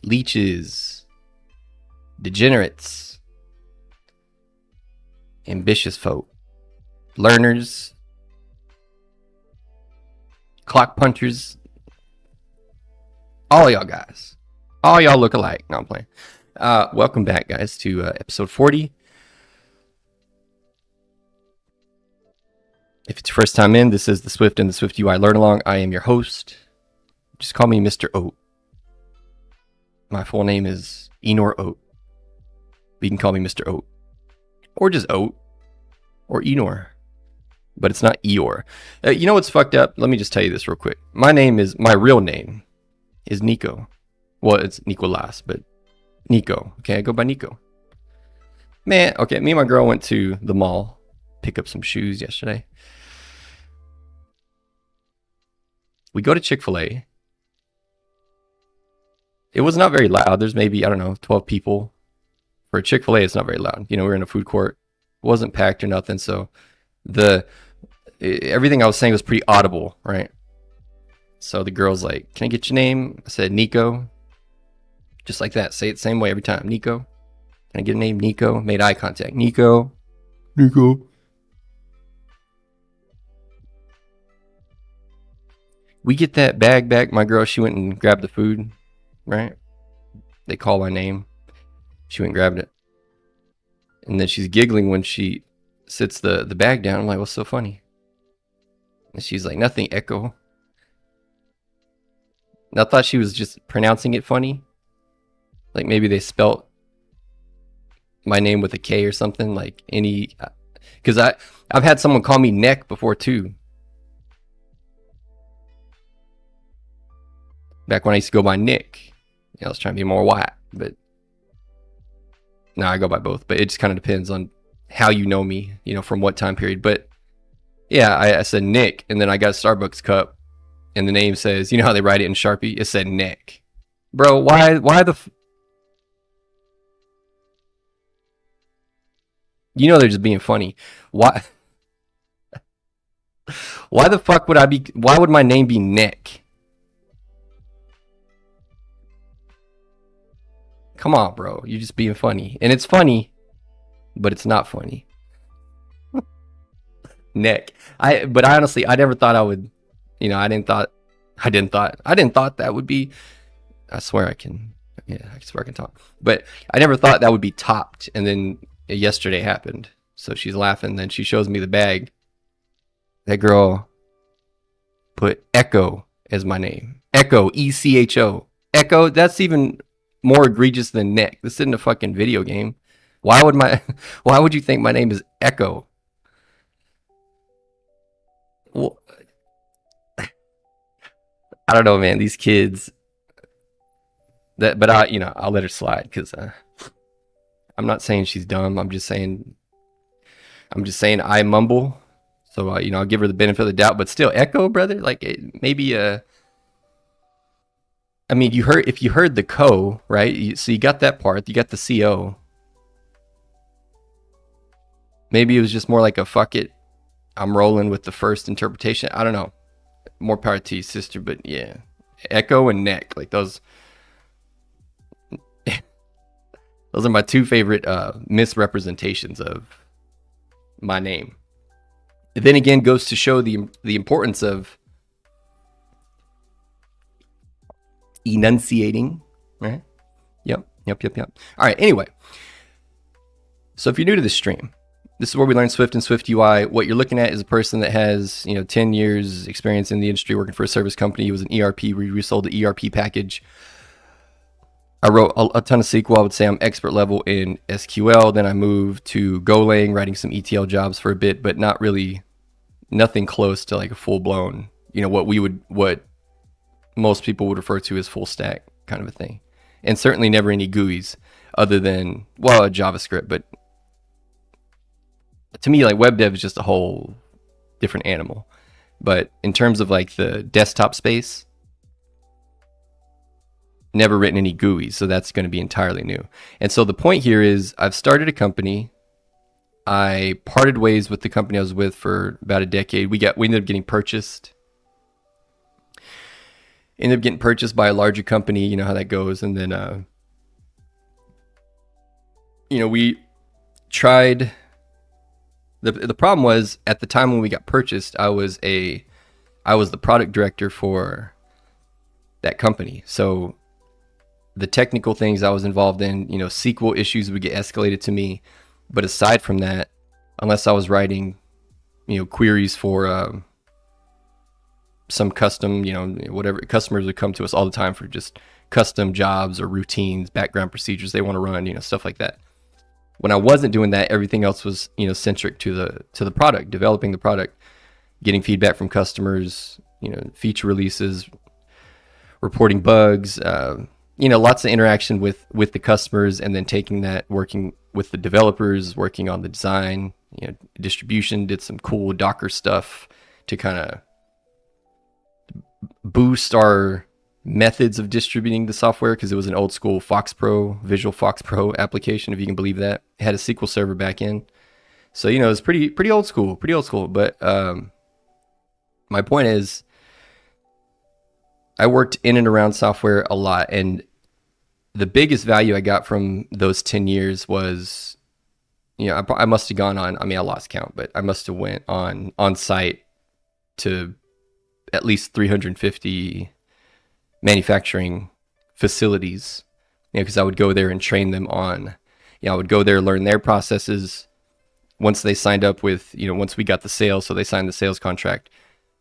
leeches, degenerates, ambitious folk, learners, clock punchers, all y'all guys. All y'all look alike. No, I'm playing. Welcome back, guys, to episode 40. If it's your first time in, this is the Swift and the SwiftUI Learnalong. I am your host. Just call me Mr. Oat. My full name is Enor Oat. But you can call me Mr. Oat. Or just Oat. Or Enor. But it's not Eeyore. You know what's fucked up? Let me just tell you this real quick. My real name is Nico. Well, it's Nicolas, but Nico. Okay, I go by Nico. Man, okay, me and my girl went to the mall, pick up some shoes yesterday. We go to Chick-fil-A. It was not very loud. There's maybe, 12 people. For a Chick-fil-A, it's not very loud. You know, we're in a food court. It wasn't packed or nothing, so everything I was saying was pretty audible, right? So the girl's like, "Can I get your name?" I said, "Nico." Just like that. Say it the same way every time. "Nico." "Can I get a name?" "Nico." Made eye contact. "Nico." "Nico." We get that bag back. My girl, she went and grabbed the food, right? They call my name. She went and grabbed it. And then she's giggling when she sits the bag down. I'm like, "What's so funny?" And she's like, "Nothing, Echo." And I thought she was just pronouncing it funny. Like maybe they spelt my name with a K or something. Like any... Because I've had someone call me Neck before too. Back when I used to go by Nick. I was trying to be more white, but now I go by both. But it just kind of depends on how you know me, from what time period. But yeah, I said Nick, and then I got a Starbucks cup, and the name says, how they write it in Sharpie? It said Nick. Bro, why the... They're just being funny. Why the fuck would why would my name be Nick? Come on, bro. You're just being funny. And it's funny, but it's not funny. Nick. But honestly, I never thought I would, I didn't thought that would be, I swear I can talk. But I never thought that would be topped. And then yesterday happened. So she's laughing. Then she shows me the bag. That girl put Echo as my name. Echo, ECHO. Echo, that's even more egregious than Nick. This isn't a fucking video game. Why would you think my name is Echo? Well, I don't know, man. These kids. But I'll let her slide because I'm not saying she's dumb. I'm just saying I mumble. So I'll give her the benefit of the doubt. But still, Echo, brother. Like maybe I mean, if you heard the co, right? So you got that part. You got the CO. Maybe it was just more like a fuck it. I'm rolling with the first interpretation. I don't know. More power to you, sister. But yeah, Echo and Neck, like those. Those are my two favorite misrepresentations of my name. It then again goes to show the importance of enunciating, right? Yep. All right, anyway. So if you're new to this stream, this is where we learn Swift and SwiftUI. What you're looking at is a person that has, 10 years experience in the industry working for a service company. He was an ERP. We resold the ERP package. I wrote a ton of SQL. I would say I'm expert level in SQL. Then I moved to Golang, writing some ETL jobs for a bit, but nothing close to like a full blown, what most people would refer to as full stack kind of a thing. And certainly never any GUIs other than, a JavaScript. But to me, like web dev is just a whole different animal. But in terms of like the desktop space, never written any GUIs, so that's going to be entirely new. And so the point here is I've started a company. I parted ways with the company I was with for about a decade. We ended up getting purchased. ended up getting purchased by a larger company. You know how that goes. And then, we tried. The problem was, at the time when we got purchased, I was the product director for that company. So the technical things I was involved in, SQL issues would get escalated to me. But aside from that, unless I was writing, queries for some custom, whatever, customers would come to us all the time for just custom jobs or routines, background procedures they want to run, stuff like that. When I wasn't doing that, everything else was, centric to the product, developing the product, getting feedback from customers, feature releases, reporting bugs, lots of interaction with the customers, and then taking that, working with the developers, working on the design, distribution, did some cool Docker stuff to kind of boost our methods of distributing the software, because it was an old school Visual Fox Pro application, if you can believe that. It had a SQL Server backend. So, it was pretty old school. But my point is, I worked in and around software a lot, and the biggest value I got from those 10 years was, I must have gone on, I lost count, but I must have went on site to at least 350 manufacturing facilities, because I would go there and train them on, I would go there, learn their processes. Once they signed up with, once we got the sale, so they signed the sales contract,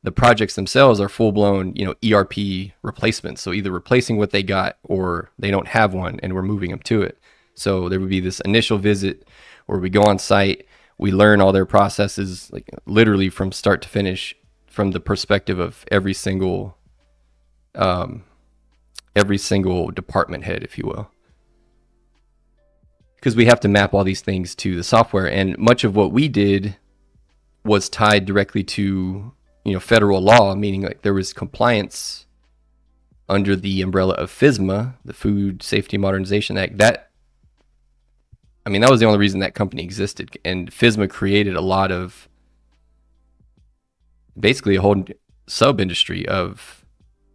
the projects themselves are full-blown, ERP replacements. So either replacing what they got, or they don't have one and we're moving them to it. So there would be this initial visit where we go on site, we learn all their processes, like literally from start to finish, from the perspective of every single department head, if you will. Because we have to map all these things to the software, and much of what we did was tied directly to federal law, meaning like there was compliance under the umbrella of FSMA, the Food Safety Modernization Act. That was the only reason that company existed. And FSMA created a lot of, basically a whole sub-industry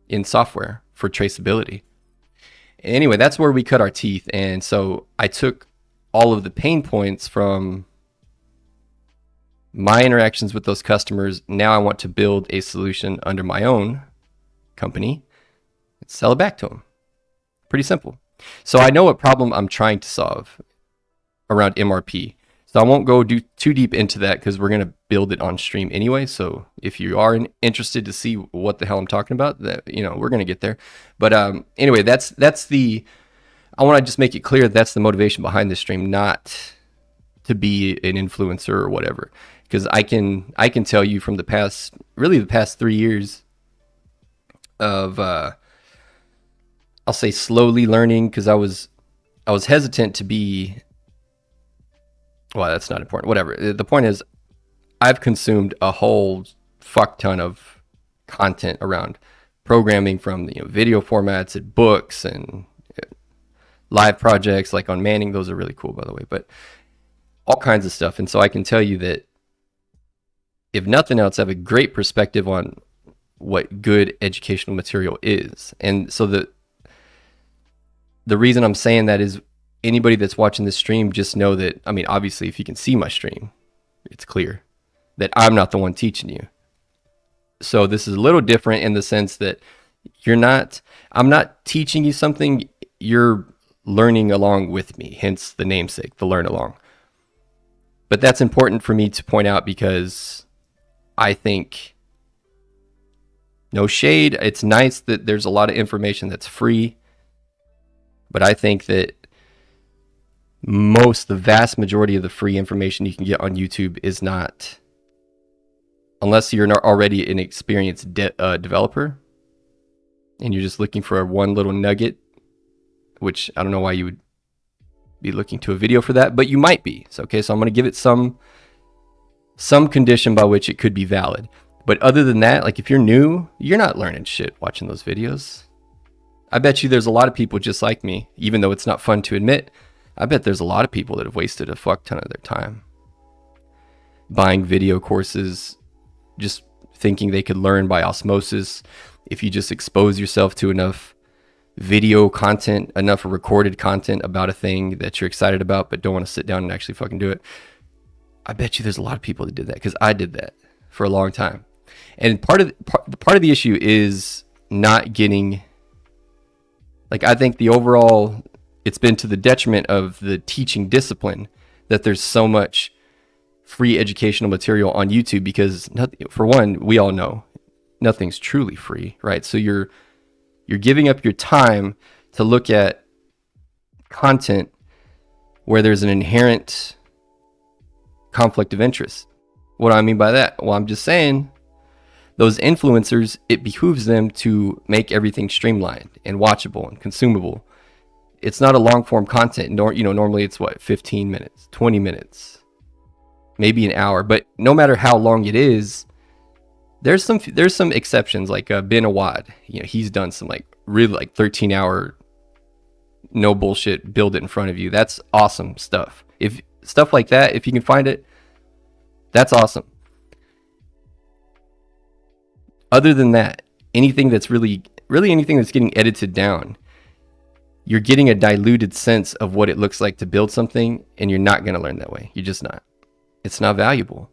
in software for traceability. Anyway, that's where we cut our teeth. And so I took all of the pain points from my interactions with those customers. Now I want to build a solution under my own company and sell it back to them. Pretty simple. So I know what problem I'm trying to solve around MRP. So I won't go too deep into that, because we're going to build it on stream anyway. So if you are interested to see what the hell I'm talking about, that we're going to get there. But anyway, that's the, I want to just make it clear that's the motivation behind this stream, not to be an influencer or whatever. Because I can tell you from the past 3 years of I'll say slowly learning, because I was hesitant to be, well, that's not important, whatever. The point is, I've consumed a whole fuck ton of content around programming, from video formats and books and live projects like on Manning. Those are really cool, by the way, but all kinds of stuff. And so I can tell you that, if nothing else, I have a great perspective on what good educational material is. And so the reason I'm saying that is, anybody that's watching this stream, just know that, obviously, if you can see my stream, it's clear that I'm not the one teaching you. So this is a little different in the sense that I'm not teaching you something, you're learning along with me, hence the namesake, the Learnalong. But that's important for me to point out, because I think, no shade, it's nice that there's a lot of information that's free, but I think that the vast majority of the free information you can get on YouTube is not, unless you're not already an experienced developer and you're just looking for one little nugget, which I don't know why you would be looking to a video for that, but you might be. So I'm going to give it some condition by which it could be valid. But other than that, like if you're new, you're not learning shit watching those videos. I bet you there's a lot of people just like me, even though it's not fun to admit. I bet there's a lot of people that have wasted a fuck ton of their time buying video courses, just thinking they could learn by osmosis. if you just expose yourself to enough video content, enough recorded content about a thing that you're excited about, but don't want to sit down and actually fucking do it. I bet you there's a lot of people that did that, because I did that for a long time. And part of the issue is not getting, like, I think the overall, it's been to the detriment of the teaching discipline that there's so much free educational material on YouTube, because for one, we all know nothing's truly free, right? So you're giving up your time to look at content where there's an inherent conflict of interest. What do I mean by that? Well, I'm just saying those influencers, it behooves them to make everything streamlined and watchable and consumable. It's not a long form content. Normally it's what, 15 minutes, 20 minutes, maybe an hour. But no matter how long it is, there's some exceptions, like Ben Awad. He's done some really 13-hour, no bullshit, build it in front of you. That's awesome stuff. If stuff like that, if you can find it, that's awesome. Other than that, anything that's really anything that's getting edited down, you're getting a diluted sense of what it looks like to build something, and you're not going to learn that way. You're just not. It's not valuable.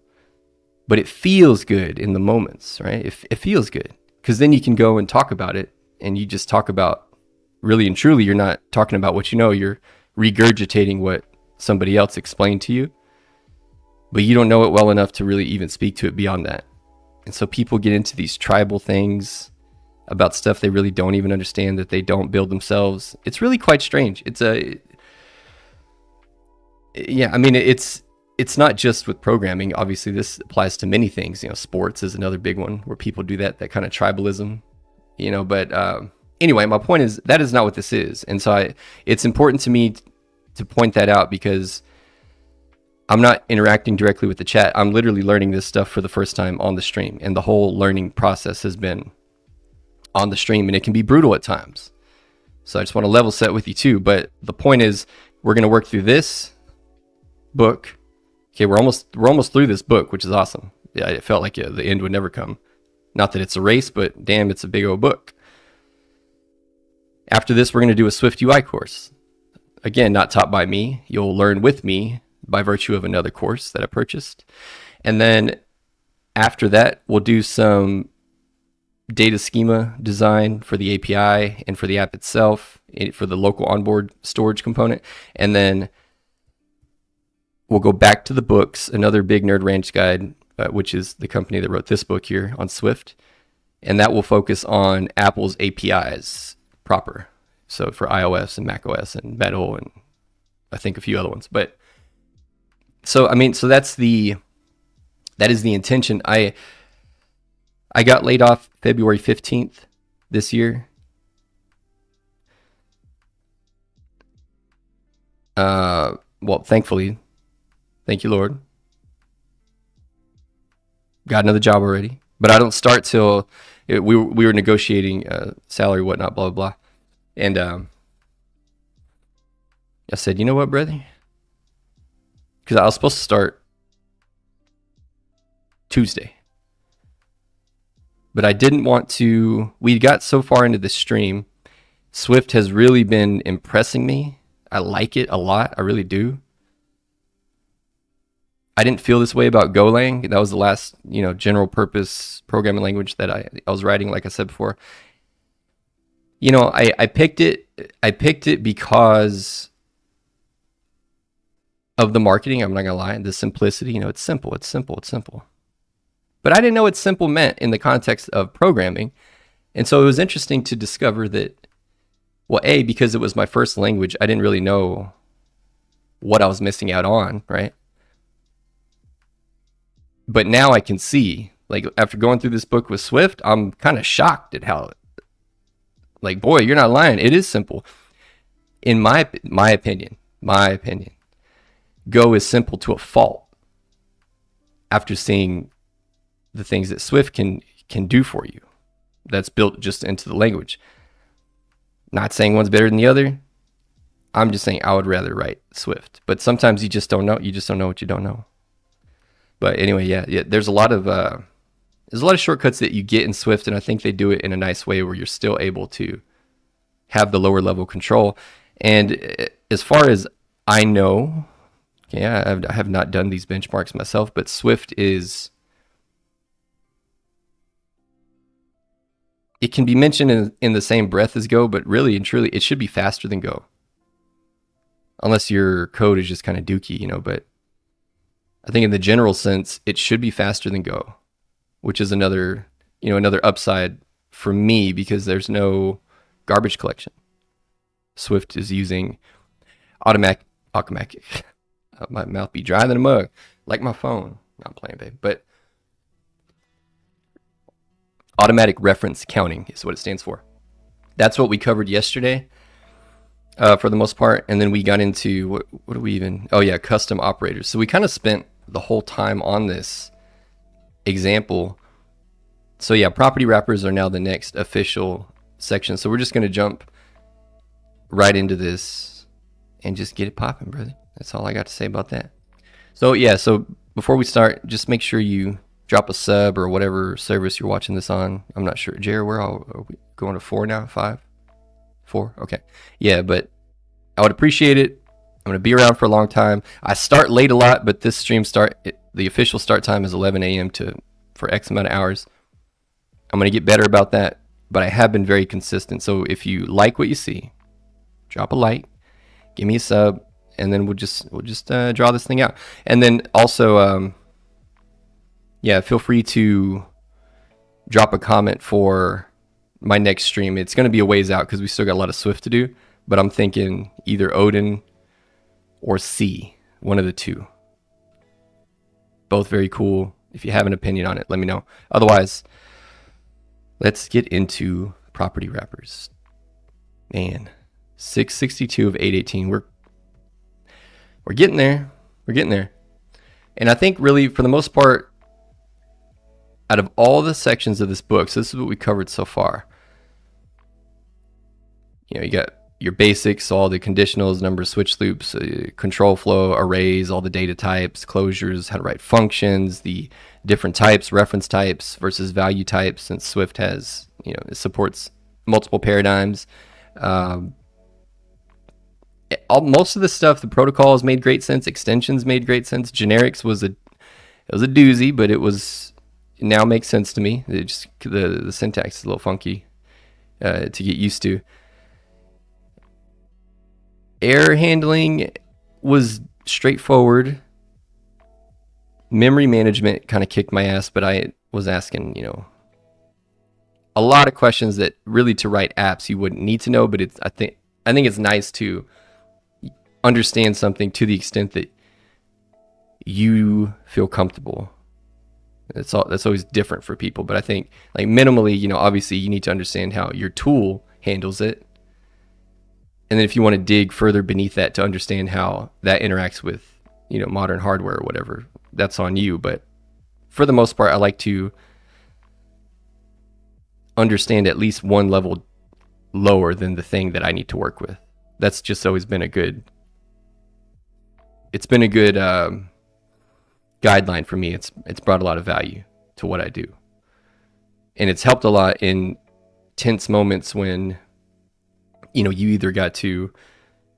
But it feels good in the moments, right? It feels good, because then you can go and talk about it, and you just talk about, really and truly, you're not talking about what you know, you're regurgitating what somebody else explained to you, but you don't know it well enough to really even speak to it beyond that. And so people get into these tribal things about stuff they really don't even understand, that they don't build themselves. It's really quite strange. It's not just with programming. Obviously, this applies to many things. Sports is another big one where people do that kind of tribalism. But anyway, my point is that is not what this is. And so it's important to me to point that out, because I'm not interacting directly with the chat. I'm literally learning this stuff for the first time on the stream, and the whole learning process has been on the stream, and it can be brutal at times. So I just want to level set with you too. But the point is, we're going to work through this book. Okay, we're almost through this book, which is awesome. Yeah, it felt like the end would never come. Not that it's a race, but damn, it's a big old book. After this, we're going to do a SwiftUI course. Again, not taught by me. You'll learn with me by virtue of another course that I purchased. And then after that, we'll do some data schema design for the API and for the app itself, for the local onboard storage component. And then we'll go back to the books, another big Nerd Ranch guide, which is the company that wrote this book here on Swift. And that will focus on Apple's APIs proper. So for iOS and macOS and Metal and I think a few other ones. But so that is the intention. I got laid off February 15th this year. Well, thankfully, thank you, Lord. Got another job already, but I don't start till we were negotiating salary, whatnot, blah, blah, blah. And I said, you know what, brother? Because I was supposed to start Tuesday. But I didn't want to. We got so far into the stream. Swift has really been impressing me. I like it a lot. I really do. I didn't feel this way about Golang. That was the last, general purpose programming language that I was writing, like I said before. I picked it because of the marketing. I'm not gonna lie, the simplicity. It's simple. But I didn't know what simple meant in the context of programming. And so it was interesting to discover that, well, because it was my first language, I didn't really know what I was missing out on, right? But now I can see, after going through this book with Swift, I'm kind of shocked at how, boy, you're not lying. It is simple. In my opinion, Go is simple to a fault after seeing the things that Swift can do for you. That's built just into the language. Not saying one's better than the other. I'm just saying I would rather write Swift. But sometimes you just don't know. You just don't know what you don't know. But anyway, yeah. There's a lot of there's a lot of shortcuts that you get in Swift, and I think they do it in a nice way where you're still able to have the lower level control. And as far as I know, yeah, I have not done these benchmarks myself, but Swift is, it can be mentioned in the same breath as Go, but really and truly, it should be faster than Go. Unless your code is just kind of dookie, but I think in the general sense, it should be faster than Go, which is another upside for me because there's no garbage collection. Swift is using automatic. My mouth be dry than a mug, like my phone. Not playing, babe. But automatic reference counting is what it stands for. That's what we covered yesterday, for the most part. And then we got into what do we even? Oh yeah, custom operators. So we kind of spent the whole time on this example. So yeah, property wrappers are now the next official section. So we're just going to jump right into this and just get it popping, brother. That's all I got to say about that. So yeah, so before we start, just make sure you drop a sub or whatever service you're watching this on. I'm not sure. Jared, where are we going to 4 now? 5? 4? Okay. Yeah, but I would appreciate it. I'm going to be around for a long time. I start late a lot, but this stream the official start time is 11 a.m. for X amount of hours. I'm going to get better about that, but I have been very consistent. So if you like what you see, drop a like, give me a sub, and then we'll just draw this thing out. And then also, yeah, feel free to drop a comment for my next stream. It's going to be a ways out because we still got a lot of Swift to do, but I'm thinking either Odin or C, one of the two. Both very cool. If you have an opinion on it, let me know. Otherwise, let's get into property wrappers. Man, 662 of 818. We're getting there. We're getting there. And I think really, for the most part, out of all the sections of this book, so this is what we covered so far. You got your basics, all the conditionals, number of switch loops, control flow, arrays, all the data types, closures, how to write functions, the different types, reference types versus value types, since Swift has, it supports multiple paradigms. Most of the stuff, the protocols made great sense, extensions made great sense, generics was a doozy, but it now makes sense to me. The syntax is a little funky to get used to. Error handling was straightforward. Memory management kind of kicked my ass, but I was asking, a lot of questions that really to write apps you wouldn't need to know, but I think it's nice to understand something to the extent that you feel comfortable. That's always different for people, but I think like minimally, obviously you need to understand how your tool handles it. And then if you want to dig further beneath that to understand how that interacts with, modern hardware or whatever, that's on you. But for the most part, I like to understand at least one level lower than the thing that I need to work with. That's just always been a good guideline for me. It's brought a lot of value to what I do. And it's helped a lot in tense moments when you either got to,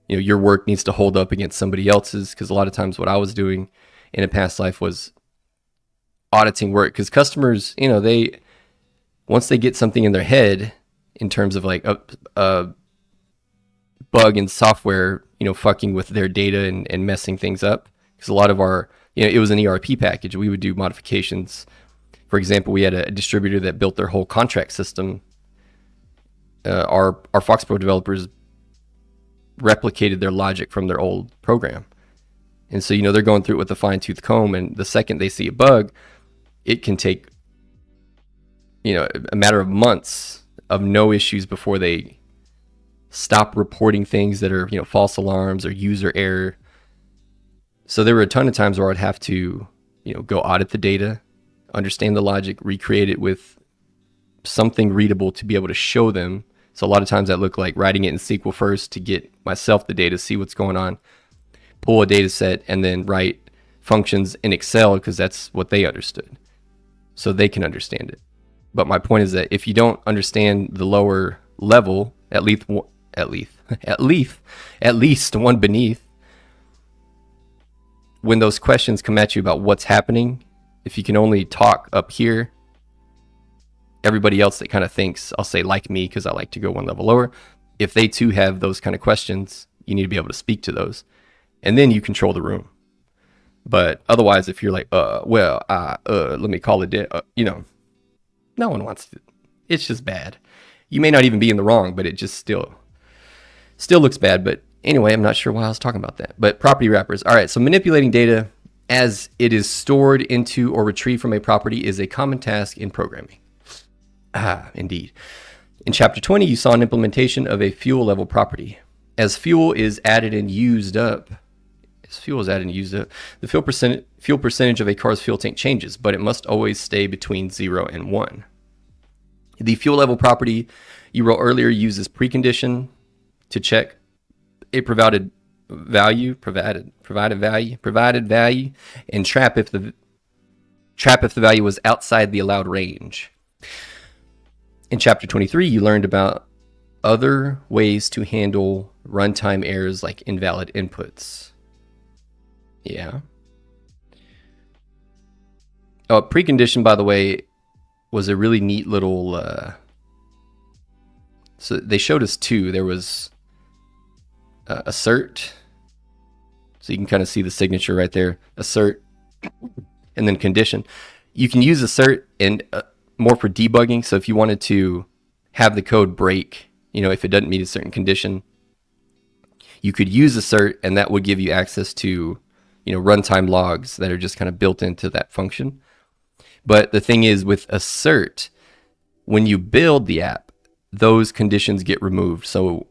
your work needs to hold up against somebody else's, because a lot of times what I was doing in a past life was auditing work, because customers, once they get something in their head in terms of like a bug in software, fucking with their data and messing things up, because a lot of our, it was an ERP package. We would do modifications. For example, we had a distributor that built their whole contract system. Our FoxPro developers replicated their logic from their old program. And so, they're going through it with a fine-tooth comb, and the second they see a bug, it can take, a matter of months of no issues before they stop reporting things that are, false alarms or user error. So there were a ton of times where I'd have to, go audit the data, understand the logic, recreate it with something readable to be able to show them. So a lot of times that looked like writing it in SQL first to get myself the data, see what's going on, pull a data set, and then write functions in Excel because that's what they understood. so they can understand it. But my point is that if you don't understand the lower level, at least one beneath, when those questions come at you about what's happening, if you can only talk up here, everybody else that kind of thinks, I'll say like me because I like to go one level lower, if they too have those kind of questions, you need to be able to speak to those. And then you control the room. But otherwise, if you're like, let me call it, no one wants to. It's just bad. You may not even be in the wrong, but it just still looks bad. But anyway, I'm not sure why I was talking about that. But property wrappers. All right, so manipulating data as it is stored into or retrieved from a property is a common task in programming. Indeed. In Chapter 20, you saw an implementation of a fuel level property. As fuel is added and used up, the fuel percentage of a car's fuel tank changes, but it must always stay between 0 and 1. The fuel level property you wrote earlier uses precondition to check a provided value, and trap if the value was outside the allowed range. In Chapter 23, you learned about other ways to handle runtime errors like invalid inputs. Yeah. Oh, precondition, by the way, was a really neat little... so they showed us two. There was assert. So you can kind of see the signature right there. Assert. And then condition. You can use assert and more for debugging. So if you wanted to have the code break, if it doesn't meet a certain condition, you could use assert, and that would give you access to, runtime logs that are just kind of built into that function. But the thing is, with assert, when you build the app, those conditions get removed. So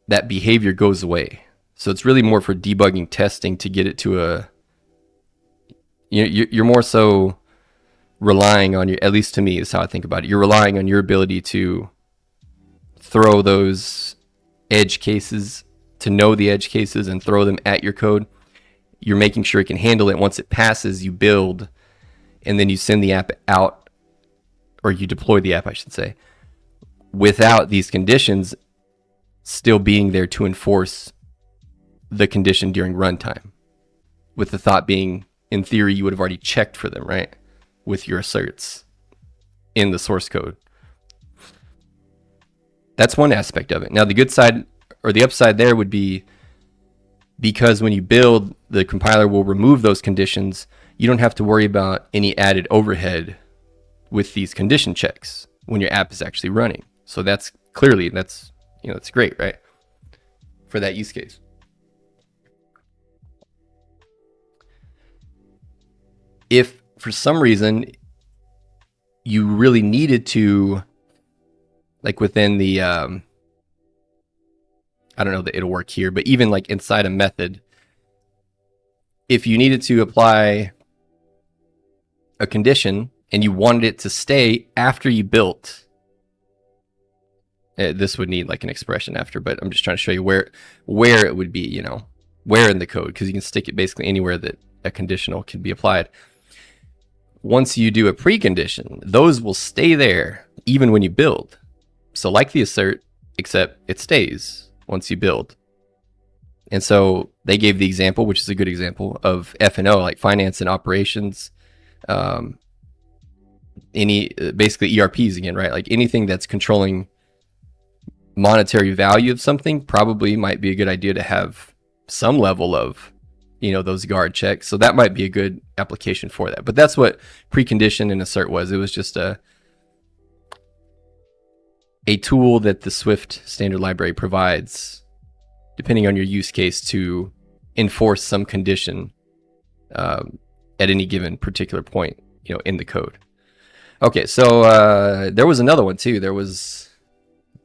that behavior goes away. So it's really more for debugging, testing to get it to a, you're more so relying on your, at least to me is how I think about it. You're relying on your ability to throw those edge cases, to know the edge cases and throw them at your code. You're making sure it can handle it. Once it passes, you build, and then you send the app out, or you deploy the app, I should say, without these conditions still being there to enforce the condition during runtime. With the thought being, in theory, you would have already checked for them, right? With your asserts in the source code. That's one aspect of it. Now, the good side, or the upside there would be, because when you build, the compiler will remove those conditions. You don't have to worry about any added overhead with these condition checks when your app is actually running. So that's clearly, that's great, right? For that use case. If for some reason you really needed to, like within the, I don't know that it'll work here, but even like inside a method, if you needed to apply a condition and you wanted it to stay after you built, this would need like an expression after, but I'm just trying to show you where it would be, where in the code, because you can stick it basically anywhere that a conditional can be applied. Once you do a precondition, those will stay there even when you build. So like the assert, except it stays once you build. And so they gave the example, which is a good example, of F&O, like finance and operations, basically ERPs again, right? Like anything that's controlling monetary value of something probably might be a good idea to have some level of, those guard checks. So that might be a good application for that. But that's what precondition and assert was. It was just a tool that the Swift standard library provides, depending on your use case, to enforce some condition at any given particular point, in the code. Okay, so there was another one too. There was,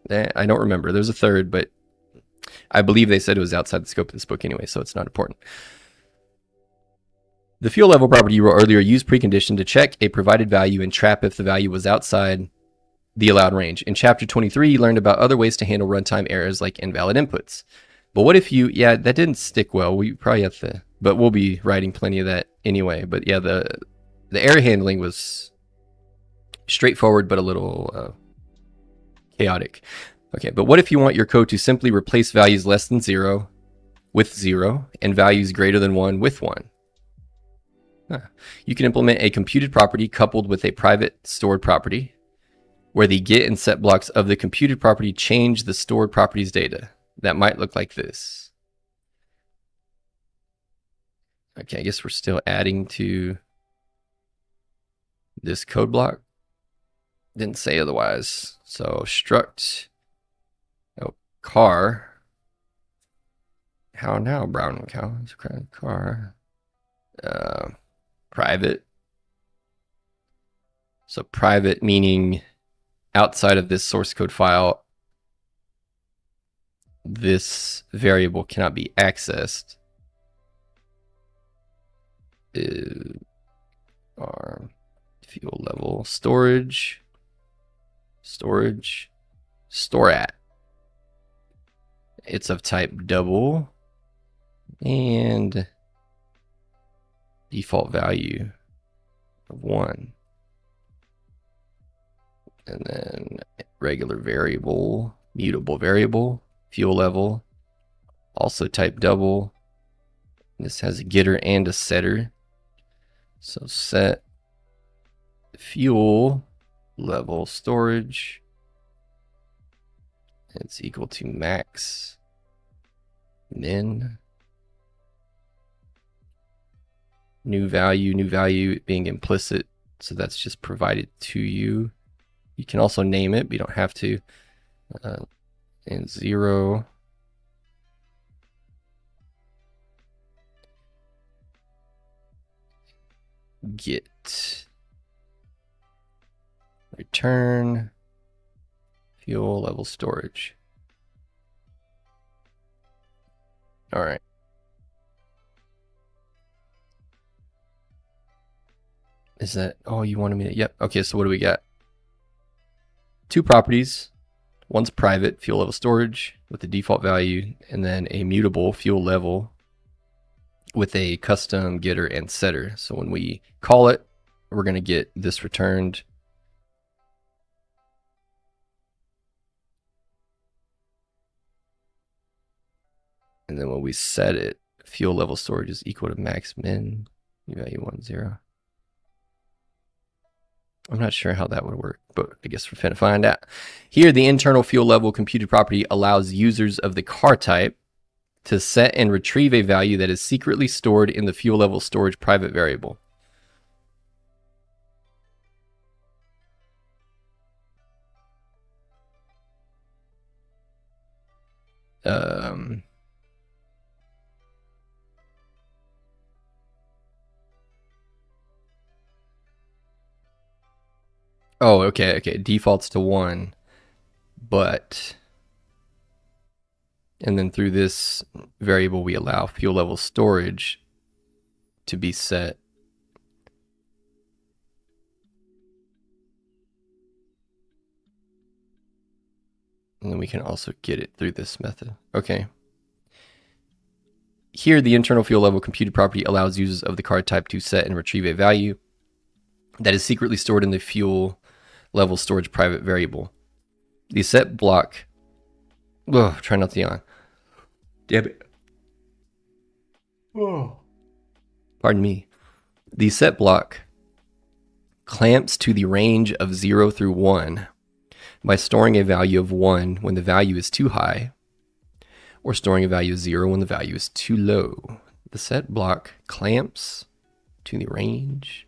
I don't remember. There's a third, but I believe they said it was outside the scope of this book anyway, so it's not important. The fuel level property you wrote earlier used precondition to check a provided value and trap if the value was outside the allowed range. In Chapter 23, you learned about other ways to handle runtime errors like invalid inputs. But what if that didn't stick well. We probably have to, but we'll be writing plenty of that anyway. But yeah, the error handling was Straightforward, but a little chaotic. Okay, but what if you want your code to simply replace values less than 0 with 0 and values greater than 1 with 1? You can implement a computed property coupled with a private stored property where the get and set blocks of the computed property change the stored property's data. That might look like this. Okay, I guess we're still adding to this code block. Didn't say otherwise. So struct car. How now, brown cow? Car. Private. So private meaning outside of this source code file, this variable cannot be accessed. Our fuel level storage, store at. It's of type double and default value of 1. And then regular variable, mutable variable, fuel level, also type double. This has a getter and a setter. So set fuel level storage. It's equal to max min. New value being implicit. So that's just provided to you. You can also name it, but you don't have to. And 0. Get return fuel level storage. All right. Is that all you wanted me to? Yep. Okay, so what do we got? 2 properties. One's private, fuel level storage with the default value, and then a mutable fuel level with a custom getter and setter. So when we call it, we're going to get this returned. And then when we set it, fuel level storage is equal to max min, value 1, 0. I'm not sure how that would work, but I guess we're finna find out. Here, the internal fuel level computed property allows users of the car type to set and retrieve a value that is secretly stored in the fuel level storage private variable. Oh, okay. Defaults to 1, but, and then through this variable, we allow fuel level storage to be set. And then we can also get it through this method. Okay. Here, the internal fuel level computed property allows users of the car type to set and retrieve a value that is secretly stored in the fuel level storage private variable. The set block, try not to yawn. Damn it. Pardon me. The set block clamps to the range of 0 through 1 by storing a value of 1 when the value is too high, or storing a value of 0 when the value is too low. The set block clamps to the range,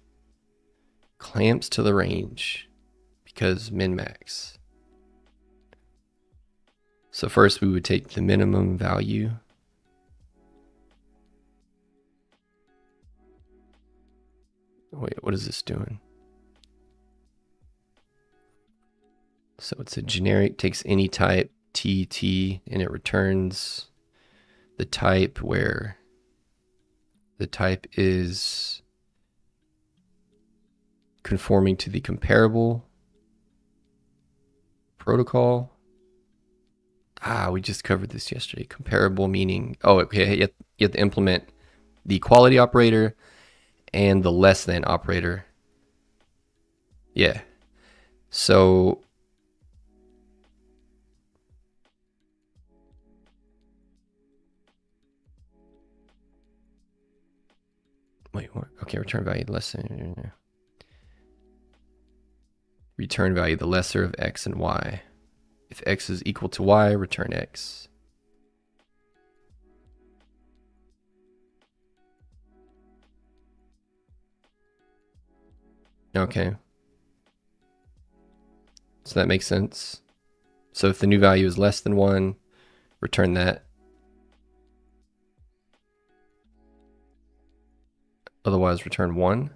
because min-max. So first we would take the minimum value. Wait, what is this doing? So it's a generic, takes any type, TT, and it returns the type where the type is conforming to the comparable protocol. We just covered this yesterday. Comparable meaning, you have to implement the equality operator and the less than operator. Yeah. So wait, what? Okay, return value less than return value the lesser of x and y. If x is equal to y, return x. Okay. So that makes sense. So if the new value is less than 1, return that. Otherwise, return 1.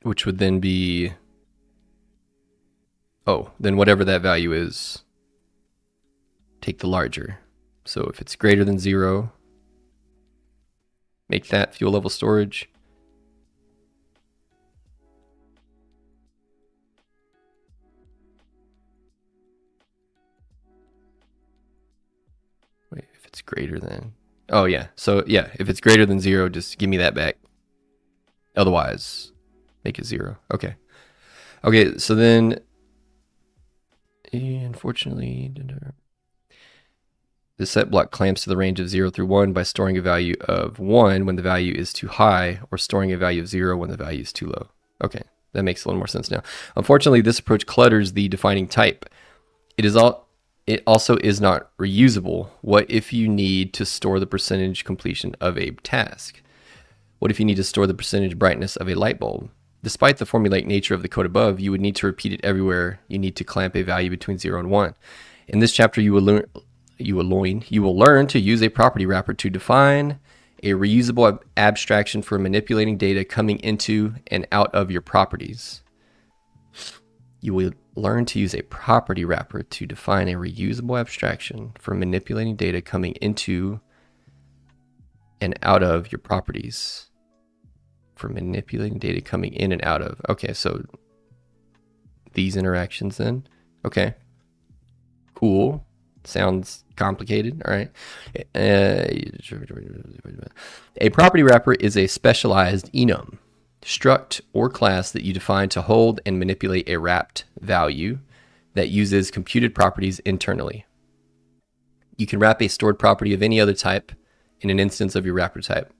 Which would then be, oh, then whatever that value is, take the larger. So if it's greater than 0, make that fuel level storage. Wait, if it's greater than, oh yeah. So yeah, if it's greater than 0, just give me that back. Otherwise, make it 0. Okay. Okay, so then, unfortunately, the set block clamps to the range of 0 through 1 by storing a value of 1 when the value is too high, or storing a value of 0 when the value is too low. Okay, that makes a little more sense now. Unfortunately, this approach clutters the defining type. It also is not reusable. What if you need to store the percentage completion of a task? What if you need to store the percentage brightness of a light bulb? Despite the formulaic nature of the code above, you would need to repeat it everywhere you need to clamp a value between 0 and 1. In this chapter, you will learn to use a property wrapper to define a reusable abstraction for manipulating data coming into and out of your properties. You will learn to use a property wrapper to define a reusable abstraction for manipulating data coming into and out of your properties. For manipulating data coming in and out of. Okay, so these interactions then. Okay. Cool. Sounds complicated. All right. A property wrapper is a specialized enum, struct, or class that you define to hold and manipulate a wrapped value that uses computed properties internally. You can wrap a stored property of any other type in an instance of your wrapper type.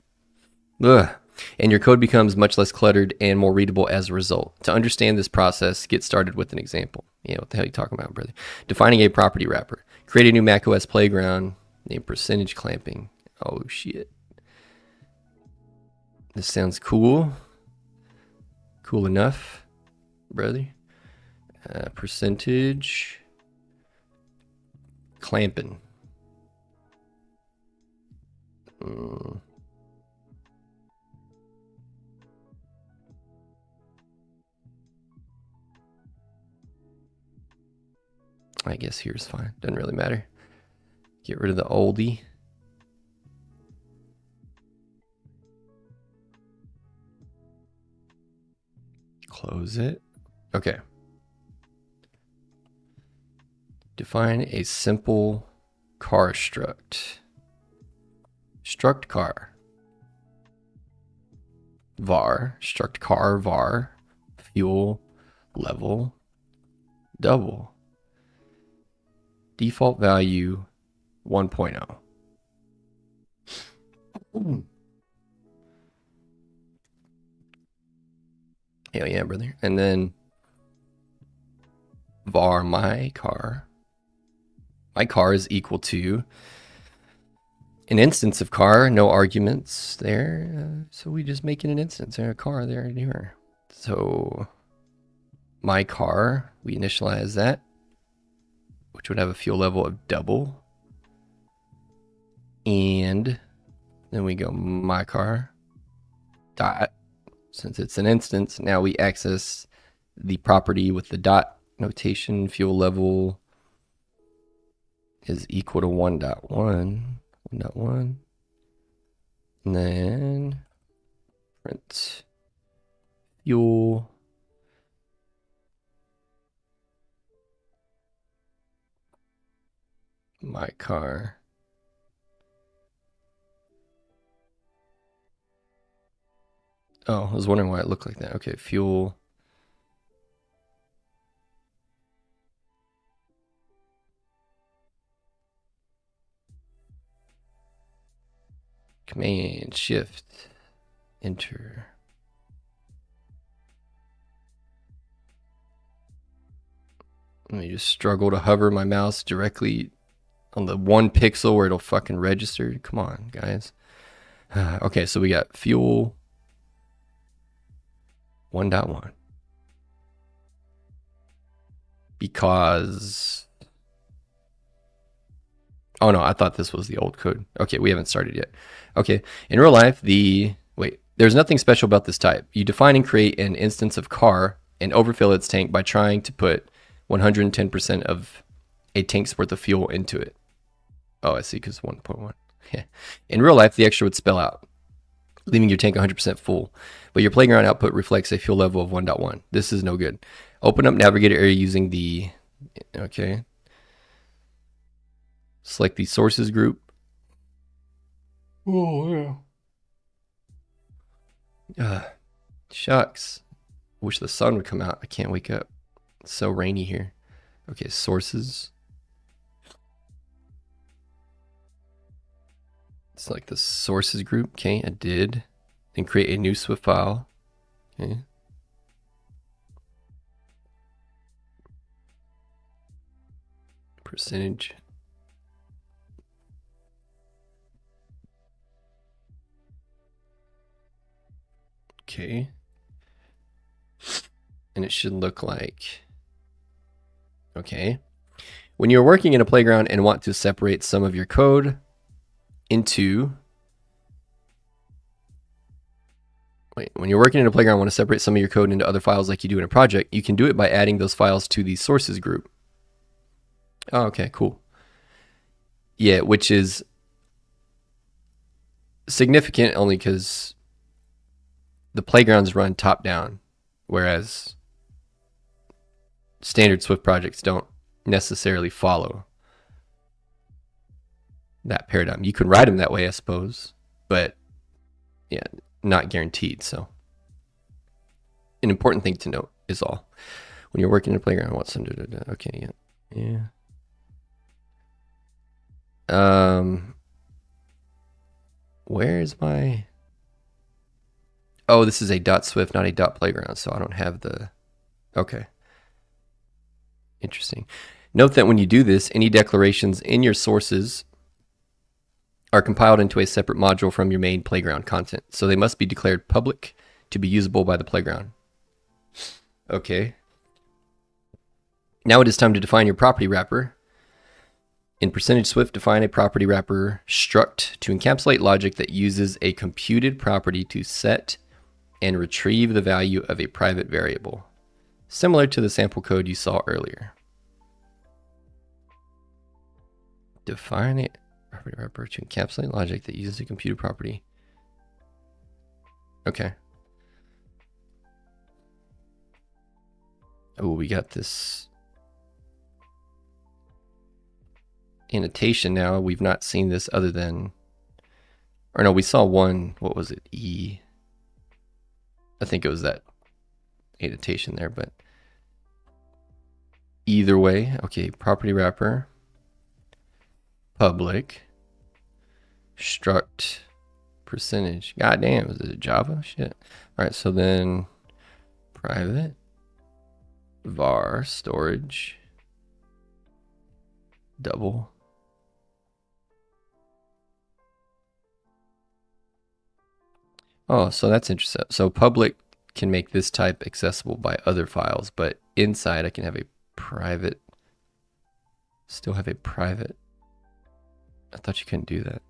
Ugh. And your code becomes much less cluttered and more readable as a result. To understand this process, get started with an example. Yeah, what the hell are you talking about, brother? Defining a property wrapper. Create a new macOS playground named percentage clamping. Oh, shit. This sounds cool. Cool enough, brother. Percentage clamping. I guess here's fine. Doesn't really matter. Get rid of the oldie. Close it. Okay. Define a simple car struct. Struct car. Var. Struct car var. Fuel level double. Default value 1.0. Hell yeah, brother. And then var my car. My car is equal to an instance of car, no arguments there. So we just make it an instance and a car there and here. So my car, we initialize that, which would have a fuel level of double. And then we go my car dot. Since it's an instance, now we access the property with the dot notation. Fuel level is equal to 1.1. 1.1. And then print fuel my car Oh, I was wondering why it looked like that. Okay, fuel. Command, Shift, Enter. Let me just struggle to hover my mouse directly on the 1 pixel where it'll fucking register. Come on, guys. Okay, so we got fuel 1.1. Because... Oh no, I thought this was the old code. Okay, we haven't started yet. Okay, in real life, there's nothing special about this type. You define and create an instance of car and overfill its tank by trying to put 110% of a tank's worth of fuel into it. Oh, I see, because 1.1. In real life, the extra would spell out, leaving your tank 100% full. But your playground output reflects a fuel level of 1.1. This is no good. Open up Navigator area using the... Okay. Select the sources group. Oh, yeah. Shucks. Wish the sun would come out. I can't wake up. It's so rainy here. Okay, sources. Select the sources group. Okay, I did. Then create a new Swift file. Okay. Percentage. Okay. And it should look like... Okay. When you're working in a playground and want to separate some of your code into... When you're working in a playground and want to separate some of your code into other files like you do in a project, you can do it by adding those files to the sources group. Oh, okay, cool. Yeah, which is significant only because the playgrounds run top down, whereas standard Swift projects don't necessarily follow that paradigm. You can write them that way, I suppose, but yeah, not guaranteed. So an important thing to note is all. When you're working in a playground, what's some... Okay, yeah. Where's my... Oh, this is a .swift, not a .playground, so I don't have the... Okay. Interesting. Note that when you do this, any declarations in your sources are compiled into a separate module from your main playground content, so they must be declared public to be usable by the playground. Okay. Now it is time to define your property wrapper. In %Swift, define a property wrapper struct to encapsulate logic that uses a computed property to set and retrieve the value of a private variable, similar to the sample code you saw earlier. Define a property wrapper to encapsulate logic that uses a computed property. Okay. Oh, we got this annotation now. We've not seen this other than, or no, we saw one, what was it? E. I think it was that annotation there, but either way, okay, property wrapper, public, struct, %. God damn, is it Java? Shit. All right, so then private, var, storage, double. Oh, so that's interesting. So public can make this type accessible by other files, but inside I can have a private, still have a private. I thought you couldn't do that.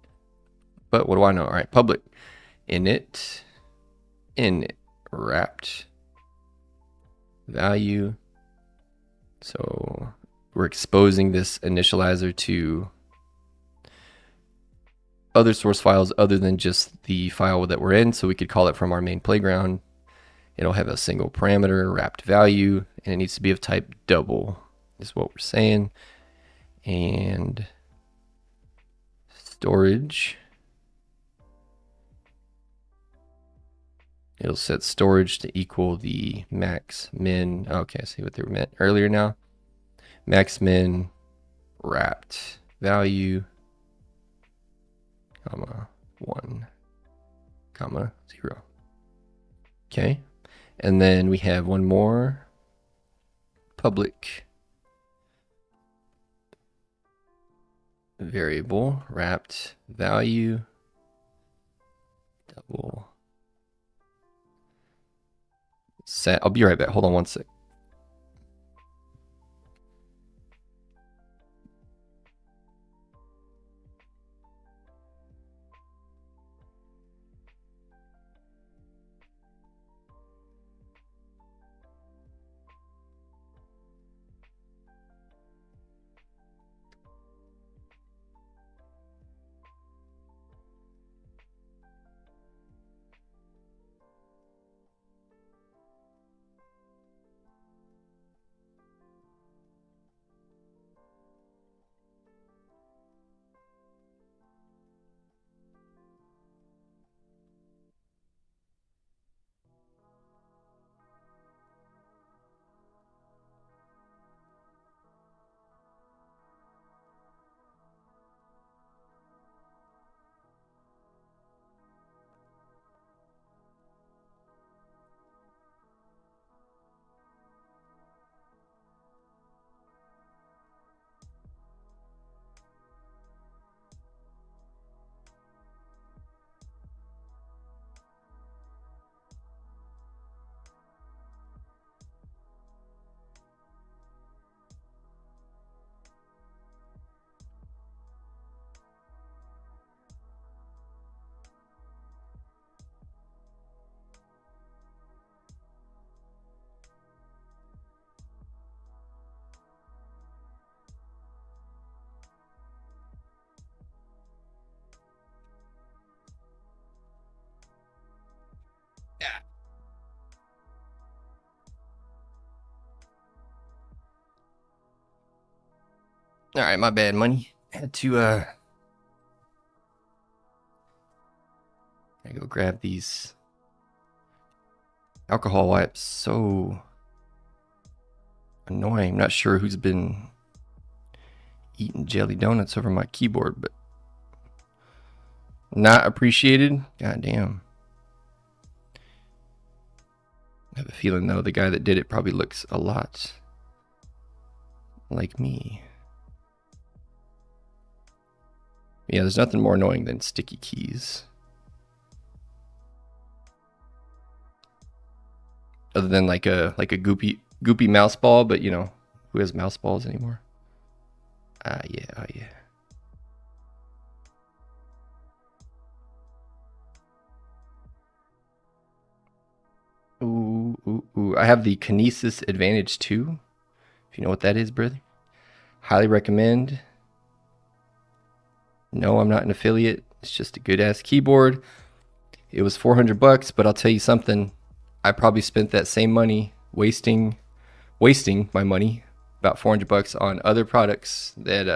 But what do I know? All right, public, init, wrapped, value. So we're exposing this initializer to other source files other than just the file that we're in. So we could call it from our main playground. It'll have a single parameter, wrapped value, and it needs to be of type double, is what we're saying. And storage. It'll set storage to equal the max min. Okay, I see what they were meant earlier now. Max min wrapped value, comma 1, comma 0. Okay, and then we have one more public variable wrapped value double set. I'll be right back. Hold on one sec. All right, my bad, money. Had to I go grab these alcohol wipes. So annoying. I'm not sure who's been eating jelly donuts over my keyboard, but not appreciated. God damn. I have a feeling though the guy that did it probably looks a lot like me. Yeah, there's nothing more annoying than sticky keys. Other than like a goopy mouse ball, but you know, who has mouse balls anymore? Yeah. Ooh. I have the Kinesis Advantage 2. If you know what that is, brother. Highly recommend. No, I'm not an affiliate. It's just a good ass keyboard. It was $400, but I'll tell you something. I probably spent that same money wasting my money, about $400 on other products that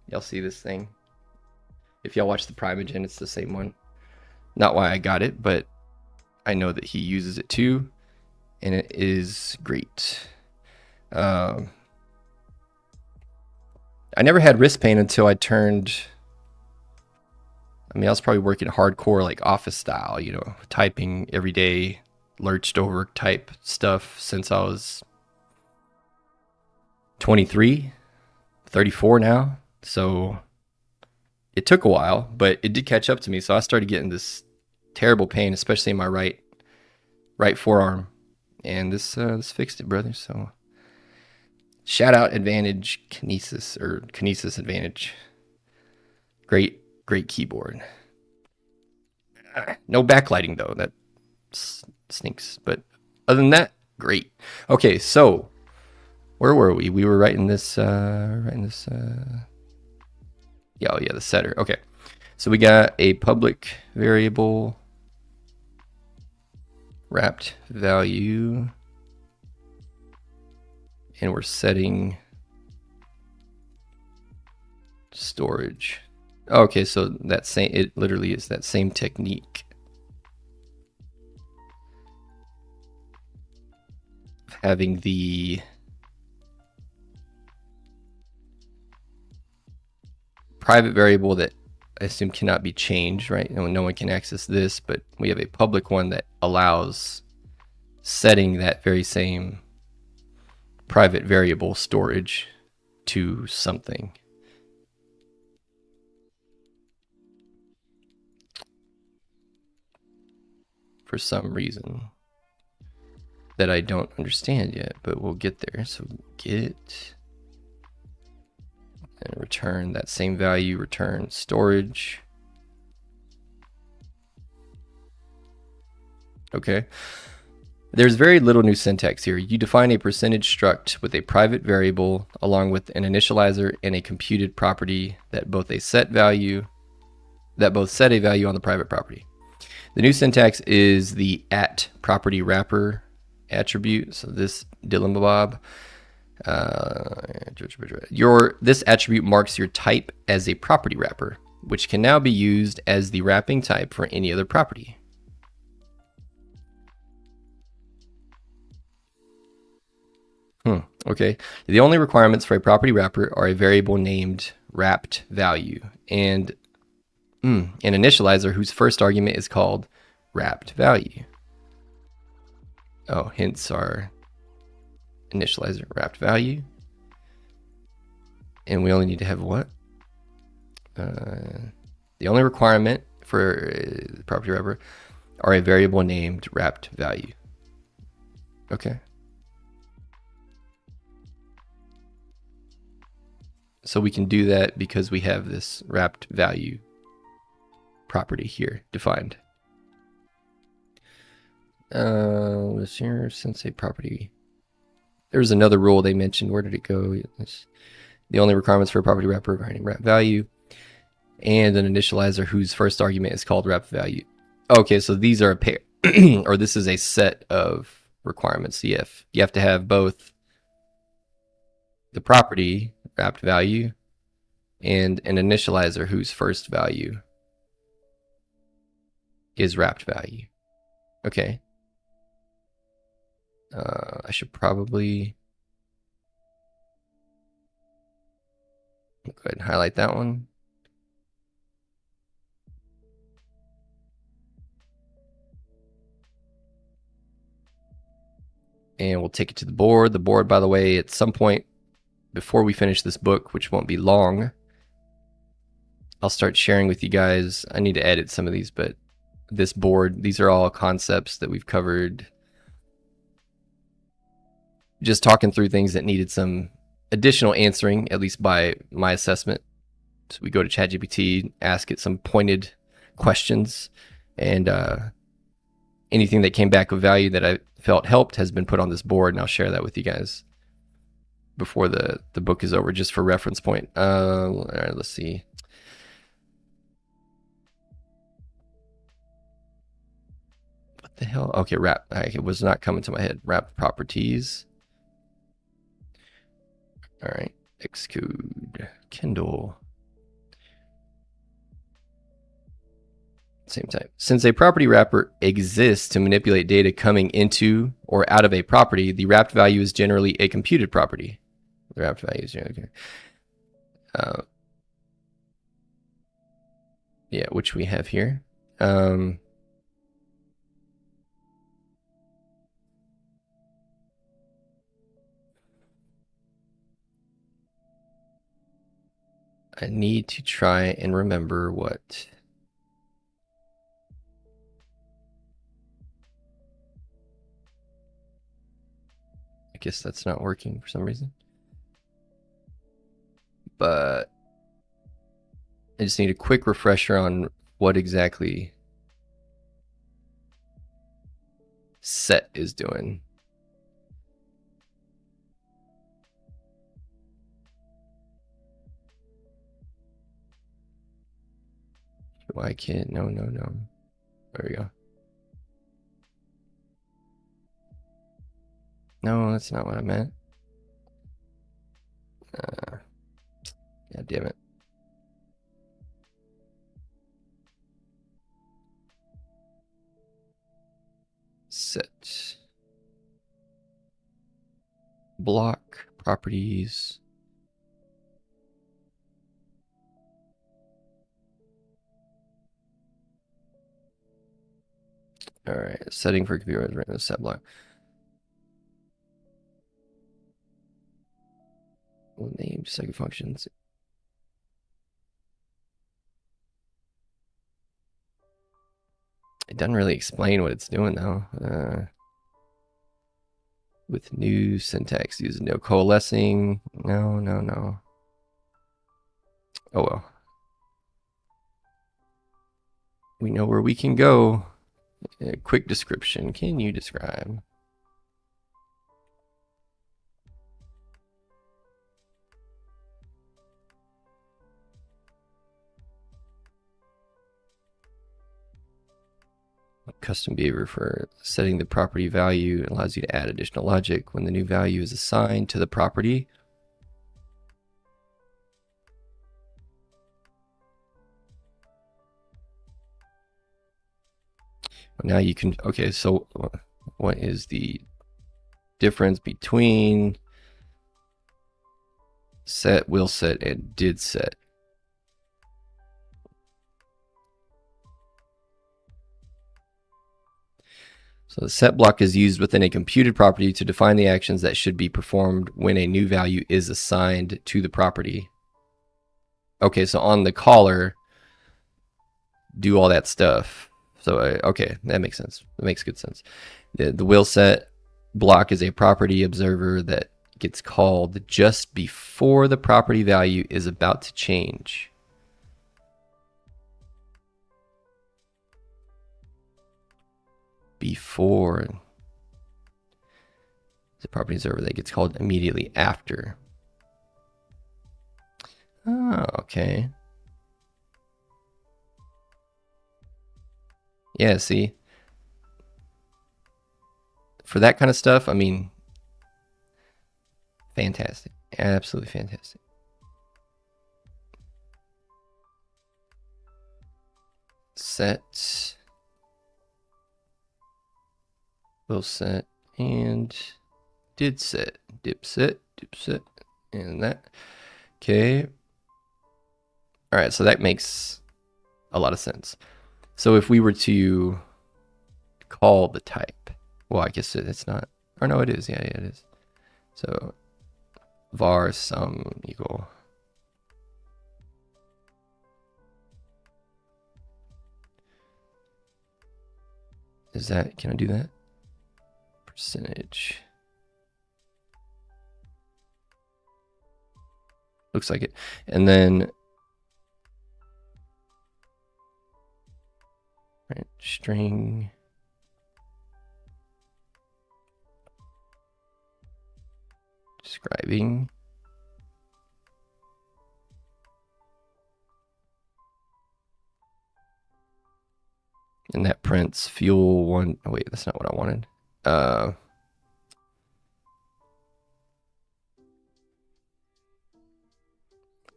y'all see this thing. If y'all watch the Primeagen, it's the same one. Not why I got it, but I know that he uses it too, and it is great. I never had wrist pain until I turned. I mean, I was probably working hardcore, like office style, you know, typing every day, lurched over type stuff since I was 23, 34 now. So it took a while, but it did catch up to me. So I started getting this terrible pain, especially in my right forearm, and this fixed it, brother. So shout out Advantage Kinesis, or Kinesis Advantage. Great keyboard. No backlighting though, that stinks. But other than that, great. Okay, so where were we? We were writing this. Yeah, the setter. Okay, so we got a public variable wrapped value, and we're setting storage. Okay, so that same, it literally is that same technique. having the private variable that I assume cannot be changed, right? No one can access this, but we have a public one that allows setting that very same private variable storage to something. For some reason that I don't understand yet, but we'll get there. So get and return that same value, return storage. Okay. There's very little new syntax here. You define a percentage struct with a private variable along with an initializer and a computed property that both set a value on the private property. The new syntax is the at property wrapper attribute. So this dilemma this attribute marks your type as a property wrapper, which can now be used as the wrapping type for any other property. Okay. The only requirements for a property wrapper are a variable named wrapped value and an initializer whose first argument is called wrapped value. Oh, hence our initializer wrapped value. And we only need to have what? The only requirement for the property wrapper are a variable named wrapped value. Okay. So we can do that because we have this wrapped value property here defined. Let's here since a property. There's another rule they mentioned. Where did it go? The only requirements for a property wrapper are wrap value and an initializer whose first argument is called wrap value. Okay, so these are a pair, or this is a set of requirements. So you have to have both the property wrapped value and an initializer whose first value is wrapped value. Okay. I should probably go ahead and highlight that one. And we'll take it to the board. The board, by the way, at some point before we finish this book, which won't be long, I'll start sharing with you guys. I need to edit some of these, but this board, these are all concepts that we've covered. Just talking through things that needed some additional answering, at least by my assessment. So we go to ChatGPT, ask it some pointed questions, and anything that came back of value that I felt helped has been put on this board, and I'll share that with you guys before the book is over, just for reference point. All right, let's see. What the hell? Okay, wrap. It was not coming to my head. Wrap properties. All right, Xcode, Kindle. Same type. Since a property wrapper exists to manipulate data coming into or out of a property, the wrapped value is generally a computed property. The wrapped value is generally yeah, which we have here. I need to try and remember what. I guess that's not working for some reason. But I just need a quick refresher on what exactly set is doing. Why can't? No. There we go. No, that's not what I meant. God damn it. Set. block properties. All right, setting for computer random set block. Name second functions. It doesn't really explain what it's doing though. With new syntax, use no coalescing. No. Oh well. We know where we can go. A quick description. Can you describe? Custom behavior for setting the property value allows you to add additional logic when the new value is assigned to the property. Now you can, okay, so what is the difference between set, will set, and did set? So the set block is used within a computed property to define the actions that should be performed when a new value is assigned to the property. Okay, so on the caller, do all that stuff. So, okay, that makes sense. That makes good sense. The will set block is a property observer that gets called just before the property value is about to change. Before the property observer that gets called immediately after. Oh, okay. Yeah, see, for that kind of stuff, I mean, fantastic, absolutely fantastic. Set, will set, and did set, dip set, and that. Okay. All right, so that makes a lot of sense. So if we were to call the type, well, I guess it's not, or no, it is. Yeah, it is. So var sum equal. Is that, can I do that? Percentage. Looks like it. And then right, string describing and that prints fuel one. Oh wait, that's not what I wanted.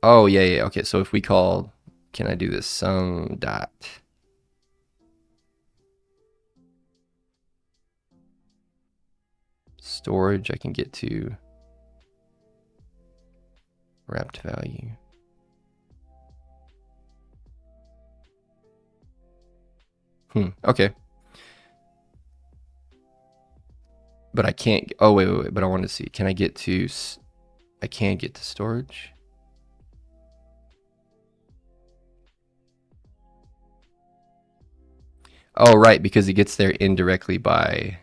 Oh yeah. Okay, so if we call, can I do this sum dot storage? I can get to wrapped value. Okay. But I can't, oh wait, but I want to see, can I get to, I can't get to storage. Oh, right, because it gets there indirectly by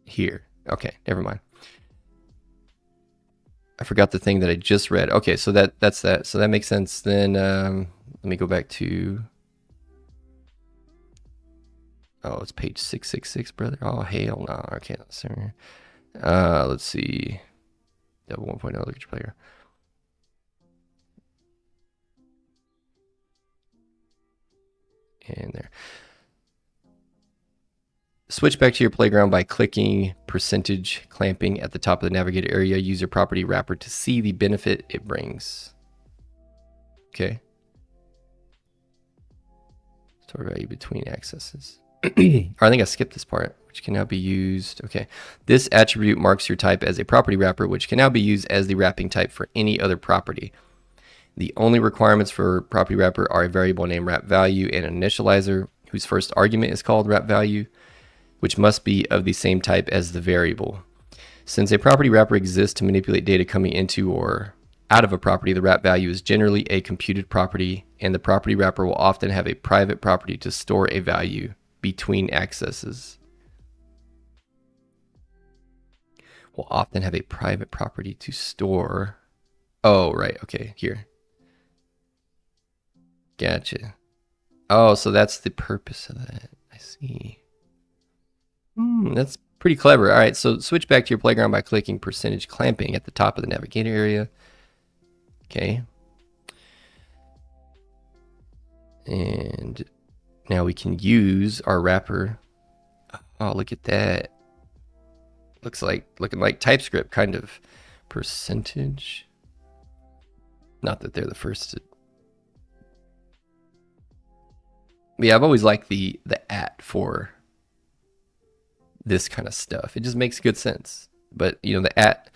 here. Okay, never mind. I forgot the thing that I just read. Okay, so that's that. So that makes sense. Then let me go back to, oh, it's page 666, brother. Oh, hell no. Okay, let's see. Double 1.0, look at your player. And there. Switch back to your playground by clicking percentage clamping at the top of the navigator area. Use your property wrapper to see the benefit it brings. Okay. Store value between accesses. Or I think I skipped this part, which can now be used. Okay. This attribute marks your type as a property wrapper, which can now be used as the wrapping type for any other property. The only requirements for property wrapper are a variable name wrap value and an initializer whose first argument is called wrap value, which must be of the same type as the variable. Since a property wrapper exists to manipulate data coming into or out of a property, the wrap value is generally a computed property, and the property wrapper will often have a private property to store a value between accesses. Will often have a private property to store. Oh, right. Okay, here. Gotcha. Oh, so that's the purpose of that. I see. That's pretty clever. All right, so switch back to your playground by clicking percentage clamping at the top of the navigator area. Okay. And now we can use our wrapper. Oh, look at that. Looking like TypeScript, kind of. Percentage. Not that they're the first to... Yeah, I've always liked the at for this kind of stuff. It just makes good sense. But you know, the at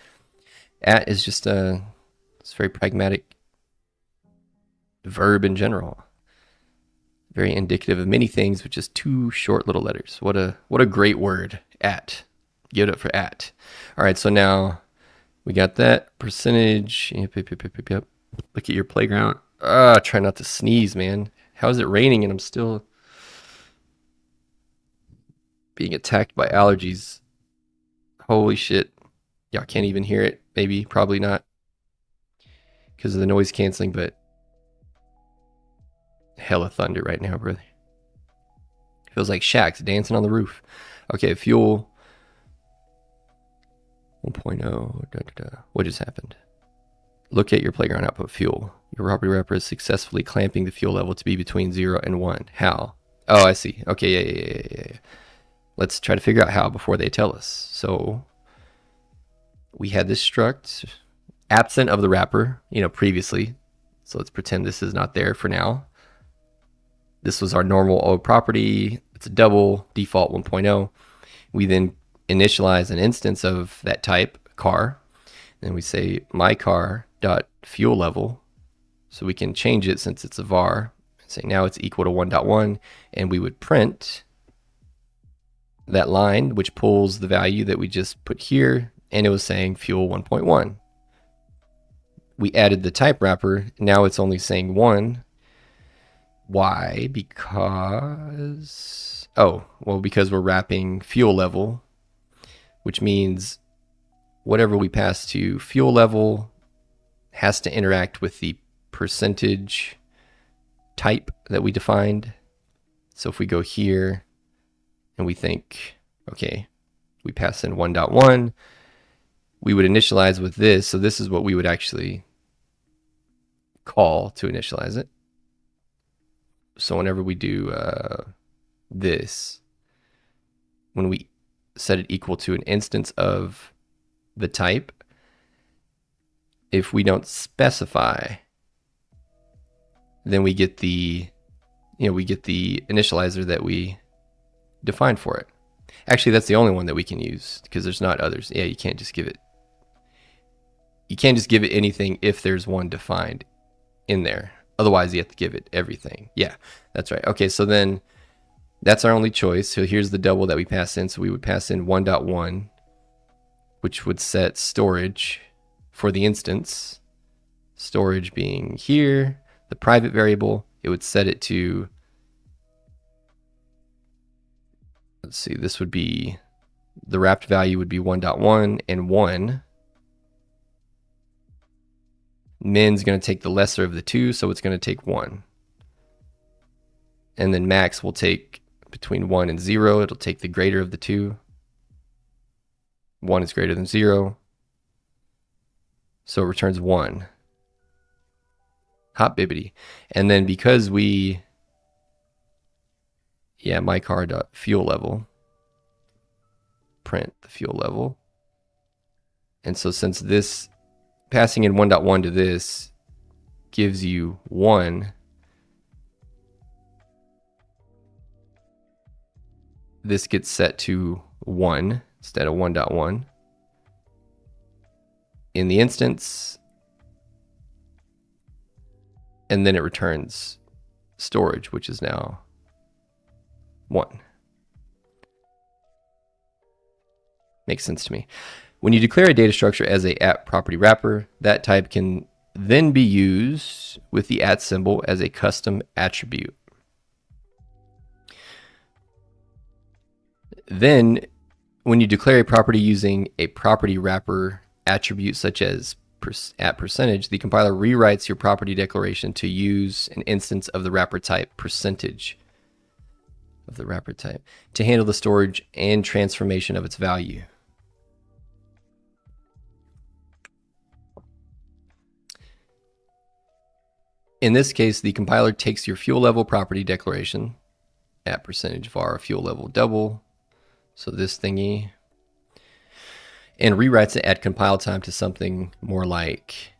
is just it's very pragmatic verb in general. Very indicative of many things with just two short little letters. What a great word, at. Give it up for at. All right, so now we got that percentage. Yep. Look at your playground. Try not to sneeze, man. How is it raining and I'm still being attacked by allergies? Holy shit. Y'all can't even hear it. Maybe, probably not. Because of the noise canceling, but hella thunder right now, brother. Feels like Shaq's dancing on the roof. Okay, fuel 1.0. What just happened? Look at your playground output fuel. Your property wrapper is successfully clamping the fuel level to be between 0 and 1. How? Oh, I see. Okay, yeah. Let's try to figure out how before they tell us. So we had this struct absent of the wrapper, previously. So let's pretend this is not there for now. This was our normal old property. It's a double, default 1.0. We then initialize an instance of that type, car. Then we say my car dot fuel level. So we can change it since it's a var. Say now it's equal to 1.1, and we would print that line, which pulls the value that we just put here, and it was saying fuel 1.1. We added the type wrapper. Now it's only saying 1. Why? Because because we're wrapping fuel level, which means whatever we pass to fuel level has to interact with the percentage type that we defined. So if we go here and we think, okay, we pass in 1.1, we would initialize with this. So this is what we would actually call to initialize it. So whenever we do this, when we set it equal to an instance of the type, if we don't specify, then we get the initializer that we defined for it. Actually, that's the only one that we can use because there's not others. Yeah, you can't just give it anything if there's one defined in there. Otherwise, you have to give it everything. Yeah, that's right. Okay, so then that's our only choice. So here's the double that we pass in. So we would pass in 1.1, which would set storage for the instance. Storage being here, the private variable. It would set it to, let's see, this would be, the wrapped value would be 1.1 and 1. Min's going to take the lesser of the two, so it's going to take 1. And then max will take between 1 and 0. It'll take the greater of the two. 1 is greater than 0. So it returns 1. Hot bibbity. And then because we, my car dot fuel level, print the fuel level. And so since this, passing in 1.1 to this gives you 1, this gets set to 1 instead of 1.1 in the instance, and then it returns storage, which is now 1. Makes sense to me. When you declare a data structure as a @ property wrapper, that type can then be used with the @ symbol as a custom attribute. Then, when you declare a property using a property wrapper attribute such as @%, the compiler rewrites your property declaration to use an instance of the wrapper type % of the wrapper type to handle the storage and transformation of its value. In this case, the compiler takes your fuel level property declaration @var fuel level double, so this thingy, and rewrites it at compile time to something more like,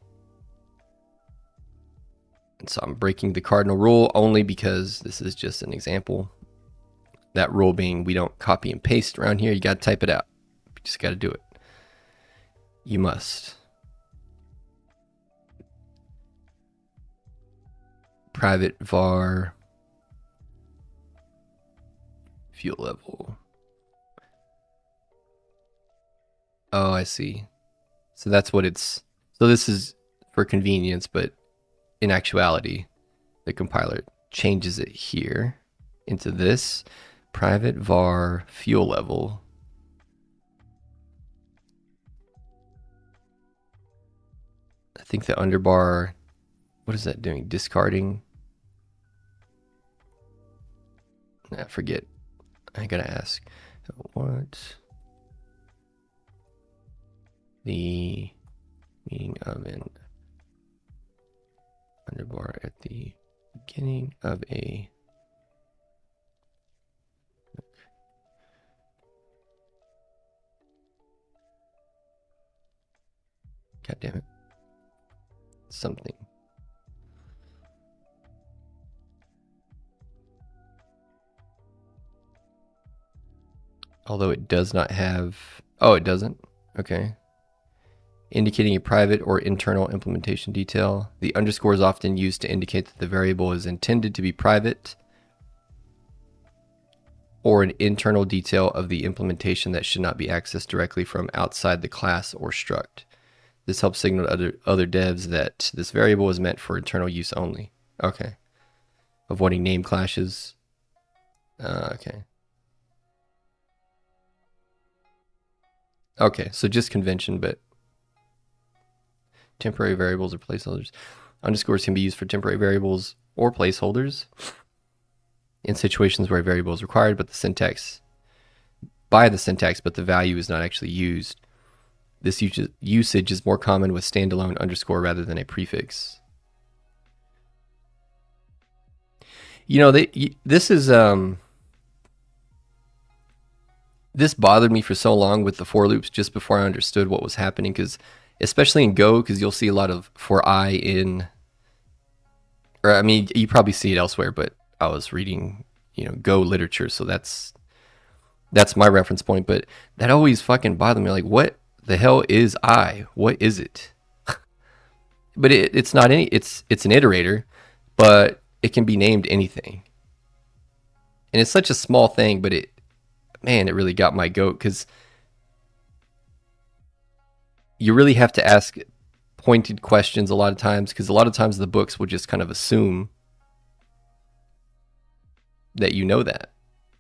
and so I'm breaking the cardinal rule only because this is just an example. That rule being we don't copy and paste around here. You got to type it out. You just got to do it. You must. Private var fuel level. Oh, I see. So that's what it's, so this is for convenience, but in actuality, the compiler changes it here into this private var fuel level. I think the underbar, what is that doing? Discarding? I forget. I gotta ask. What the meaning of an underbar at the beginning of a God damn it. Something. Although it does not have, oh, it doesn't? Okay. Indicating a private or internal implementation detail. The underscore is often used to indicate that the variable is intended to be private or an internal detail of the implementation that should not be accessed directly from outside the class or struct. This helps signal to other devs that this variable is meant for internal use only. Okay. Avoiding name clashes. Okay. Okay, so just convention, but temporary variables or placeholders. Underscores can be used for temporary variables or placeholders in situations where a variable is required, but the syntax, but the value is not actually used. This usage is more common with standalone underscore rather than a prefix. You know, this is this bothered me for so long with the for loops just before I understood what was happening, because especially in Go, because you'll see a lot of for I in, or I mean, you probably see it elsewhere, but I was reading, you know, Go literature, so that's my reference point. But that always fucking bothered me. Like, what the hell is I? What is it? But it's not any. It's an iterator, but it can be named anything, and it's such a small thing, but it really got my goat, because you really have to ask pointed questions a lot of times, because a lot of times the books will just kind of assume that you know that.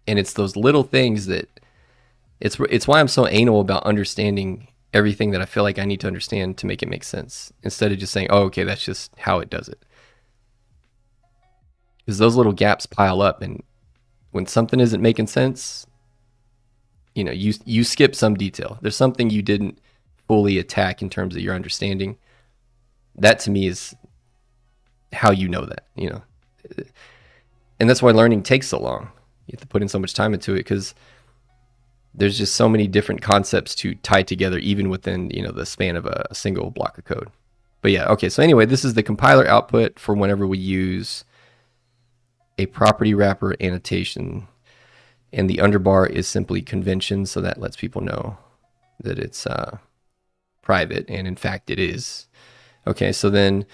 And it's those little things that it's why I'm so anal about understanding everything that I feel like I need to understand to make it make sense, instead of just saying, oh, okay, that's just how it does it. Because those little gaps pile up, and when something isn't making sense, you know, you skip some detail. There's something you didn't fully attack in terms of your understanding. That to me is how you know that, you know. And that's why learning takes so long. You have to put in so much time into it, because there's just so many different concepts to tie together, even within, you know, the span of a single block of code. But yeah, okay, so anyway, this is the compiler output for whenever we use a property wrapper annotation. And the underbar is simply convention, so that lets people know that it's private, and in fact it is. Okay, so then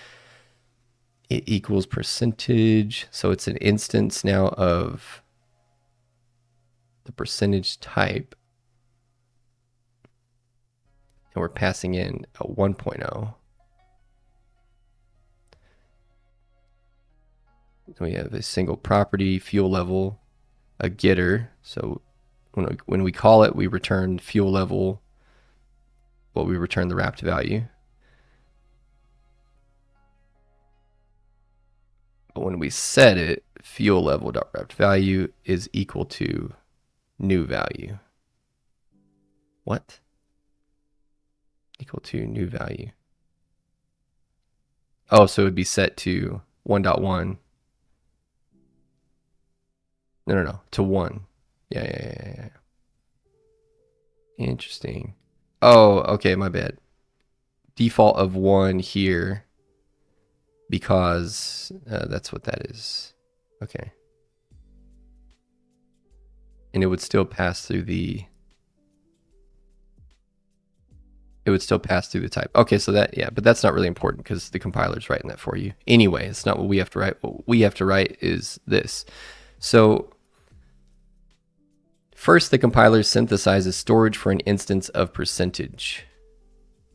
it equals percentage, so it's an instance now of the percentage type, and we're passing in a 1.0. We have a single property, fuel level, a getter. So when we call it, we return fuel level. Well, we return the wrapped value. But when we set it, fuel level dot wrapped value is equal to new value. What? Equal to new value. Oh, so it would be set to 1.1. No, to 1. Yeah. Interesting. Oh, okay, my bad. Default of 1 here because that's what that is. Okay. And it would still pass through the type. Okay, so that, yeah, but that's not really important because the compiler's writing that for you. Anyway, it's not what we have to write. What we have to write is this. So first, the compiler synthesizes storage for an instance of percentage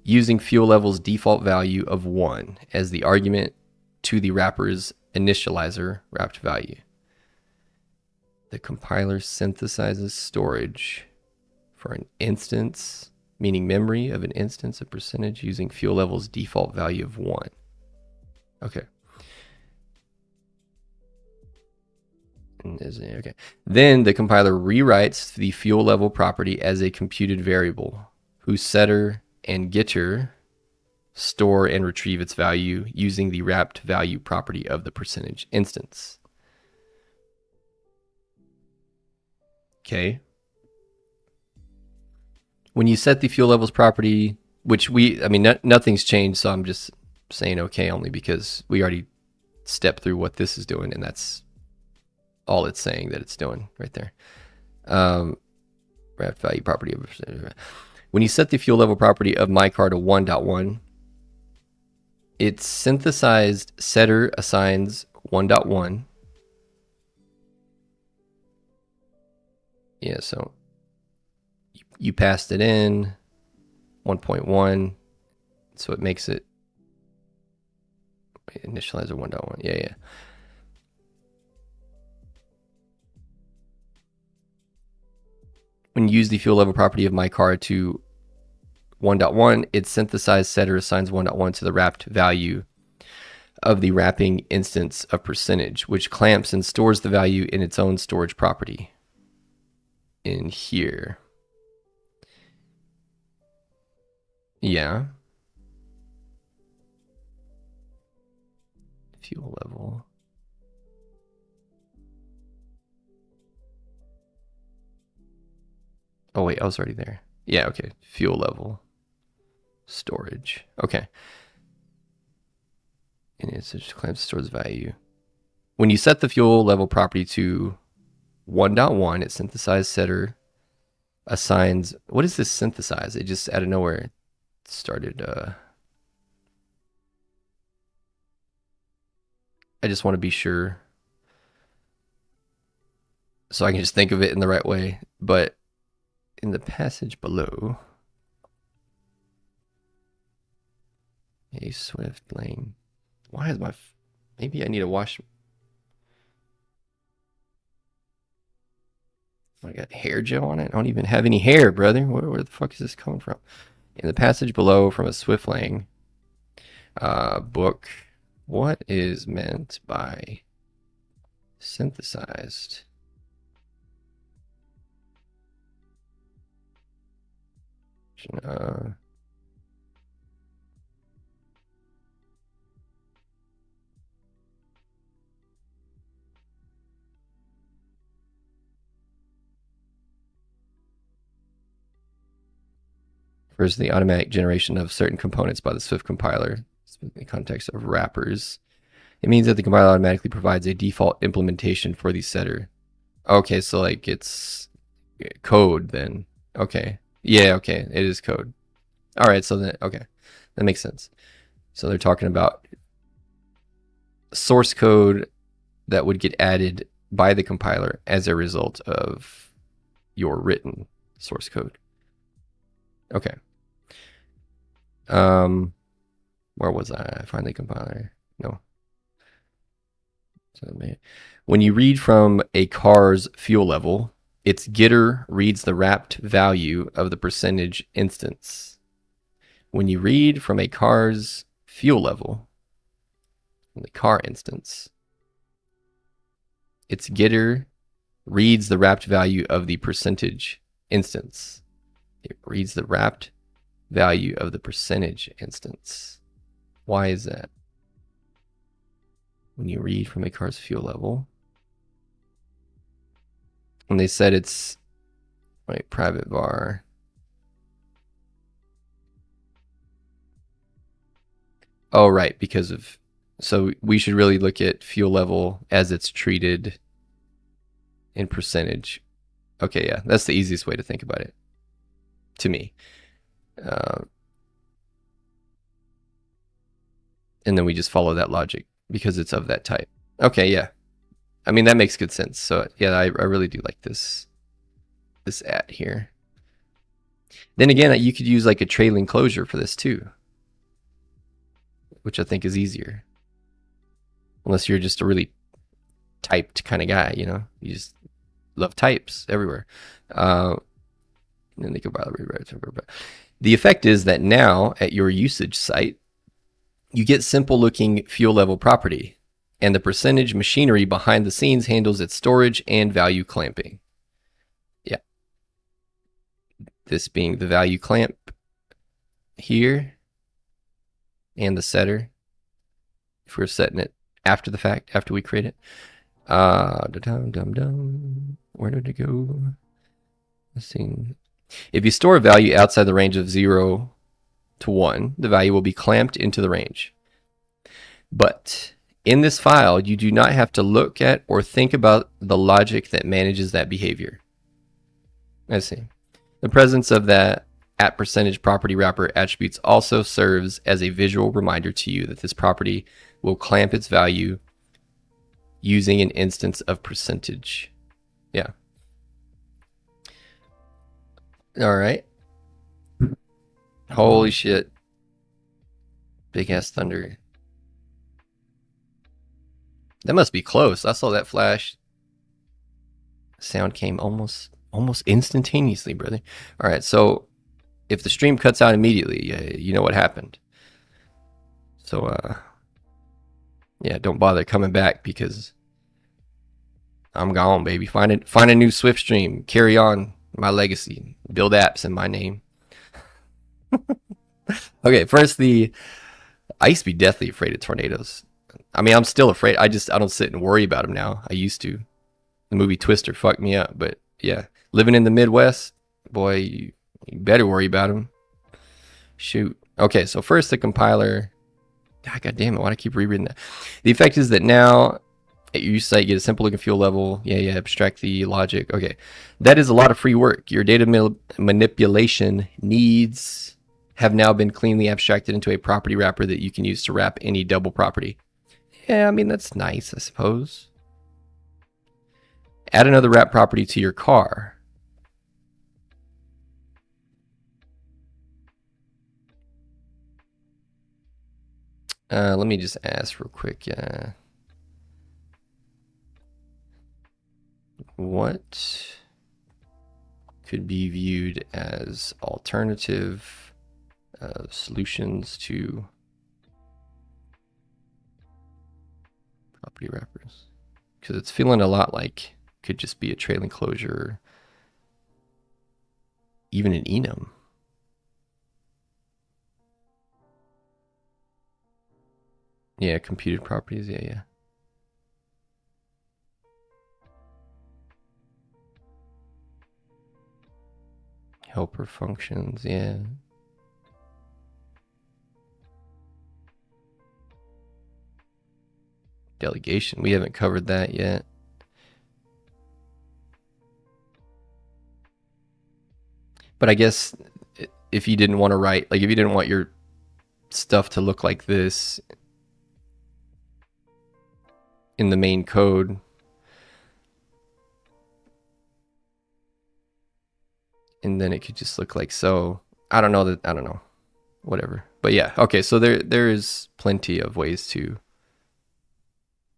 using fuel level's default value of 1 as the argument to the wrapper's initializer wrapped value. The compiler synthesizes storage for an instance, meaning memory of an instance of percentage using fuel level's default value of 1. Okay. Okay. Then the compiler rewrites the fuel level property as a computed variable whose setter and getter store and retrieve its value using the wrapped value property of the percentage instance. Okay. When you set the fuel levels property, which nothing's changed, so I'm just saying okay only because we already stepped through what this is doing, and that's all it's saying that it's doing right there. Wrapped value property of percentage. When you set the fuel level property of my car to 1.1, its synthesized setter assigns 1.1. Yeah, so you passed it in 1.1, so it makes it initializer 1.1. Yeah. When you use the fuel level property of my car to 1.1, its synthesized setter assigns 1.1 to the wrapped value of the wrapping instance of percentage, which clamps and stores the value in its own storage property in here. Yeah. Fuel level. Oh wait, I was already there. Yeah, okay. Fuel level. Storage. Okay. And it just clamps stores value. When you set the fuel level property to 1.1, its synthesized setter assigns, what is this synthesize? It just out of nowhere started I just want to be sure so I can just think of it in the right way. But in the passage below, a Swift lane. Why is my, maybe I need to wash. I got hair gel on it. I don't even have any hair, brother. Where the fuck is this coming from? In the passage below from a Swift lane book, what is meant by synthesized? Refers to the automatic generation of certain components by the Swift compiler in the context of wrappers. It means that the compiler automatically provides a default implementation for the setter Okay, so like it's code then. Okay. Yeah, okay. It is code. All right, so then okay. That makes sense. So they're talking about source code that would get added by the compiler as a result of your written source code. Okay. Um, where was I? Find the compiler. No. So, when you read from a car's fuel level, its getter reads the wrapped value of the percentage instance. When you read from a car's fuel level, the car instance, its getter reads the wrapped value of the percentage instance. It reads the wrapped value of the percentage instance. Why is that? When you read from a car's fuel level, and they said it's like private var. Oh, right, because of, so we should really look at fuel level as it's treated in percentage. Okay, yeah, that's the easiest way to think about it, to me. And then we just follow that logic because it's of that type. Okay, yeah. I mean, that makes good sense. So yeah, I really do like this at here. Then again, you could use like a trailing closure for this too, which I think is easier. Unless you're just a really typed kind of guy, you know, you just love types everywhere. And then they go by the effect is that now at your usage site, you get simple looking fuel level property, and the percentage machinery behind the scenes handles its storage and value clamping. Yeah. This being the value clamp here and the setter. If we're setting it after the fact, after we create it. Where did it go? Let's see. If you store a value outside the range of 0 to 1, the value will be clamped into the range. But in this file, you do not have to look at or think about the logic that manages that behavior. I see. The presence of that at percentage property wrapper attributes also serves as a visual reminder to you that this property will clamp its value using an instance of percentage. Yeah. All right. Holy shit. Big ass thunder. That must be close. I saw that flash. Sound came almost instantaneously, brother. All right, so if the stream cuts out immediately, you know what happened. So yeah, don't bother coming back because I'm gone, baby. Find a new Swift stream. Carry on my legacy. Build apps in my name. Okay, first I used to be deathly afraid of tornadoes. I mean, I'm still afraid. I don't sit and worry about them now. I used to. The movie Twister fucked me up, but yeah, living in the Midwest, boy, you better worry about them. Shoot. Okay, so first the compiler. God damn it, why do I keep rereading that? The effect is that now at your site, get a simple looking fuel level. Yeah, abstract the logic. Okay, that is a lot of free work. Your data manipulation needs have now been cleanly abstracted into a property wrapper that you can use to wrap any double property. Yeah, I mean, that's nice, I suppose. Add another wrap property to your car. Let me just ask real quick. What could be viewed as alternative solutions to property wrappers? Because it's feeling a lot like could just be a trailing closure, even an enum. Yeah, computed properties. Yeah. Helper functions. Yeah. Delegation. We haven't covered that yet. But I guess if you didn't want to write, like if you didn't want your stuff to look like this in the main code, and then it could just look like so. I don't know, whatever. But yeah, okay, so there is plenty of ways to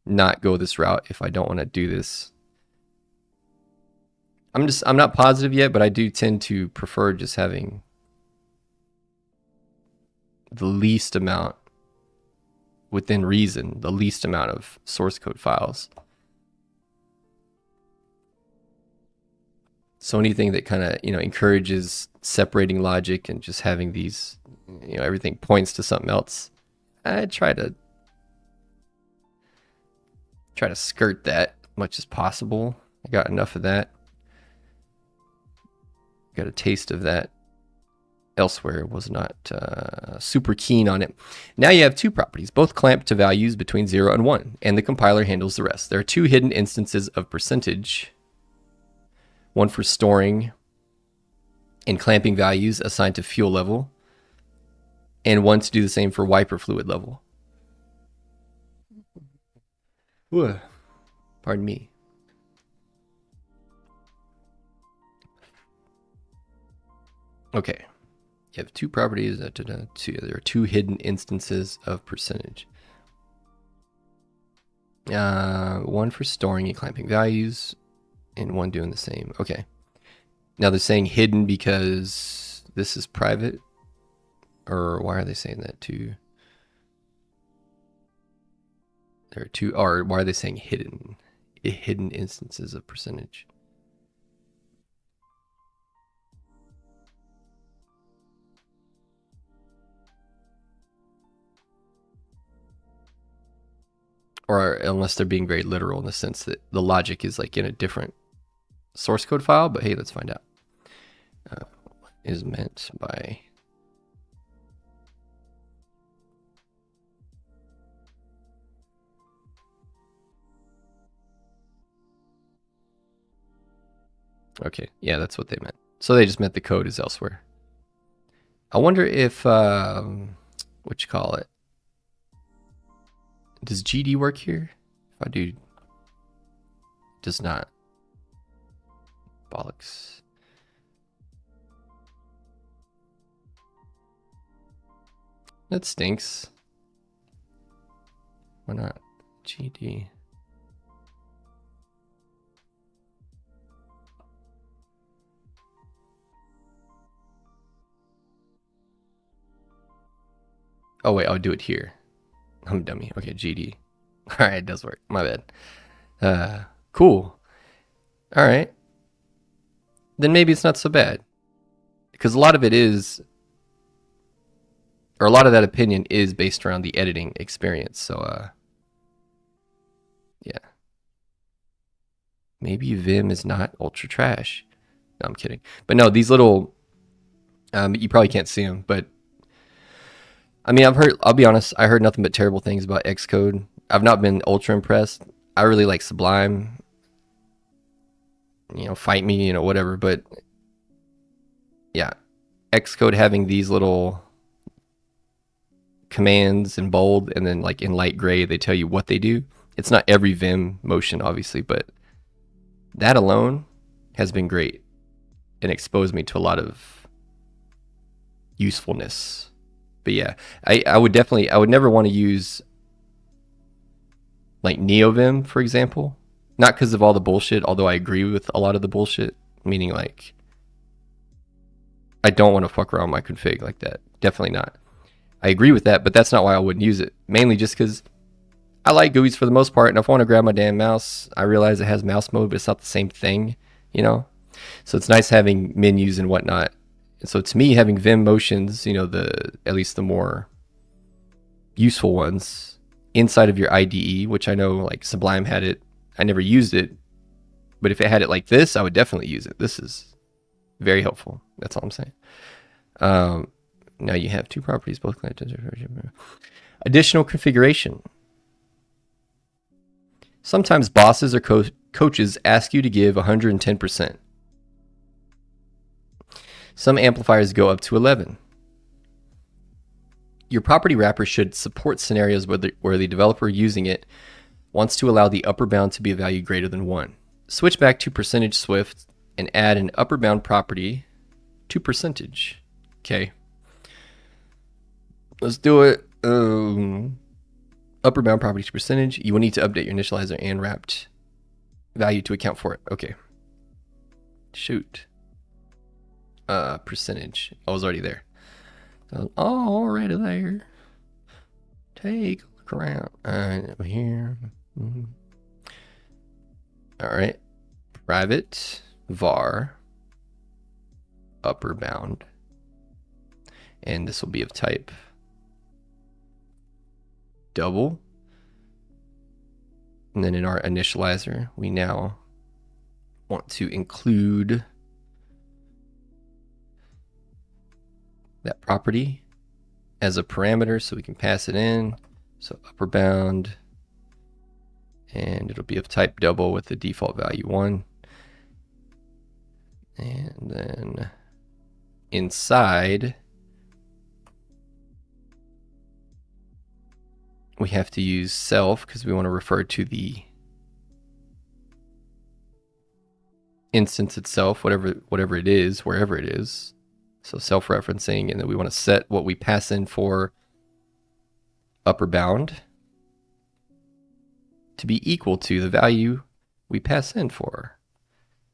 not go this route if I don't want to do this. I'm not positive yet, but I do tend to prefer just having the least amount, within reason, the least amount of source code files. So anything that kind of, encourages separating logic and just having these, everything points to something else, I try to skirt that as much as possible. I got enough of that. Got a taste of that elsewhere, was not super keen on it. Now you have two properties, both clamped to values between 0 and 1, and the compiler handles the rest. There are two hidden instances of percentage, one for storing and clamping values assigned to fuel level, and one to do the same for wiper fluid level. Ooh, pardon me. Okay. You have two properties. There are two hidden instances of percentage. One for storing and clamping values, and one doing the same. Okay. Now they're saying hidden because this is private, or why are they saying that too? There are two, or why are they saying hidden? Hidden instances of percentage. Or unless they're being very literal in the sense that the logic is like in a different source code file, but hey, let's find out. What is meant by okay, yeah, that's what they meant. So they just meant the code is elsewhere. I wonder if what you call it? Does GD work here? If I do, does not. Bollocks. That stinks. Why not? GD. Oh wait, I'll do it here. I'm a dummy. Okay, GD. All right, it does work. My bad. Cool. All right. Then maybe it's not so bad. Because a lot of it is, or a lot of that opinion is based around the editing experience. So, yeah. Maybe Vim is not ultra trash. No, I'm kidding. But no, these little, you probably can't see them, but I mean, I'll be honest, I heard nothing but terrible things about Xcode. I've not been ultra impressed. I really like Sublime. Fight me, whatever. But yeah, Xcode having these little commands in bold and then like in light gray, they tell you what they do. It's not every Vim motion, obviously, but that alone has been great and exposed me to a lot of usefulness. But yeah, I would never want to use like NeoVim, for example. Not because of all the bullshit, although I agree with a lot of the bullshit, meaning like I don't want to fuck around my config like that. Definitely not. I agree with that, but that's not why I wouldn't use it. Mainly just because I like GUIs for the most part, and if I want to grab my damn mouse, I realize it has mouse mode, but it's not the same thing, So it's nice having menus and whatnot. And so to me, having Vim motions, at least the more useful ones inside of your IDE, which I know like Sublime had it. I never used it, but if it had it like this, I would definitely use it. This is very helpful. That's all I'm saying. Now you have two properties, both additional configuration. Sometimes bosses or coaches ask you to give 110%. Some amplifiers go up to 11. Your property wrapper should support scenarios where the developer using it wants to allow the upper bound to be a value greater than 1. Switch back to percentage Swift and add an upper bound property to percentage. Okay. Let's do it. Upper bound property to percentage. You will need to update your initializer and wrapped value to account for it. Okay. Shoot. Percentage. I was already there. So already there. Take a look around. Over here. All right. Private var upper bound. And this will be of type double. And then in our initializer, we now want to include that property as a parameter so we can pass it in. So upper bound, and it'll be of type double with the default value 1. And then inside, we have to use self because we want to refer to the instance itself, whatever it is, wherever it is. So self-referencing, and then we want to set what we pass in for upper bound to be equal to the value we pass in for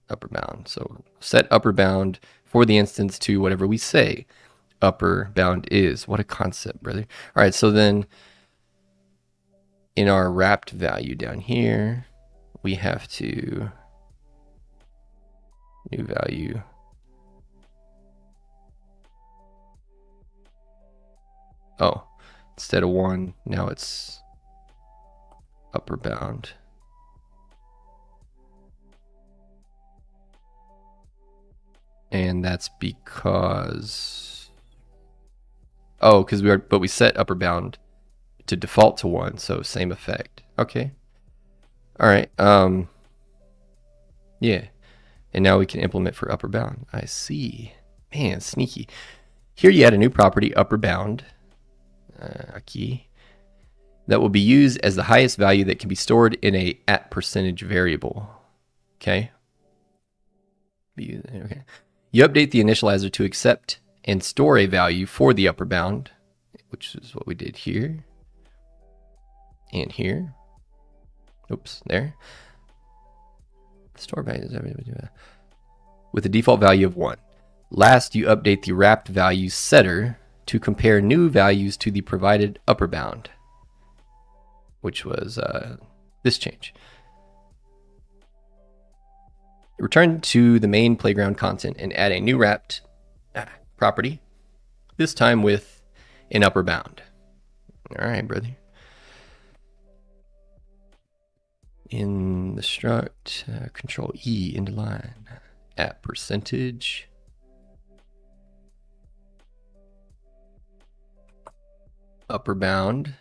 upper bound. So set upper bound for the instance to whatever we say upper bound is. What a concept, brother. All right, so then in our wrapped value down here, we have to new value instead of 1, now it's upper bound. And that's because we set upper bound to default to 1, so same effect. Okay. All right. Yeah. And now we can implement for upper bound. I see. Man, sneaky. Here you add a new property, upper bound, a key that will be used as the highest value that can be stored in a @% variable. Okay. Okay. You update the initializer to accept and store a value for the upper bound, which is what we did here and here. Oops, there. Store value with a default value of 1. Last, you update the wrapped value setter to compare new values to the provided upper bound, which was this change. Return to the main playground content and add a new wrapped property, this time with an upper bound. All right, brother. In the struct, control E into line, @%. Upper bound,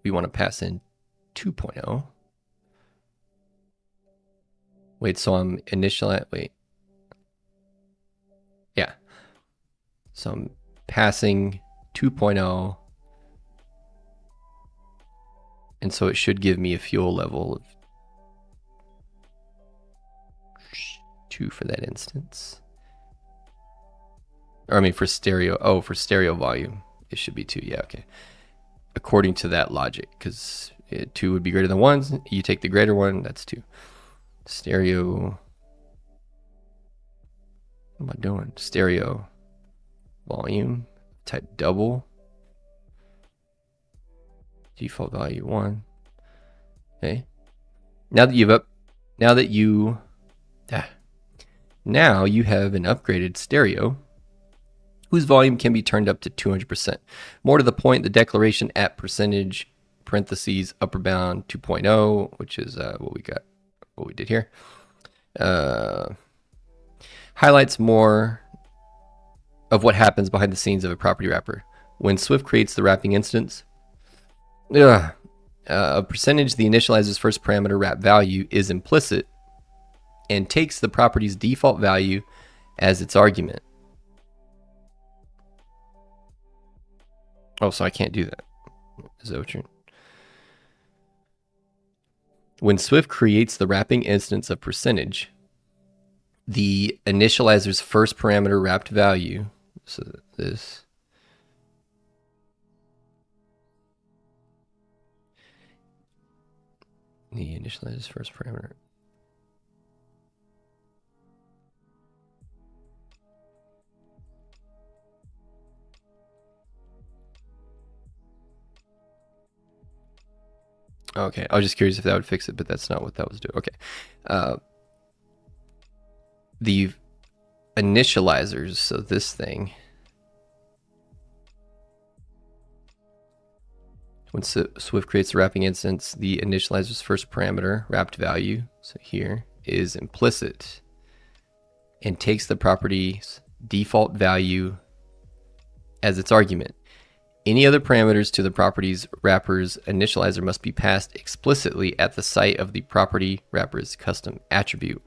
we want to pass in 2.0. Wait, so I'm yeah. So I'm passing 2.0. And so it should give me a fuel level of 2 for that instance. Or I mean for stereo, for stereo volume, it should be 2, yeah, okay. According to that logic, because 2 would be greater than 1, you take the greater one, that's 2. Stereo, what am I doing? Stereo volume, type double. Default value 1. Okay. Now that you have an upgraded stereo whose volume can be turned up to 200%. More to the point, the declaration @% parentheses upper bound 2.0, which is what we did here, highlights more of what happens behind the scenes of a property wrapper. When Swift creates the wrapping instance, a percentage, the initializer's first parameter wrap value, is implicit and takes the property's default value as its argument. Oh, so I can't do that. Is that what you're... When Swift creates the wrapping instance of percentage, the initializer's first parameter wrapped value, so this, the initializer's first parameter. Okay, I was just curious if that would fix it, but that's not what that was doing. Okay. The initializers, so this thing, when Swift creates the wrapping instance, the initializer's first parameter, wrapped value, so here, is implicit and takes the property's default value as its argument. Any other parameters to the property's wrapper's initializer must be passed explicitly at the site of the property wrapper's custom attribute,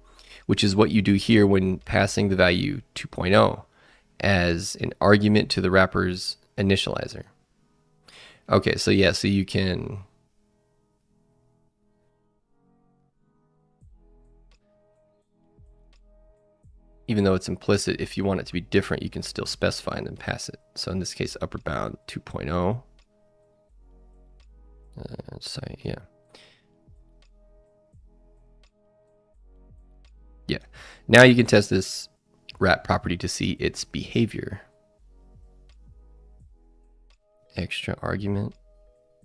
which is what you do here when passing the value 2.0 as an argument to the wrapper's initializer. Okay, so yeah, so you can... Even though it's implicit, if you want it to be different, you can still specify and then pass it. So in this case, upper bound 2.0. So yeah. Yeah. Now you can test this wrap property to see its behavior. Extra argument.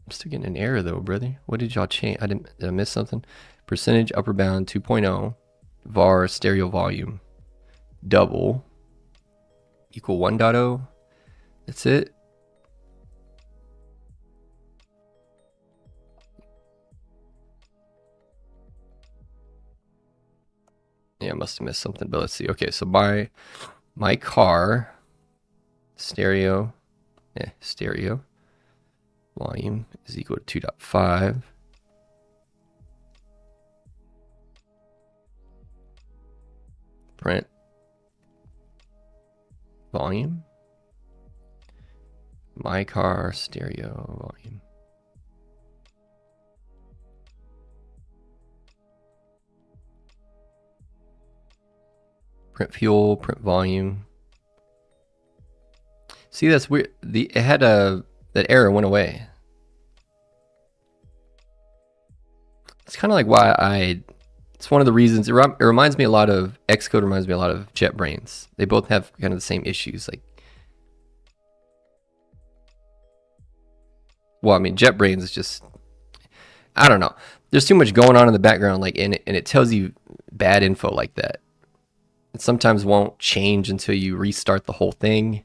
I'm still getting an error though, brother. What did y'all change? Did I miss something? Percentage upper bound 2.0 var stereo volume double equal 1.0. That's it. Yeah, I must have missed something, but let's see. Okay, so my car stereo volume is equal to 2.5. Print volume. My car stereo volume. Print fuel, print volume. See, that's weird. It had that error went away. It's kind of like why it's one of the reasons it reminds me a lot of Xcode, reminds me a lot of JetBrains. They both have kind of the same issues. Like, well, I mean, JetBrains is just, I don't know. There's too much going on in the background, like, and it tells you bad info like that. It sometimes won't change until you restart the whole thing.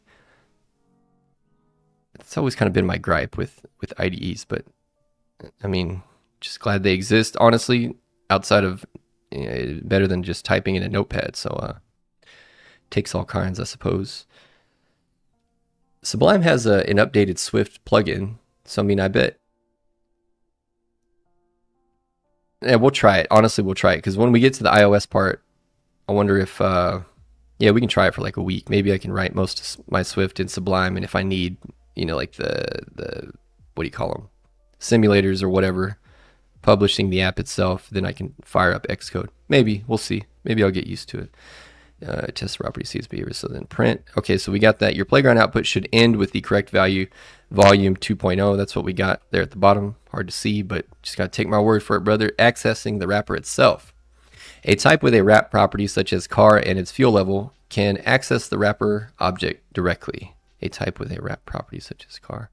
It's always kind of been my gripe with IDEs, but I mean, just glad they exist, honestly, outside of, better than just typing in a notepad. So takes all kinds, I suppose. Sublime has an updated Swift plugin, so I mean, I bet. Yeah, we'll try it. Honestly, we'll try it, because when we get to the iOS part, I wonder if, yeah, we can try it for like a week. Maybe I can write most of my Swift in Sublime, and if I need, like the what do you call them, simulators or whatever, publishing the app itself, then I can fire up Xcode. Maybe, we'll see. Maybe I'll get used to it. Test the property, see its behavior. So then print. Okay, so we got that. Your playground output should end with the correct value, volume 2.0. That's what we got there at the bottom. Hard to see, but just gotta take my word for it, brother. Accessing the wrapper itself. A type with a wrap property such as car and its fuel level can access the wrapper object directly. A type with a wrap property such as car.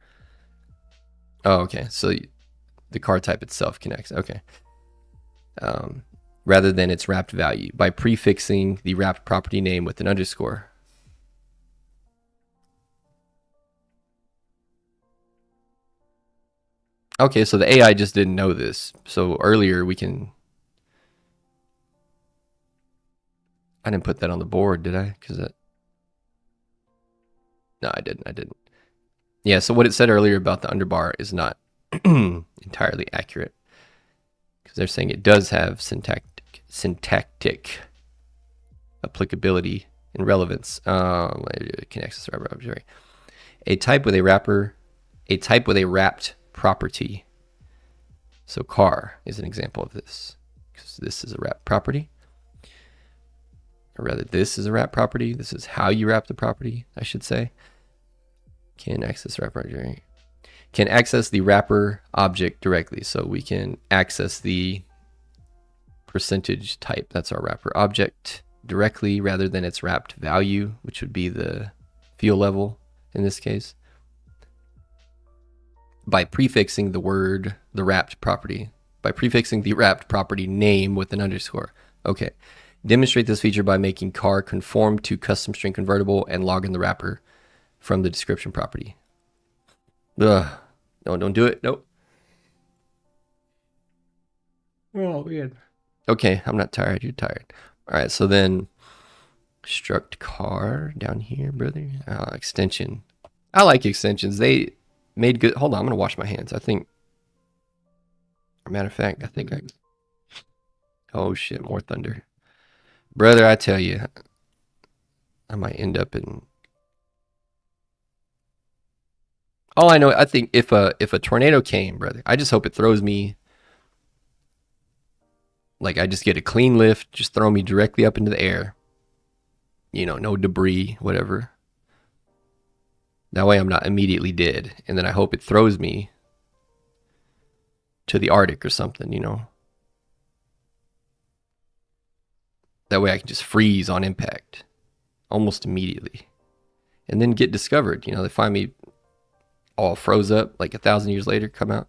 Oh, okay. So the car type itself can access. Okay. Rather than its wrapped value by prefixing the wrapped property name with an underscore. Okay, so the AI just didn't know this. So earlier we can... I didn't put that on the board, did I? Because that... No, I didn't. Yeah, so what it said earlier about the underbar is not entirely accurate, because they're saying it does have syntactic applicability and relevance. Can access the wrapper object. A type with a wrapper a type with a wrapped property. So car is an example of this, because this is a wrapped property. Or rather, this is a wrap property. This is how you wrap the property, I should say. Can access wrap object. Can access the wrapper object directly. So we can access the percentage type. That's our wrapper object directly rather than its wrapped value, which would be the field level in this case, by prefixing the word, the wrapped property, by prefixing the wrapped property name with an underscore. Okay. Demonstrate this feature by making car conform to custom string convertible and log in the wrapper from the description property. Ugh. No, don't do it. Nope. Oh, weird. Okay, I'm not tired. You're tired. All right, so then struct car down here, brother. Extension. I like extensions. They made good. Hold on, I'm going to wash my hands. I think, matter of fact, I think I. Oh, shit, more thunder. Brother, I tell you, I might end up in. All I know, I think if a tornado came, brother, I just hope it throws me. Like I just get a clean lift, just throw me directly up into the air. You know, no debris, whatever. That way I'm not immediately dead. And then I hope it throws me to the Arctic or something, you know. That way I can just freeze on impact almost immediately. And then get discovered. You know, they find me all froze up like 1,000 years later, come out.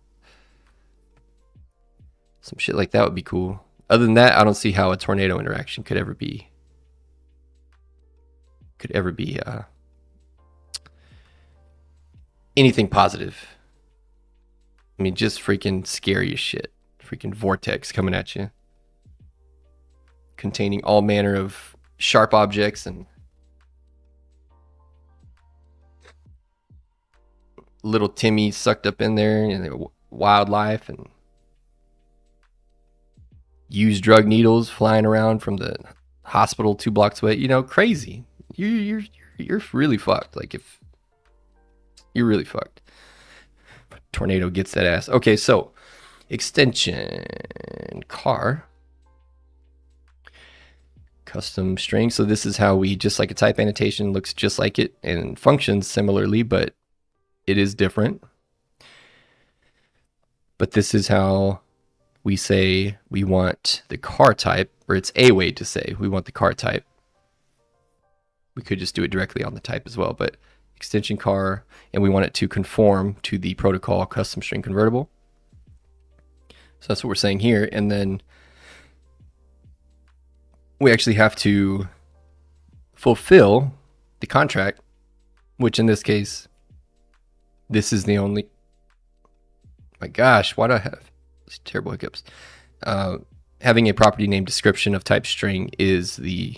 Some shit like that would be cool. Other than that, I don't see how a tornado interaction could ever be anything positive. I mean, just freaking scary as shit. Freaking vortex coming at you, containing all manner of sharp objects and little Timmy sucked up in there, and wildlife and used drug needles flying around from the hospital 2 blocks away. You know, crazy. You're really fucked. Like if you're really fucked. Tornado gets that ass. Okay, so extension car custom string. So this is how we, just like a type annotation, looks just like it and functions similarly, but it is different. But this is how we say we want the car type, or it's a way to say we want the car type. We could just do it directly on the type as well, but extension car, and we want it to conform to the protocol custom string convertible. So that's what we're saying here. And then we actually have to fulfill the contract, which in this case, this is the only, my gosh, why do I have these terrible hiccups? Having a property name description of type string is the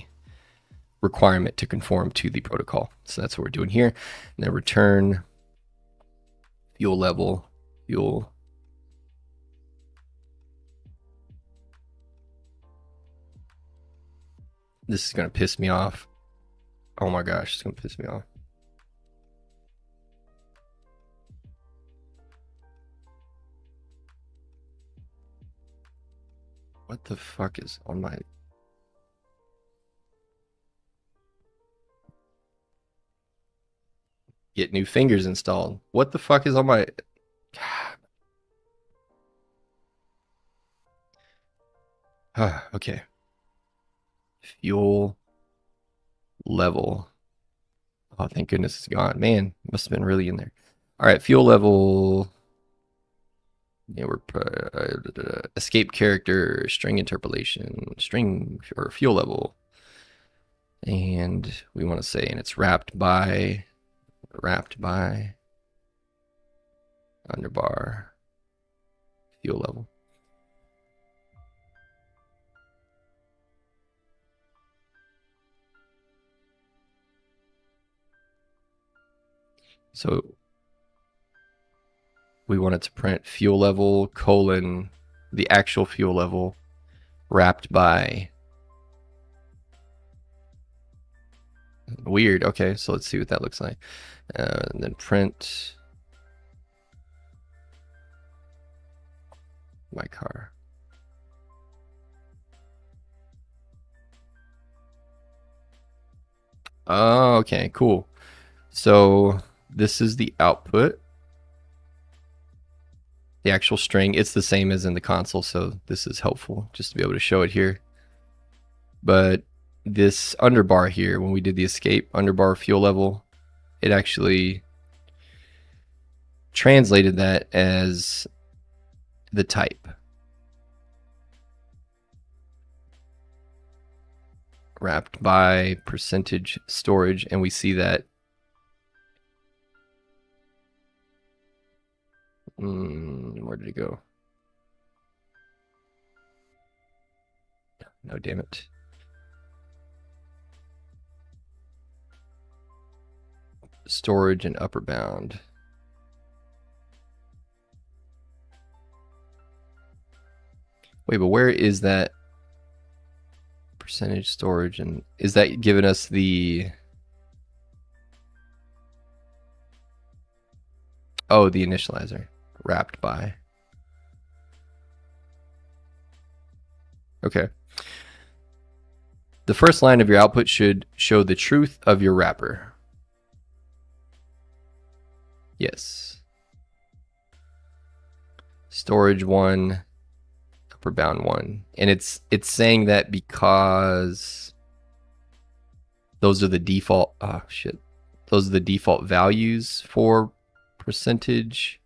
requirement to conform to the protocol. So that's what we're doing here. And then return fuel level, fuel. This is going to piss me off. Oh my gosh, it's going to piss me off. What the fuck is on my... Get new fingers installed. What the fuck is on my... Okay. Fuel level. Oh, thank goodness it's gone. Man, must have been really in there. All right, fuel level. Yeah, we're escape character, string interpolation, string or fuel level. And we want to say, and it's wrapped by underbar fuel level. So we want it to print fuel level colon the actual fuel level wrapped by. Weird. Okay, so let's see what that looks like. And then print my car. Oh, okay, cool. So this is the output. The actual string, it's the same as in the console, so this is helpful just to be able to show it here. But this underbar here, when we did the escape underbar fuel level, it actually translated that as the type. Wrapped by percentage storage, and we see that where did it go? No, damn it. Storage and upper bound. Wait, but where is that percentage storage? And is that giving us the... Oh, the initializer. Wrapped by. Okay. The first line of your output should show the truth of your wrapper. Yes. Storage 1, upper bound 1. And it's saying that because those are the default those are the default values for percentage.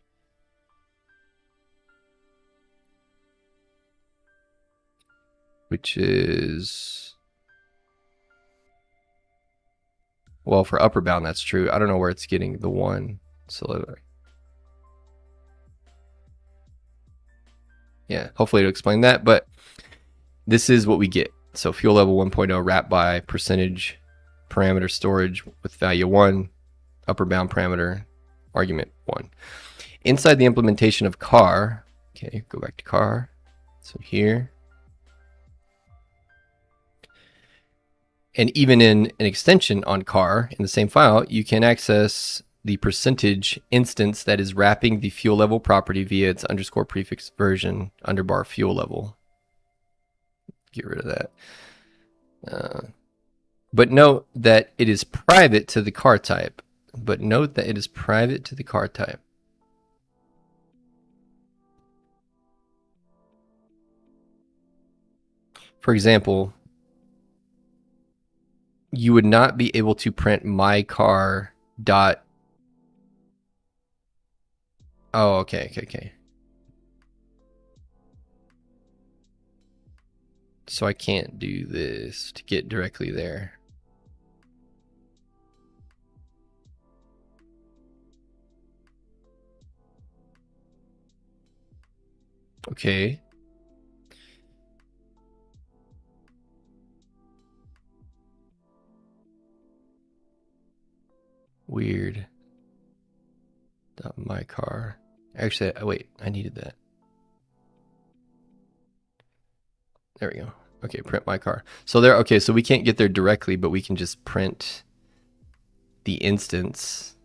Which is, well, for upper bound that's true. I don't know where it's getting the 1. So yeah, hopefully it'll explain that, but this is what we get. So fuel level 1.0 wrapped by percentage parameter storage with value 1, upper bound parameter argument 1. Inside the implementation of car, okay, go back to car. So here, and even in an extension on car in the same file, you can access the percentage instance that is wrapping the fuel level property via its underscore prefix version underbar fuel level. Get rid of that. But note that it is private to the car type. For example, you would not be able to print my car dot. Oh, okay. So I can't do this to get directly there. Okay. Weird. My car. Actually, wait, I needed that. There we go. Okay, print my car. So there, okay, so we can't get there directly, but we can just print the instance.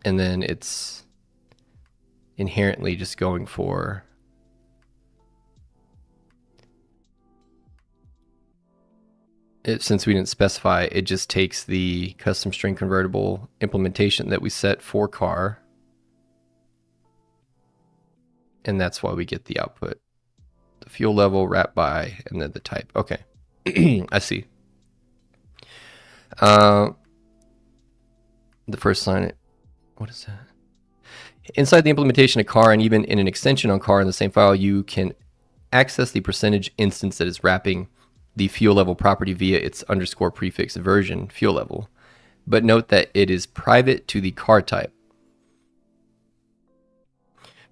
And then it's inherently just going for it, since we didn't specify, it just takes the custom string convertible implementation that we set for car. And that's why we get the output. The fuel level, wrapped by, and then the type. Okay, I see. The first line, what is that? Inside the implementation of car and even in an extension on car in the same file, you can access the percentage instance that is wrapping the fuel level property via its underscore prefix version fuel level. But note that it is private to the car type.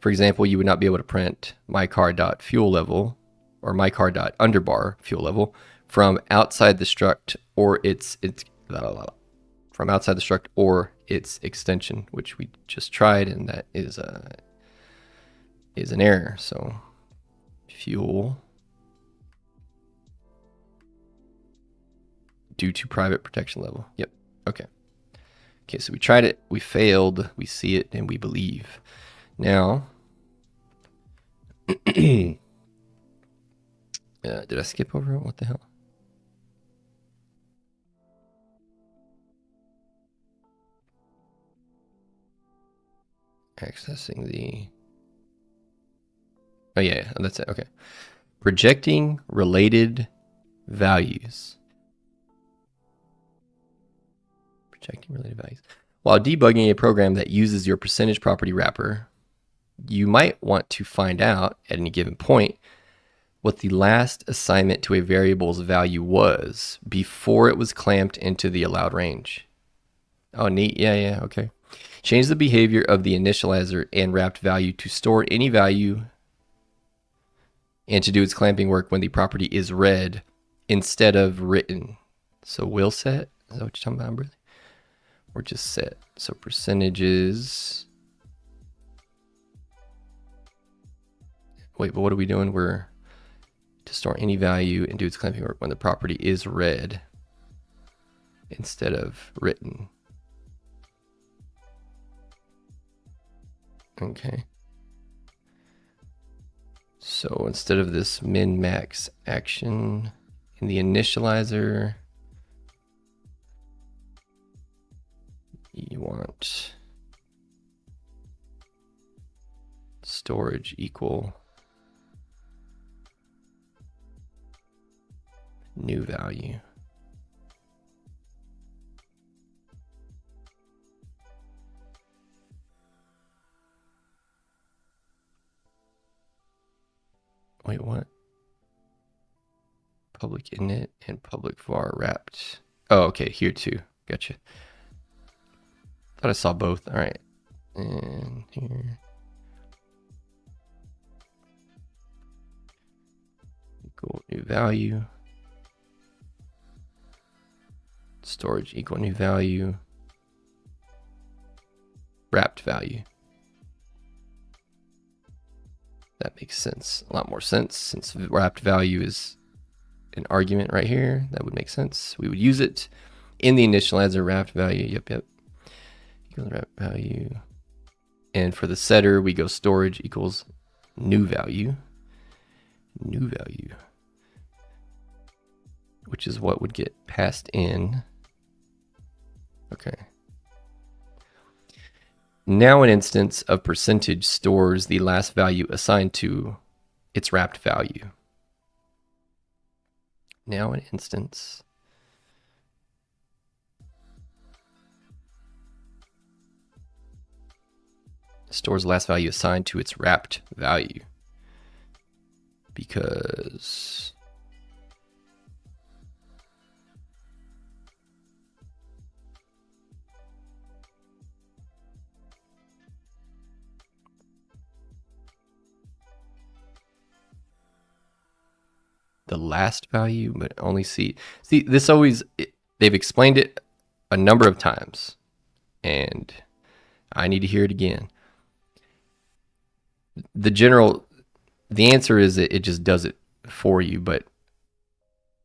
For example, you would not be able to print mycar.fuel level or mycar.underbar fuel level from outside the struct or its from outside the struct or its extension, which we just tried, and that is an error. So fuel due to private protection level. Yep. Okay. Okay, so we tried it, we failed, we see it, and we believe. Now, did I skip over it? What the hell? Accessing the... Oh yeah, that's it, okay. Projecting related values. Projecting related values. While debugging a program that uses your percentage property wrapper, you might want to find out at any given point what the last assignment to a variable's value was before it was clamped into the allowed range. Oh, neat. Yeah, okay. Change the behavior of the initializer and wrapped value to store any value and to do its clamping work when the property is read instead of written. So will set? Is that what you're talking about, brother? Or just set? So percentages. Wait, but what are we doing? We're to store any value and do its clamping work when the property is read instead of written. Okay. So instead of this min max action in the initializer, you want storage equal new value. Wait, what? Public init and public var wrapped. Oh, okay, here too. Gotcha. Thought I saw both. All right. And here. Equal new value. Storage equal new value. Wrapped value. That makes sense. A lot more sense since wrapped value is an argument right here. That would make sense. We would use it in the initializer wrapped value. Yep. Equals wrapped value. And for the setter, we go storage equals new value. New value. Which is what would get passed in. Okay. Now an instance of percentage stores the last value assigned to its wrapped value. Now an instance stores the last value assigned to its wrapped value. Because the last value, but only see this always, they've explained it a number of times and I need to hear it again. The answer is that it just does it for you, but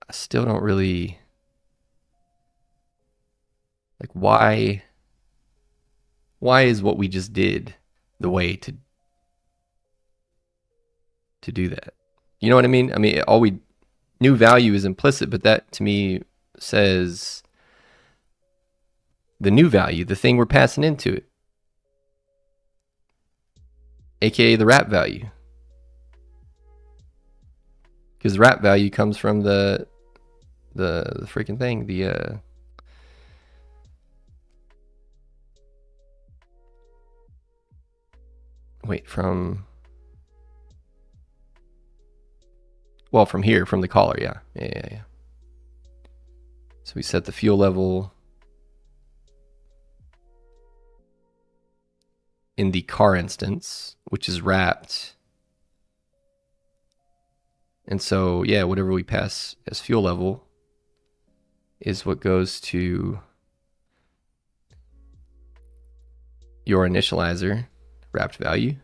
I still don't really like why is what we just did the way to do that? You know what I mean? I mean, new value is implicit, but that to me says the new value, the thing we're passing into it, aka the wrap value, because the wrap value comes from the freaking thing, from here, from the caller. Yeah. So we set the fuel level in the car instance, which is wrapped. And so, yeah, whatever we pass as fuel level is what goes to your initializer wrapped value.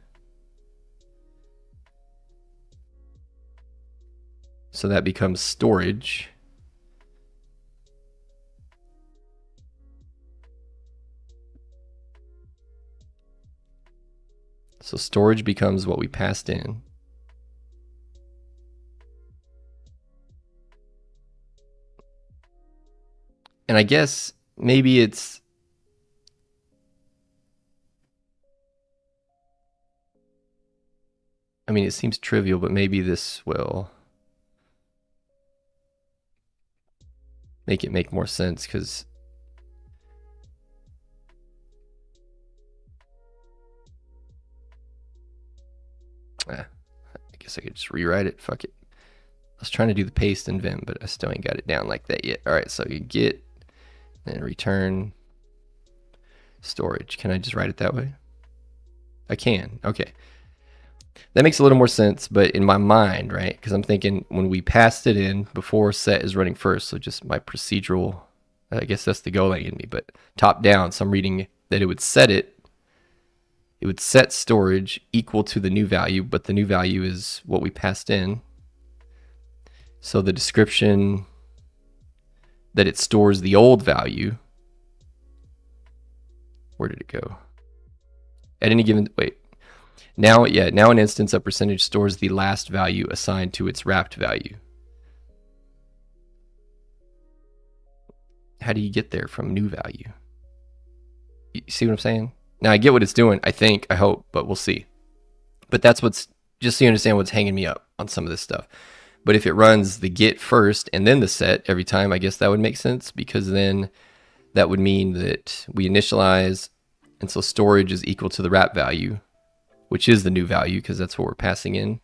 So that becomes storage. So storage becomes what we passed in. And I guess maybe it's, I mean, it seems trivial, but maybe this will make it make more sense, because I guess I could just rewrite it. Fuck it. I was trying to do the paste in Vim, but I still ain't got it down like that yet. All right, so you get and return storage. Can I just write it that way? I can. Okay. That makes a little more sense, but in my mind, right? Because I'm thinking when we passed it in before set is running first, so just my procedural, I guess that's the Golang in me, but top down, so I'm reading that it would set storage equal to the new value, but the new value is what we passed in. So the description that it stores the old value, where did it go? At any given, wait. Now an instance of percentage stores the last value assigned to its wrapped value. How do you get there from new value? You see what I'm saying? Now I get what it's doing, I think, I hope, but we'll see. But that's what's, just so you understand what's hanging me up on some of this stuff. But if it runs the get first and then the set every time, I guess that would make sense, because then that would mean that we initialize, and so storage is equal to the wrap value, which is the new value because that's what we're passing in.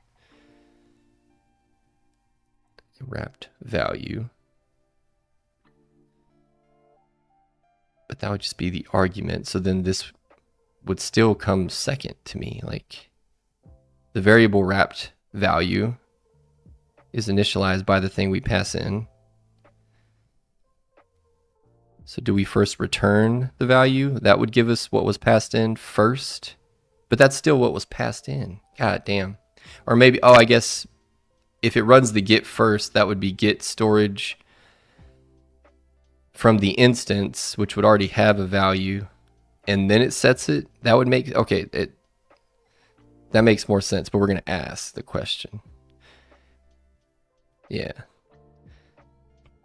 Wrapped value. But that would just be the argument. So then this would still come second to me. Like the variable wrapped value is initialized by the thing we pass in. So do we first return the value? That would give us what was passed in first. But that's still what was passed in. God damn. Or maybe, oh, I guess if it runs the get first, that would be get storage from the instance, which would already have a value, and then it sets it. That would make, okay, that makes more sense, but we're going to ask the question. Yeah.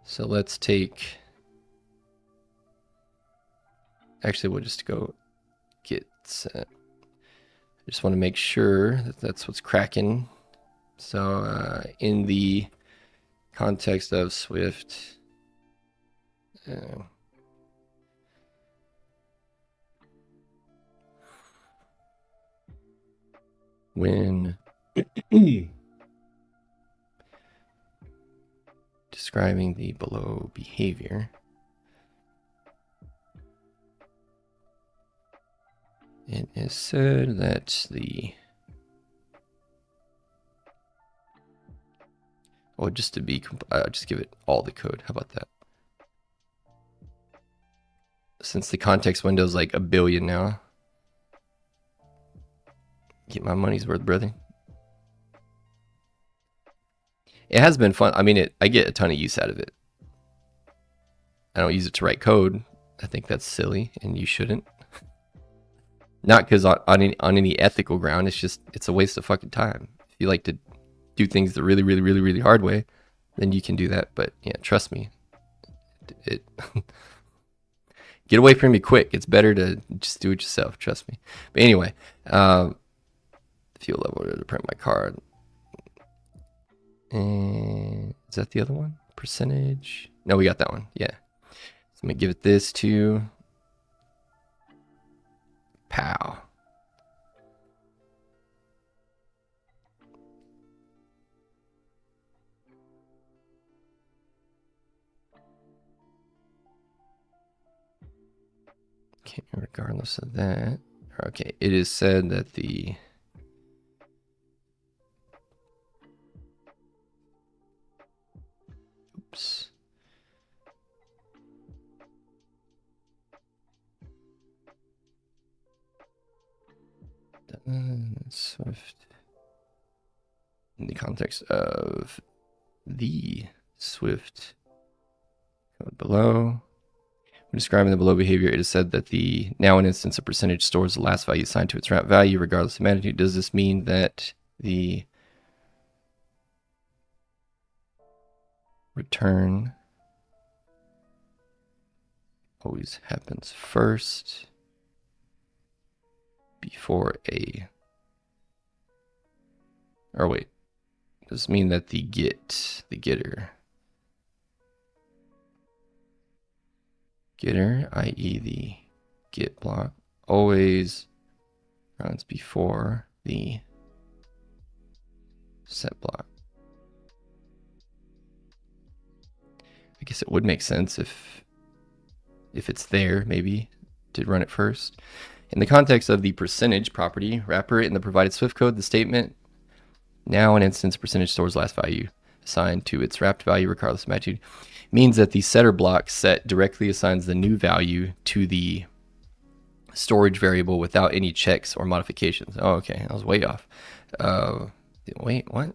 So let's take, actually, we'll just go get set. I just want to make sure that that's what's cracking. So in the context of Swift, when describing the below behavior, it is said that the, oh, just to be, just give it all the code. How about that? Since the context window is like 1 billion now. Get my money's worth, brother. It has been fun. I mean, I get a ton of use out of it. I don't use it to write code. I think that's silly, and you shouldn't. Not because on any ethical ground. It's just, it's a waste of fucking time. If you like to do things the really, really, really, really hard way, then you can do that. But yeah, trust me, it get away from me quick. It's better to just do it yourself. Trust me. But anyway, fuel level to print my card. And is that the other one? Percentage? No, we got that one. Yeah. So I'm gonna give it this to pow. Okay, regardless of that. Okay, it is said that the oops. Swift in the context of the Swift code below, When describing the below behavior, it is said that the now an instance of percentage stores the last value assigned to its wrap value, regardless of magnitude. Does this mean that the return always happens first before or wait, does this mean that the getter, i.e. the get block, always runs before the set block? I guess it would make sense if it's there, maybe, to run it first. In the context of the percentage property wrapper in the provided Swift code, the statement now an instance percentage stores last value assigned to its wrapped value regardless of magnitude means that the setter block set directly assigns the new value to the storage variable without any checks or modifications. Oh, okay, I was way off. Wait, what?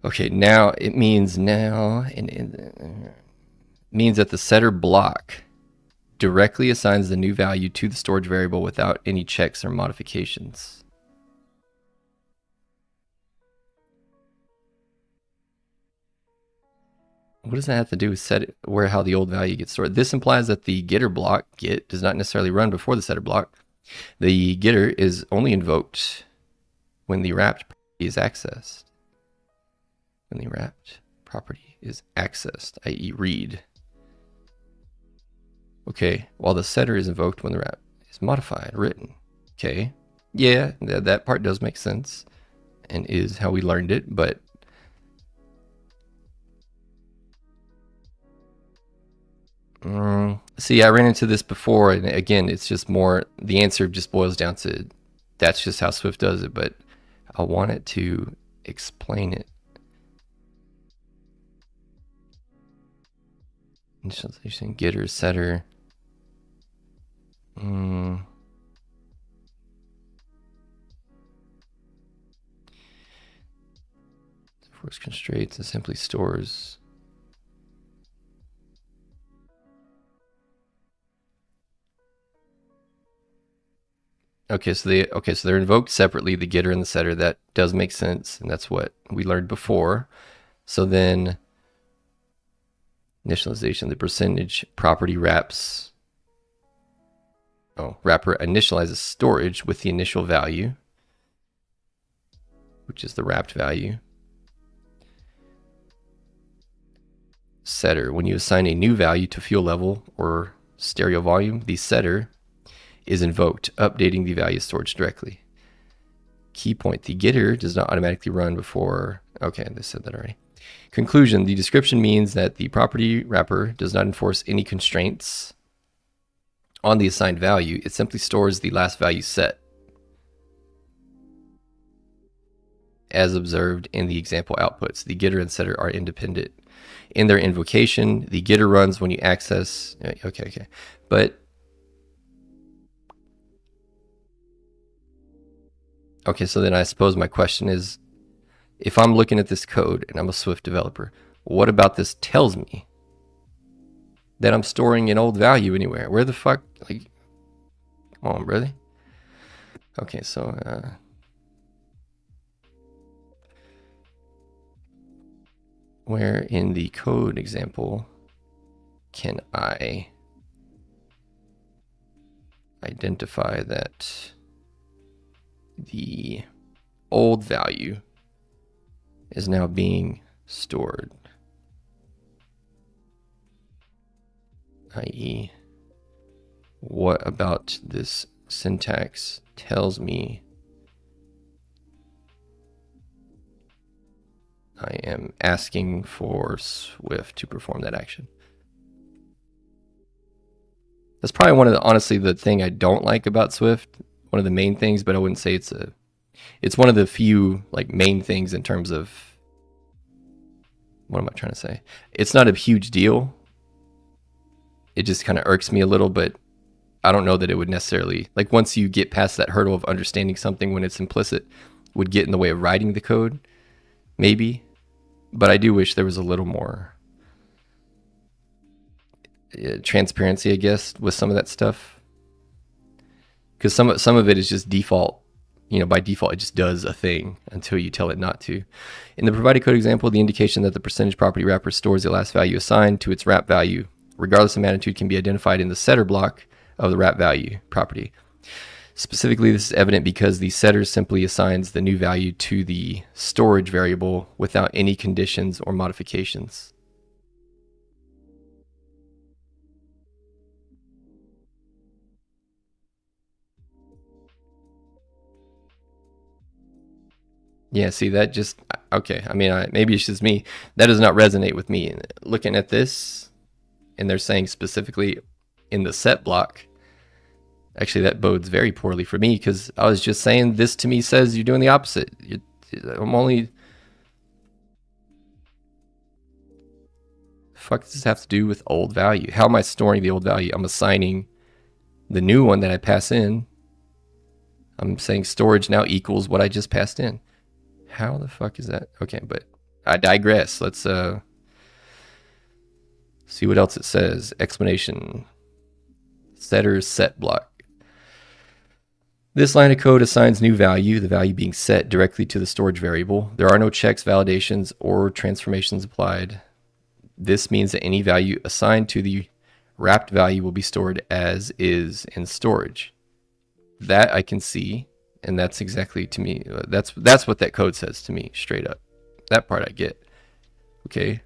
Okay, now it means means that the setter block directly assigns the new value to the storage variable without any checks or modifications. What does that have to do with how the old value gets stored? This implies that the getter block, get, does not necessarily run before the setter block. The getter is only invoked when the wrapped property is accessed. When the wrapped property is accessed, i.e. read. Okay, while the setter is invoked when the wrap is modified, written. Okay, yeah, that part does make sense and is how we learned it, but see, I ran into this before, and again, it's just more, the answer just boils down to that's just how Swift does it, but I want it to explain it. Initialization, getter, setter. Force constraints and simply stores. Okay, so they're invoked separately, the getter and the setter. That does make sense, and that's what we learned before. So then initialization, the percentage property wraps. Wrapper initializes storage with the initial value, which is the wrapped value. Setter, when you assign a new value to fuel level or stereo volume, the setter is invoked, updating the value storage directly. Key point, the getter does not automatically run before. Okay, they said that already. Conclusion, the description means that the property wrapper does not enforce any constraints on the assigned value. It simply stores the last value set, as observed in the example outputs. The getter and setter are independent in their invocation. The getter runs when you access. Okay. But okay, so then I suppose my question is, if I'm looking at this code and I'm a Swift developer, what about this tells me that I'm storing an old value anywhere? Where the fuck? Like, come on, really? Okay, so where in the code example can I identify that the old value is now being stored? I.e., what about this syntax tells me I am asking for Swift to perform that action? That's probably one of the, honestly, the thing I don't like about Swift. One of the main things, but I wouldn't say it's one of the few like main things in terms of, what am I trying to say? It's not a huge deal. It just kind of irks me a little, but I don't know that it would necessarily, like, once you get past that hurdle of understanding something when it's implicit, would get in the way of writing the code, maybe. But I do wish there was a little more transparency, I guess, with some of that stuff, because some of it is just default. By default, it just does a thing until you tell it not to. In the provided code example, the indication that the percentage property wrapper stores the last value assigned to its wrap value, regardless of magnitude, can be identified in the setter block of the wrap value property. Specifically, this is evident because the setter simply assigns the new value to the storage variable without any conditions or modifications. Yeah, see, that just, okay. I mean, maybe it's just me. That does not resonate with me. Looking at this, and they're saying specifically in the set block, actually, that bodes very poorly for me, because I was just saying this to me says you're doing the opposite. I'm only... Fuck does this have to do with old value? How am I storing the old value? I'm assigning the new one that I pass in. I'm saying storage now equals what I just passed in. How the fuck is that? Okay, but I digress. Let's see what else it says. Explanation. Setter set block. This line of code assigns new value, the value being set directly to the storage variable. There are no checks, validations, or transformations applied. This means that any value assigned to the wrapped value will be stored as is in storage. That I can see. And that's exactly, to me, that's what that code says to me, straight up. That part I get. Okay.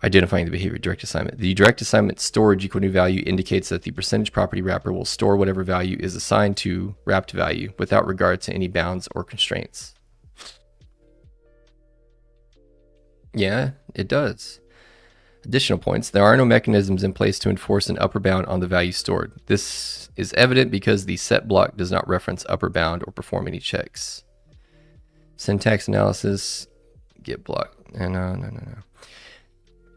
Identifying the behavior direct assignment. The direct assignment storage equal new value indicates that the percentage property wrapper will store whatever value is assigned to wrapped value without regard to any bounds or constraints. Yeah, it does. Additional points. There are no mechanisms in place to enforce an upper bound on the value stored. This is evident because the set block does not reference upper bound or perform any checks. Syntax analysis, get block. No.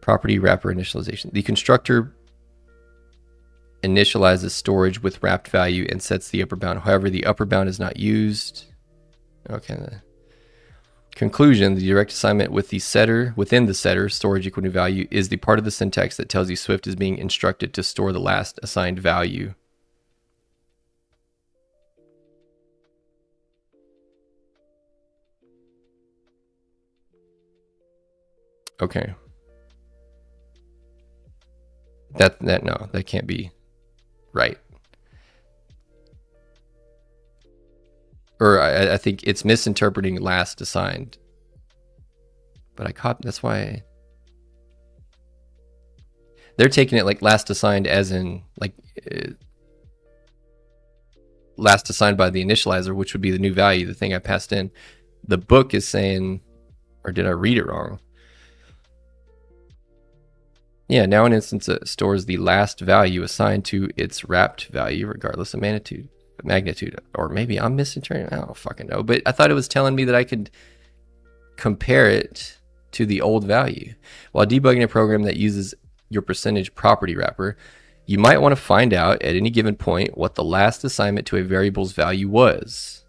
Property wrapper initialization. The constructor initializes storage with wrapped value and sets the upper bound. However, the upper bound is not used. Okay. Conclusion, the direct assignment with the setter, within the setter, storage equal new value, is the part of the syntax that tells you Swift is being instructed to store the last assigned value. Okay. No, that can't be right. Or I think it's misinterpreting last assigned. But I caught, that's why they're taking it like last assigned as in like last assigned by the initializer, which would be the new value, the thing I passed in. The book is saying, or did I read it wrong? Yeah, now an instance stores the last value assigned to its wrapped value, regardless of magnitude. Or maybe I'm misinterpreting. I don't fucking know. But I thought it was telling me that I could compare it to the old value. While debugging a program that uses your percentage property wrapper, you might want to find out at any given point what the last assignment to a variable's value was.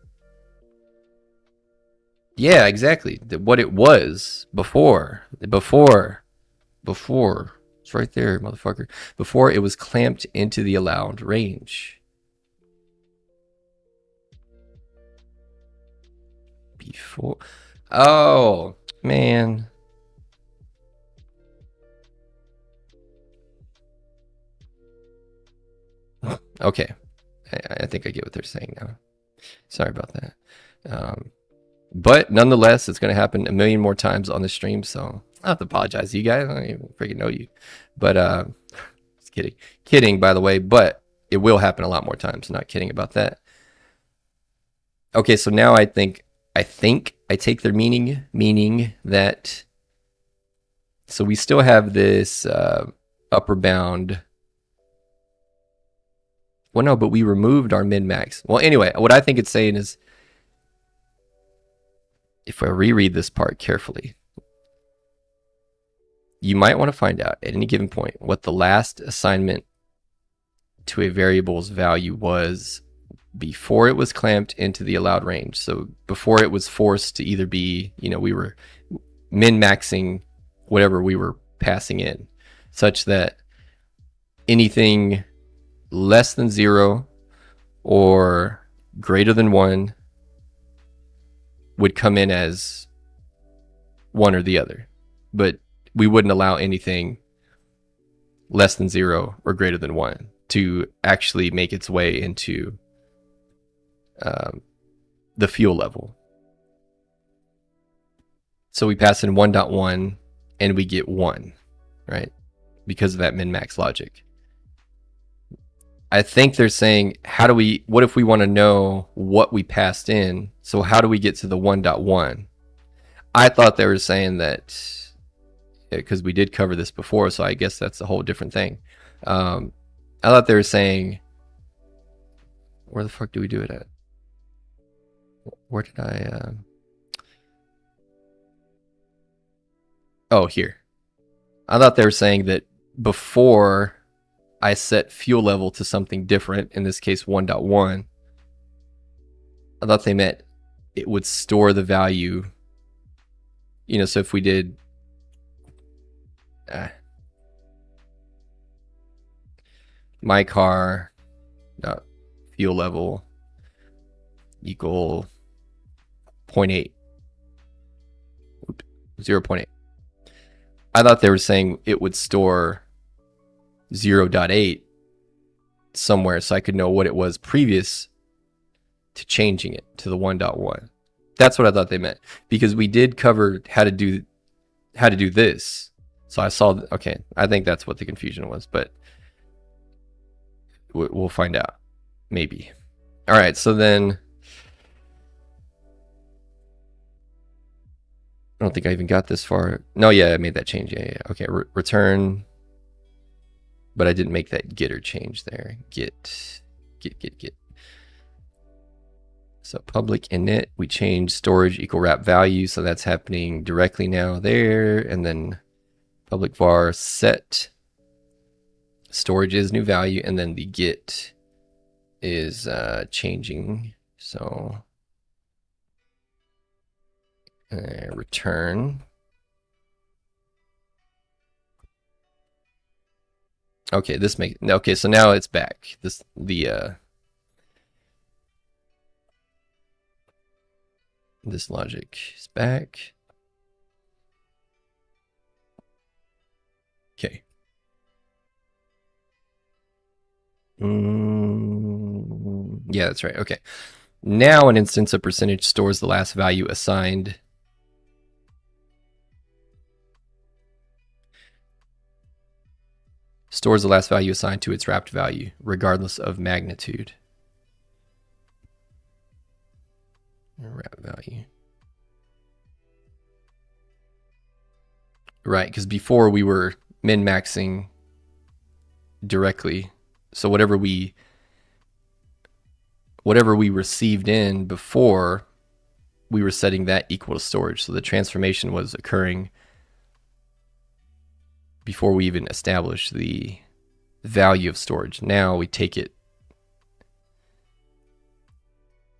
Yeah, exactly. What it was before. It's right there, motherfucker. Before it was clamped into the allowed range. Before. Oh, man. Okay. I think I get what they're saying now. Sorry about that. But nonetheless, it's going to happen a million more times on the stream, so I have to apologize to you guys. I don't even freaking know you. But, just kidding. Kidding, by the way, but it will happen a lot more times. Not kidding about that. Okay, so now I think I take their meaning that, so we still have this upper bound. Well, no, but we removed our min-max. Well, anyway, what I think it's saying is, if I reread this part carefully, you might want to find out at any given point what the last assignment to a variable's value was before it was clamped into the allowed range. So before it was forced to either be, we were min-maxing whatever we were passing in, such that anything less than 0 or greater than 1 would come in as one or the other. But we wouldn't allow anything less than 0 or greater than 1 to actually make its way into the fuel level. So we pass in 1.1 and we get 1, right? Because of that min-max logic. I think they're saying, what if we want to know what we passed in? So how do we get to the 1.1? I thought they were saying that, because we did cover this before, so I guess that's a whole different thing. I thought they were saying, where the fuck do we do it at? Where did I... Oh, here. I thought they were saying that before I set fuel level to something different, in this case 1.1, I thought they meant it would store the value. You know, so if we did my car fuel level equal 0.8, 0.8. I thought they were saying it would store 0.8 somewhere so I could know what it was previous to changing it to the 1.1. That's what I thought they meant, because we did cover how to do this. So I saw, okay, I think that's what the confusion was, but we'll find out, maybe. All right, so then I don't think I even got this far. No, yeah, I made that change. Yeah. Okay, return. But I didn't make that getter change there. Get. So public init, we change storage equal wrap value. So that's happening directly now there. And then public var set storage is new value. And then the get is changing. So return. Okay, okay, so now it's back. This logic is back. Okay. Yeah, that's right. Okay. Now an instance of percentage stores the last value assigned. Stores the last value assigned to its wrapped value, regardless of magnitude. Wrap value. Right, because before we were min-maxing directly. So whatever we received in before, we were setting that equal to storage. So the transformation was occurring before we even established the value of storage. Now we take it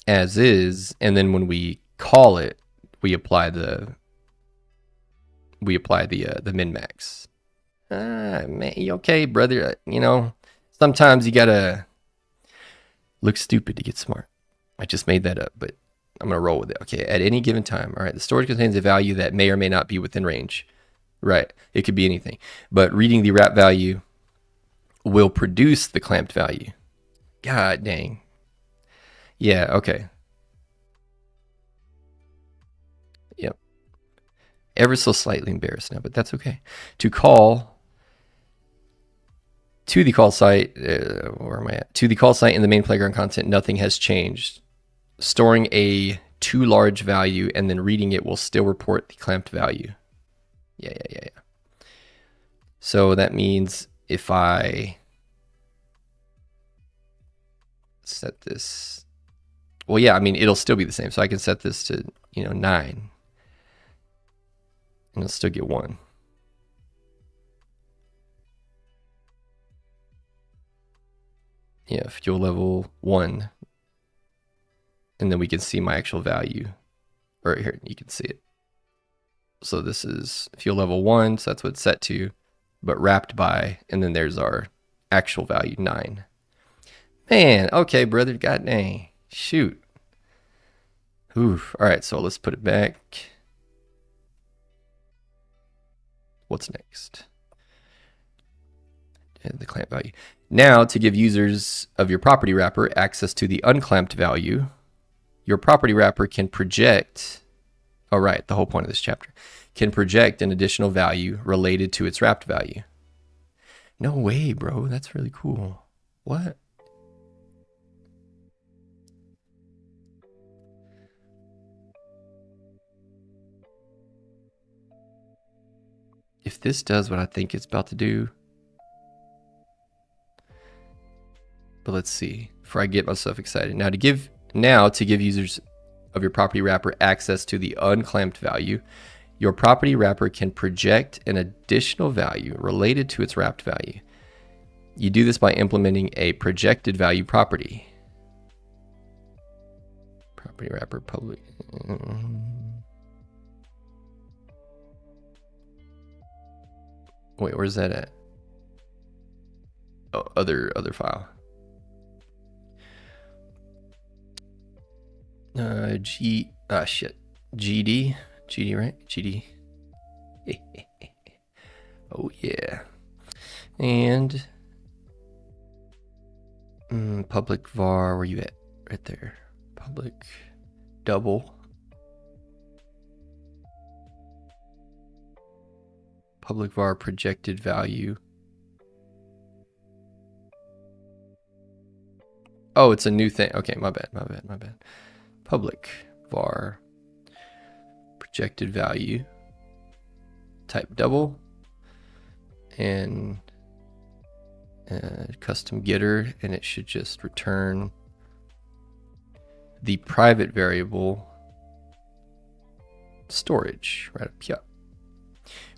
as is, and then when we call it, we apply the min-max. Man, okay, brother. You know, sometimes you gotta look stupid to get smart. I just made that up, but I'm gonna roll with it. Okay, at any given time, all right, the storage contains a value that may or may not be within range. Right, it could be anything. But reading the wrap value will produce the clamped value. God dang. Yeah, okay. Yep. Ever so slightly embarrassed now, but that's okay. To the call site, where am I at? To the call site in the main playground content, nothing has changed. Storing a too large value and then reading it will still report the clamped value. Yeah. So that means if I set this, well, yeah, I mean, it'll still be the same. So I can set this to, 9, and it'll still get 1. Yeah, fuel level 1. And then we can see my actual value. Or here, you can see it. So this is field level 1, so that's what it's set to, but wrapped by, and then there's our actual value, 9. Man, okay, brother, god dang. Shoot. Oof. All right, so let's put it back. What's next? The clamp value. Now, to give users of your property wrapper access to the unclamped value, your property wrapper can project, oh right, the whole point of this chapter, can project an additional value related to its wrapped value. No way, bro. That's really cool. What? If this does what I think it's about to do, but let's see, before I get myself excited. Now to give users of your property wrapper access to the unclamped value, your property wrapper can project an additional value related to its wrapped value. You do this by implementing a projected value property. Property wrapper public. Wait, where's that at? Oh, other file. GD, right? GD. Oh yeah. And public var, where you at? Right there. Public double. Public var projected value. Oh, it's a new thing. Okay, my bad. Public var projected value, type double, and custom getter, and it should just return the private variable storage right up here,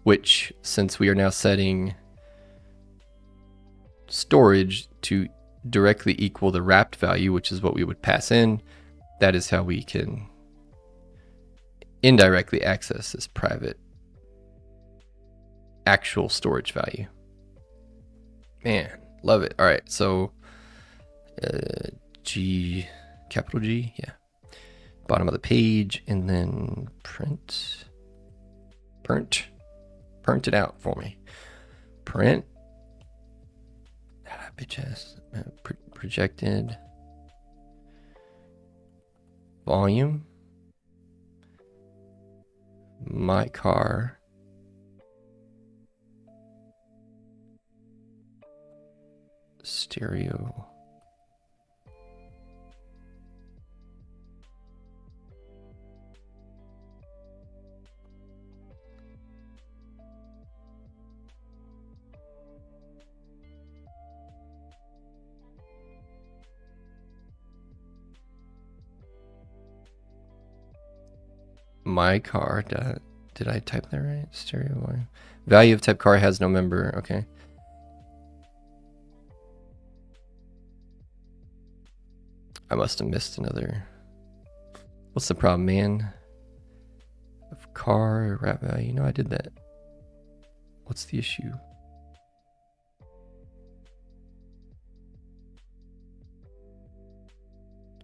which, since we are now setting storage to directly equal the wrapped value, which is what we would pass in, that is how we can indirectly access this private actual storage value. Man, love it. All right, so capital G, yeah. Bottom of the page, and then print it out for me. Print bitch has projected volume, my car, stereo, my car. Did I type that right? Stereo volume. Value of type car has no member. Okay. I must have missed another. What's the problem, man? Of car wrap value. No, I did that. What's the issue?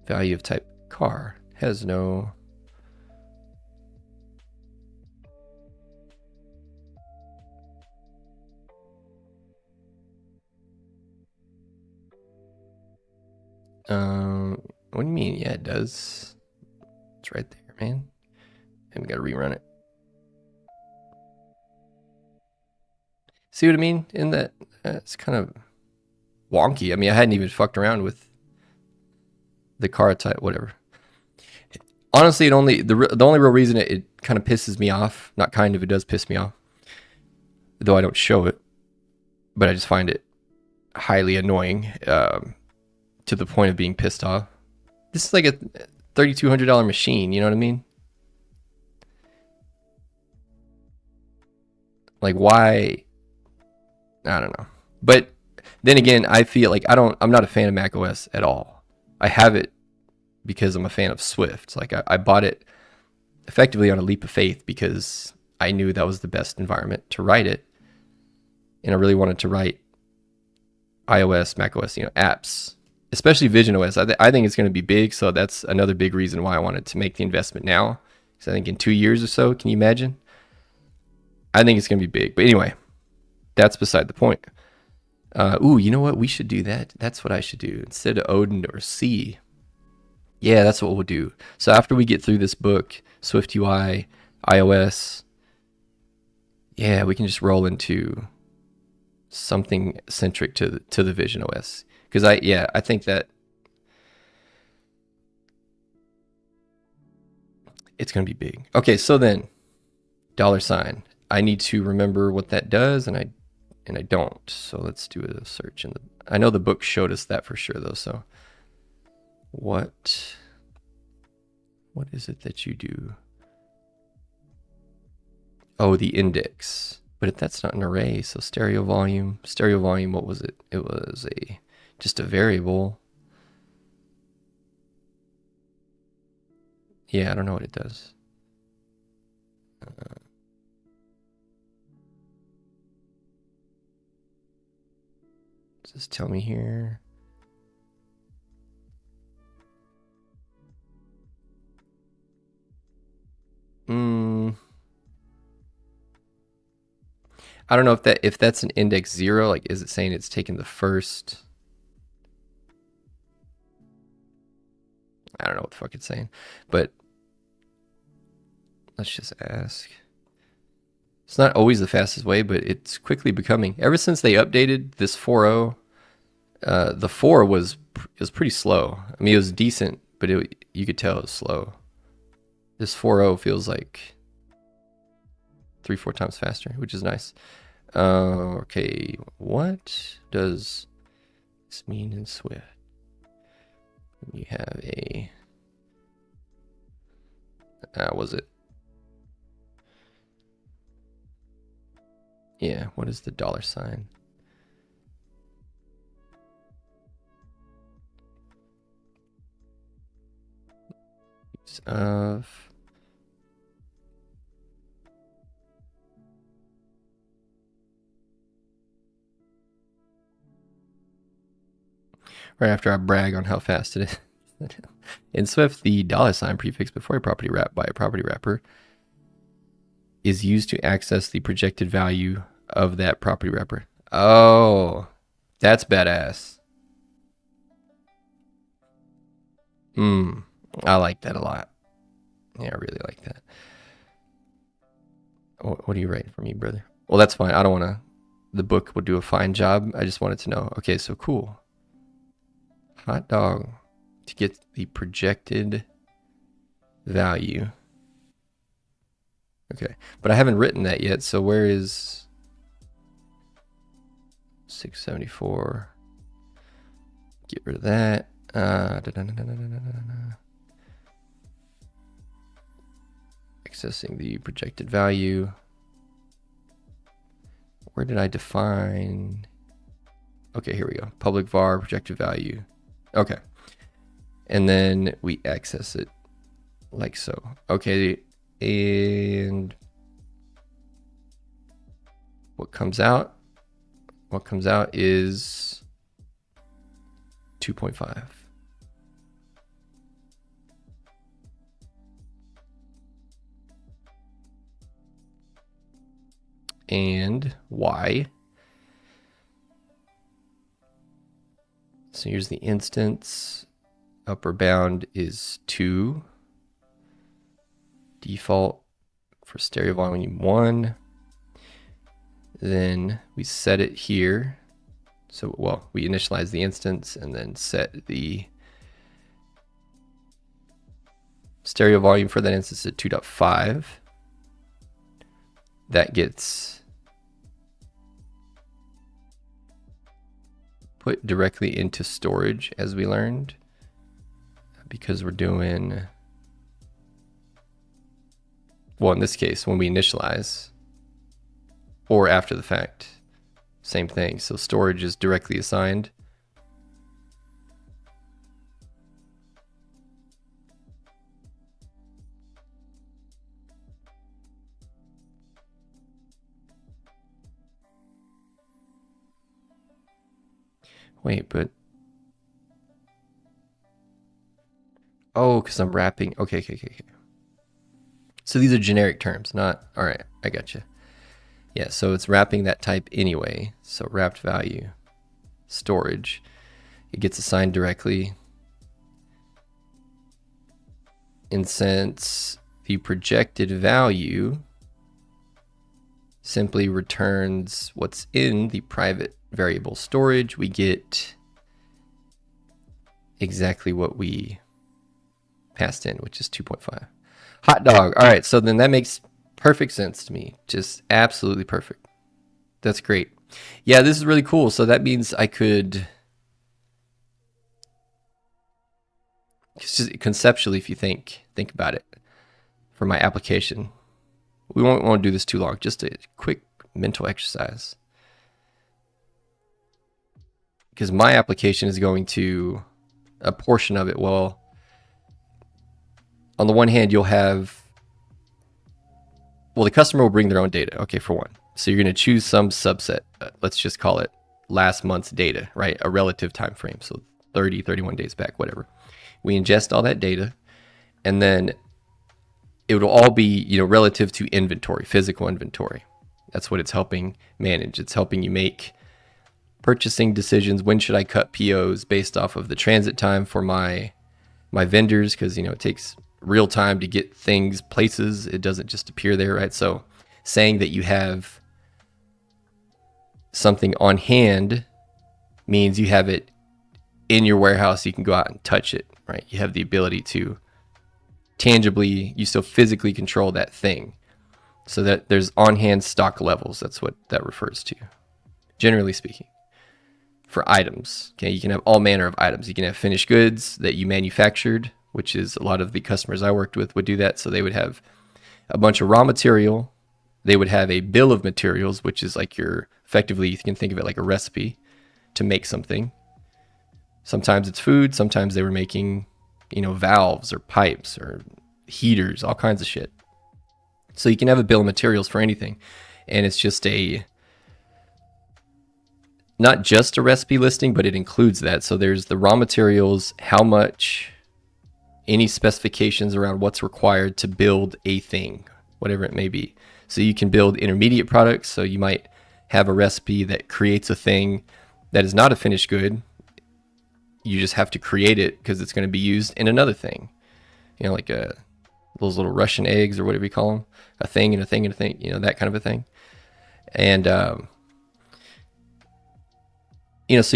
Value of type car has no. What do you mean? Yeah, it does. It's right there, man. And we gotta rerun it. See what I mean? In that, it's kind of wonky. I mean, I hadn't even fucked around with the car type, whatever. Honestly, the only real reason it kind of pisses me off, not kind of, it does piss me off, though I don't show it, but I just find it highly annoying, to the point of being pissed off. This is like a $3,200 machine, you know what I mean? Like, why? I don't know. But then again, I feel like I'm not a fan of Mac OS at all. I have it because I'm a fan of Swift. Like, I bought it effectively on a leap of faith because I knew that was the best environment to write it. And I really wanted to write iOS, macOS, apps, especially Vision OS. I think it's going to be big. So that's another big reason why I wanted to make the investment now. Because I think in 2 years or so, can you imagine? I think it's going to be big. But anyway, that's beside the point. Ooh, you know what? We should do that. That's what I should do. Instead of Odin or C. Yeah, that's what we'll do. So after we get through this book, SwiftUI, iOS, yeah, we can just roll into something centric to the Vision OS. Because I think that it's going to be big. Okay, so then $. I need to remember what that does, and I don't. So let's do a search in the. I know the book showed us that for sure though. So what is it that you do? Oh, the index. But if that's not an array, so stereo volume, what was it? It was just a variable. Yeah, I don't know what it does. Does this tell me here? I don't know if that's an index 0. Like, is it saying it's taken the first? I don't know what the fuck it's saying, but let's just ask. It's not always the fastest way, but it's quickly becoming. Ever since they updated this 4.0, the 4 was pretty slow. I mean, it was decent, but you could tell it was slow. This 4.0 feels like 3-4 times faster, which is nice. Okay, what does this mean in Swift? You have a was it? Yeah, what is the $? Of right after I brag on how fast it is. In Swift, the $ prefix before a property wrap by a property wrapper is used to access the projected value of that property wrapper. Oh, that's badass. I like that a lot. Yeah, I really like that. What are you writing for me, brother? Well, that's fine. I don't want to. The book will do a fine job. I just wanted to know. Okay, so cool. Hot dog to get the projected value. Okay, but I haven't written that yet. So where is 674? Get rid of that. Accessing the projected value. Where did I define? Okay, here we go. Public var projected value. Okay. And then we access it like so. Okay, and what comes out? What comes out is 2.5. And y. So here's the instance. Upper bound is 2. Default for stereo volume 1. Then we set it here. So, well, we initialize the instance and then set the stereo volume for that instance at 2.5. That gets put directly into storage, as we learned, because we're doing, well, in this case, when we initialize or after the fact, same thing. So storage is directly assigned. Wait, but oh, because I'm wrapping. Okay. So these are generic terms, not all right. I got you. Yeah, so it's wrapping that type anyway. So wrapped value storage, it gets assigned directly. And since the projected value simply returns what's in the private variable storage, we get exactly what we passed in, which is 2.5. Hot dog. All right, so then that makes perfect sense to me. Just absolutely perfect. That's great. Yeah, this is really cool. So that means I could, just conceptually, if you think about it, for my application, we won't want to do this too long. Just a quick mental exercise, because my application is going to, a portion of it, well, on the one hand, you'll have, well, the customer will bring their own data. Okay, for one. So you're going to choose some subset. Let's just call it last month's data, right? A relative time frame. So 30, 31 days back, whatever. We ingest all that data, and then it will all be, relative to inventory, physical inventory. That's what it's helping manage. It's helping you make purchasing decisions. When should I cut POs based off of the transit time for my vendors? Because, it takes real time to get things places. It doesn't just appear there, right? So saying that you have something on hand means you have it in your warehouse. You can go out and touch it, right? You have the ability to tangibly, you still physically control that thing. So that there's on-hand stock levels. That's what that refers to, generally speaking. For items, okay, you can have all manner of items. You can have finished goods that you manufactured, which is a lot of the customers I worked with would do that. So they would have a bunch of raw material. They would have a bill of materials, which is like effectively, you can think of it like a recipe to make something. Sometimes it's food. Sometimes they were making, valves or pipes or heaters, all kinds of shit. So you can have a bill of materials for anything. And it's just not just a recipe listing, but it includes that. So there's the raw materials, how much, any specifications around what's required to build a thing, whatever it may be. So you can build intermediate products. So you might have a recipe that creates a thing that is not a finished good. You just have to create it because it's going to be used in another thing. Like those little Russian eggs or whatever you call them, a thing and a thing and a thing, that kind of a thing. And, so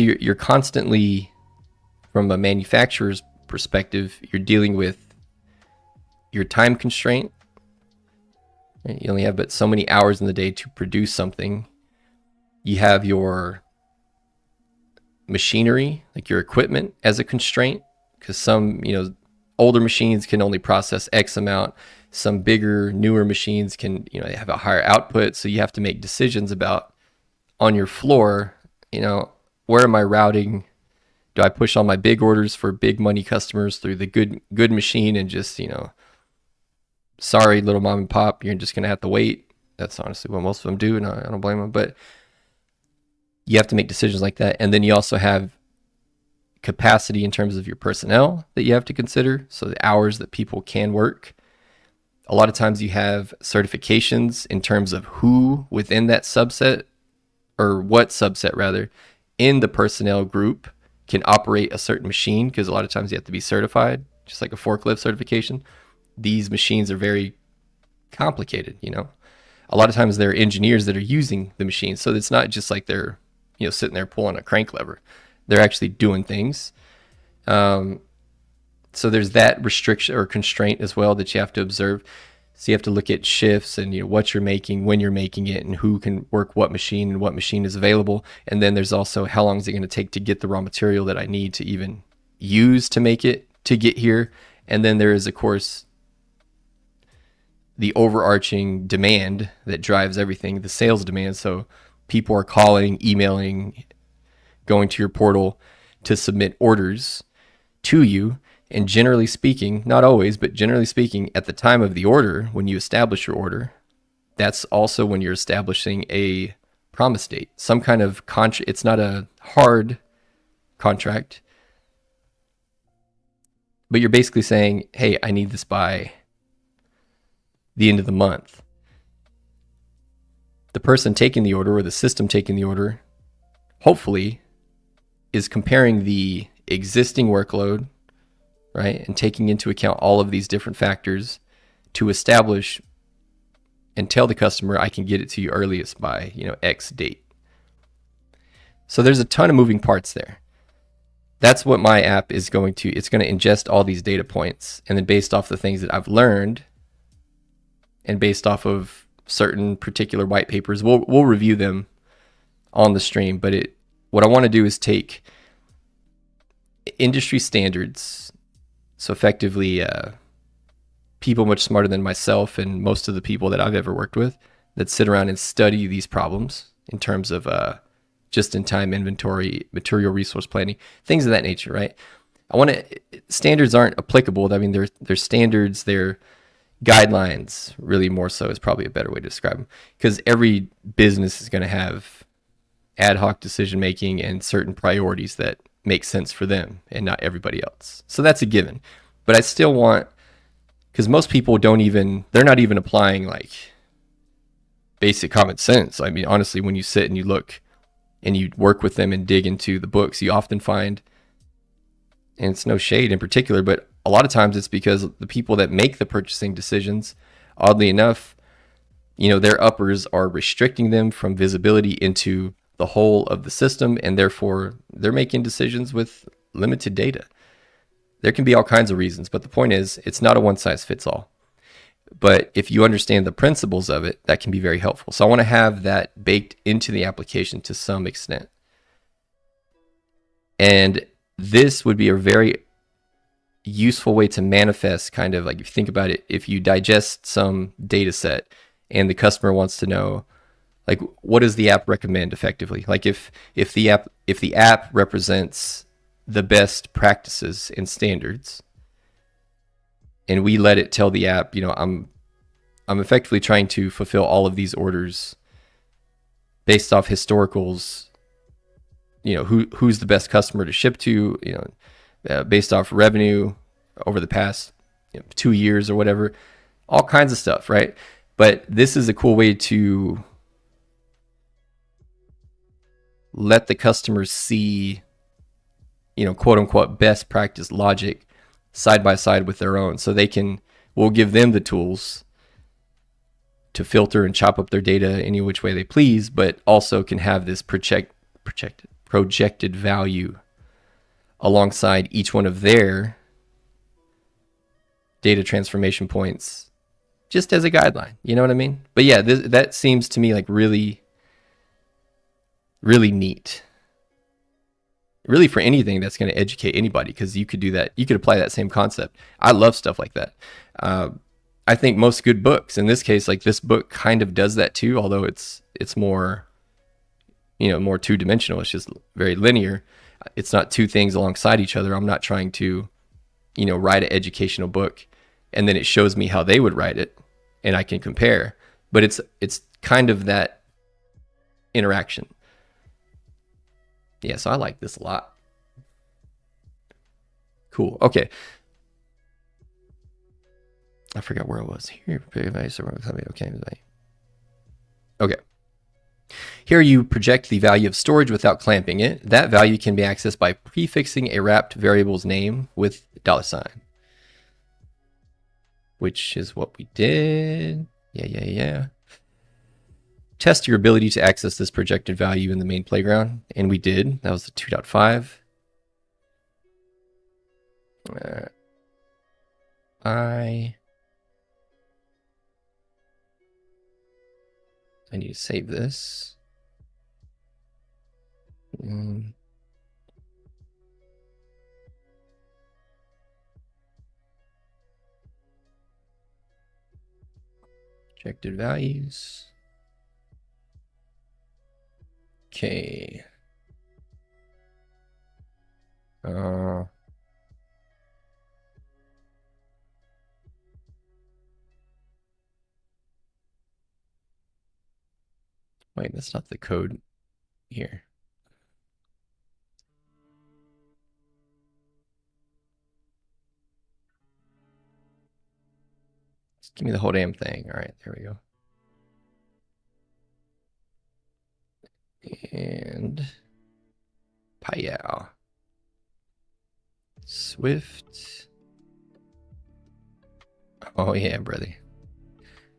you're constantly, from a manufacturer's perspective, you're dealing with your time constraint. Right? You only have but so many hours in the day to produce something. You have your machinery, like your equipment, as a constraint, because some, older machines can only process X amount. Some bigger, newer machines can, they have a higher output. So you have to make decisions about, on your floor, where am I routing? Do I push all my big orders for big money customers through the good machine and just, sorry, little mom and pop, you're just going to have to wait. That's honestly what most of them do, and I don't blame them. But you have to make decisions like that. And then you also have capacity in terms of your personnel that you have to consider. So the hours that people can work. A lot of times you have certifications in terms of who within that subset, or what subset rather, in the personnel group can operate a certain machine, because a lot of times you have to be certified, just like a forklift certification. These machines are very complicated, A lot of times there are engineers that are using the machine. So it's not just like they're, sitting there pulling a crank lever. They're actually doing things. So there's that restriction or constraint as well that you have to observe. So you have to look at shifts and what you're making, when you're making it, and who can work what machine and what machine is available. And then there's also how long is it going to take to get the raw material that I need to even use to make it to get here. And then there is, of course, the overarching demand that drives everything, the sales demand. So people are calling, emailing, going to your portal to submit orders to you. And generally speaking, not always, but generally speaking, at the time of the order, when you establish your order, that's also when you're establishing a promise date, some kind of contract. It's not a hard contract, but you're basically saying, hey, I need this by the end of the month. The person taking the order or the system taking the order, hopefully, is comparing the existing workload, right, and taking into account all of these different factors to establish and tell the customer I can get it to you earliest by, X date. So there's a ton of moving parts there. That's what my app is going to, it's going to ingest all these data points, and then based off the things that I've learned and based off of certain particular white papers, we'll review them on the stream. But what I want to do is take industry standards, so effectively people much smarter than myself and most of the people that I've ever worked with that sit around and study these problems in terms of just-in-time inventory, material resource planning, things of that nature, right? Standards aren't applicable. I mean, they're standards, they're guidelines, really more so is probably a better way to describe them, because every business is going to have ad hoc decision making and certain priorities that make sense for them and not everybody else. So that's a given. But I still want, because most people they're not even applying like basic common sense. I mean, honestly, when you sit and you look and you work with them and dig into the books, you often find, and it's no shade in particular, but a lot of times it's because the people that make the purchasing decisions, oddly enough, their uppers are restricting them from visibility into the whole of the system, and therefore they're making decisions with limited data. There can be all kinds of reasons, but the point is, it's not a one size fits all. But if you understand the principles of it, that can be very helpful. So I want to have that baked into the application to some extent. And this would be a very useful way to manifest, kind of like, if you think about it, if you digest some data set and the customer wants to know, like, what does the app recommend effectively? Like if the app represents the best practices and standards, and we let it tell the app, I'm effectively trying to fulfill all of these orders based off historicals, who's the best customer to ship to, based off revenue over the past 2 years or whatever, all kinds of stuff, right? But this is a cool way to let the customers see, quote unquote, best practice logic side by side with their own. So we'll give them the tools to filter and chop up their data any which way they please, but also can have this projected value alongside each one of their data transformation points, just as a guideline. You know what I mean? But yeah, that seems to me like really, really neat. Really, for anything that's going to educate anybody, because you could do that. You could apply that same concept. I love stuff like that. I think most good books, in this case, like this book kind of does that too, although it's more, more two-dimensional. It's just very linear. It's not two things alongside each other. I'm not trying to, write an educational book and then it shows me how they would write it and I can compare. But it's kind of that interaction. Yeah, so I like this a lot. Cool. Okay. I forgot where I was. Here, okay. Okay. Here you project the value of storage without clamping it. That value can be accessed by prefixing a wrapped variable's name with $, which is what we did. Yeah. Test your ability to access this projected value in the main playground, and we did. That was the 2.5. I need to save this. Projected values. Okay. Wait, that's not the code here. Give me the whole damn thing. All right, there we go. And Payal. Swift. Oh yeah, brother.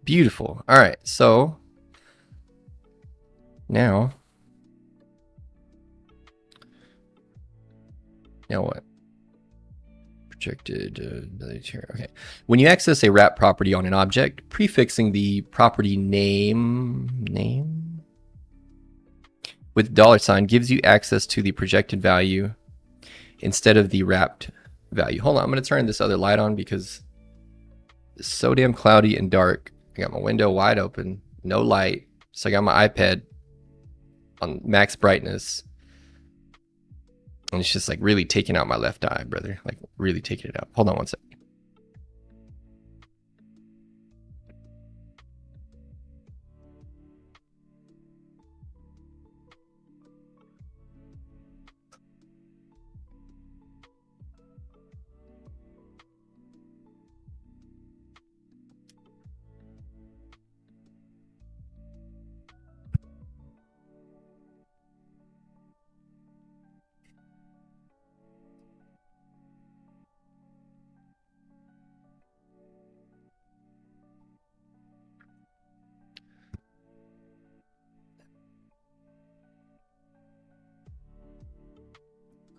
Beautiful. All right, so now what? Projected okay. When you access a wrap property on an object, prefixing the property name with $sign gives you access to the projected value instead of the wrapped value. Hold on, I'm going to turn this other light on because it's so damn cloudy and dark. I got my window wide open, no light. So I got my iPad on max brightness. And it's just like really taking out my left eye, brother. Like really taking it out. Hold on one second.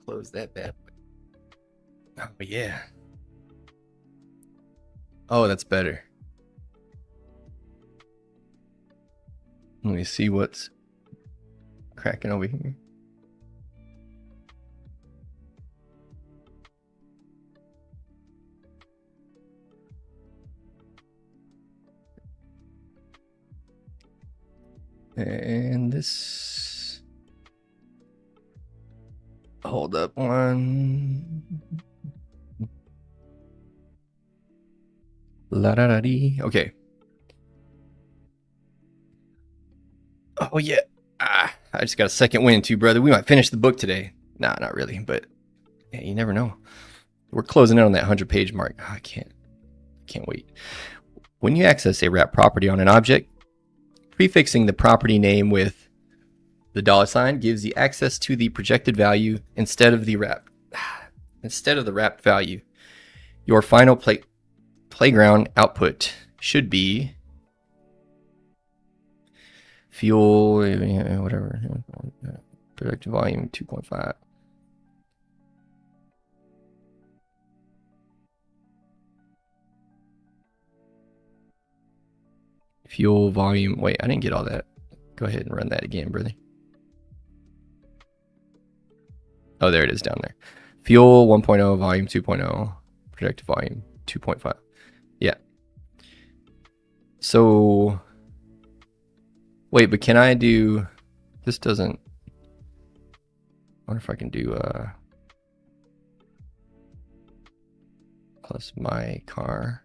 Close that bad boy. Oh yeah. Oh, that's better. Let me see what's cracking over here. And this, hold up one. La da da dee. Okay. Oh yeah. I just got a second wind too, brother. We might finish the book today. Nah, not really, but yeah, you never know. We're closing in on that 100-page mark. Oh, I can't wait. When you access a wrap property on an object, prefixing the property name with the $sign gives you access to the projected value instead of the wrapped value. Your final playground output should be fuel, whatever, projected volume 2.5. Fuel volume. Wait, I didn't get all that. Go ahead and run that again, brother. Oh, there it is down there. Fuel 1.0, volume 2.0, projected volume 2.5. Yeah. So, wait, but can I do, this doesn't, I wonder if I can do plus my car.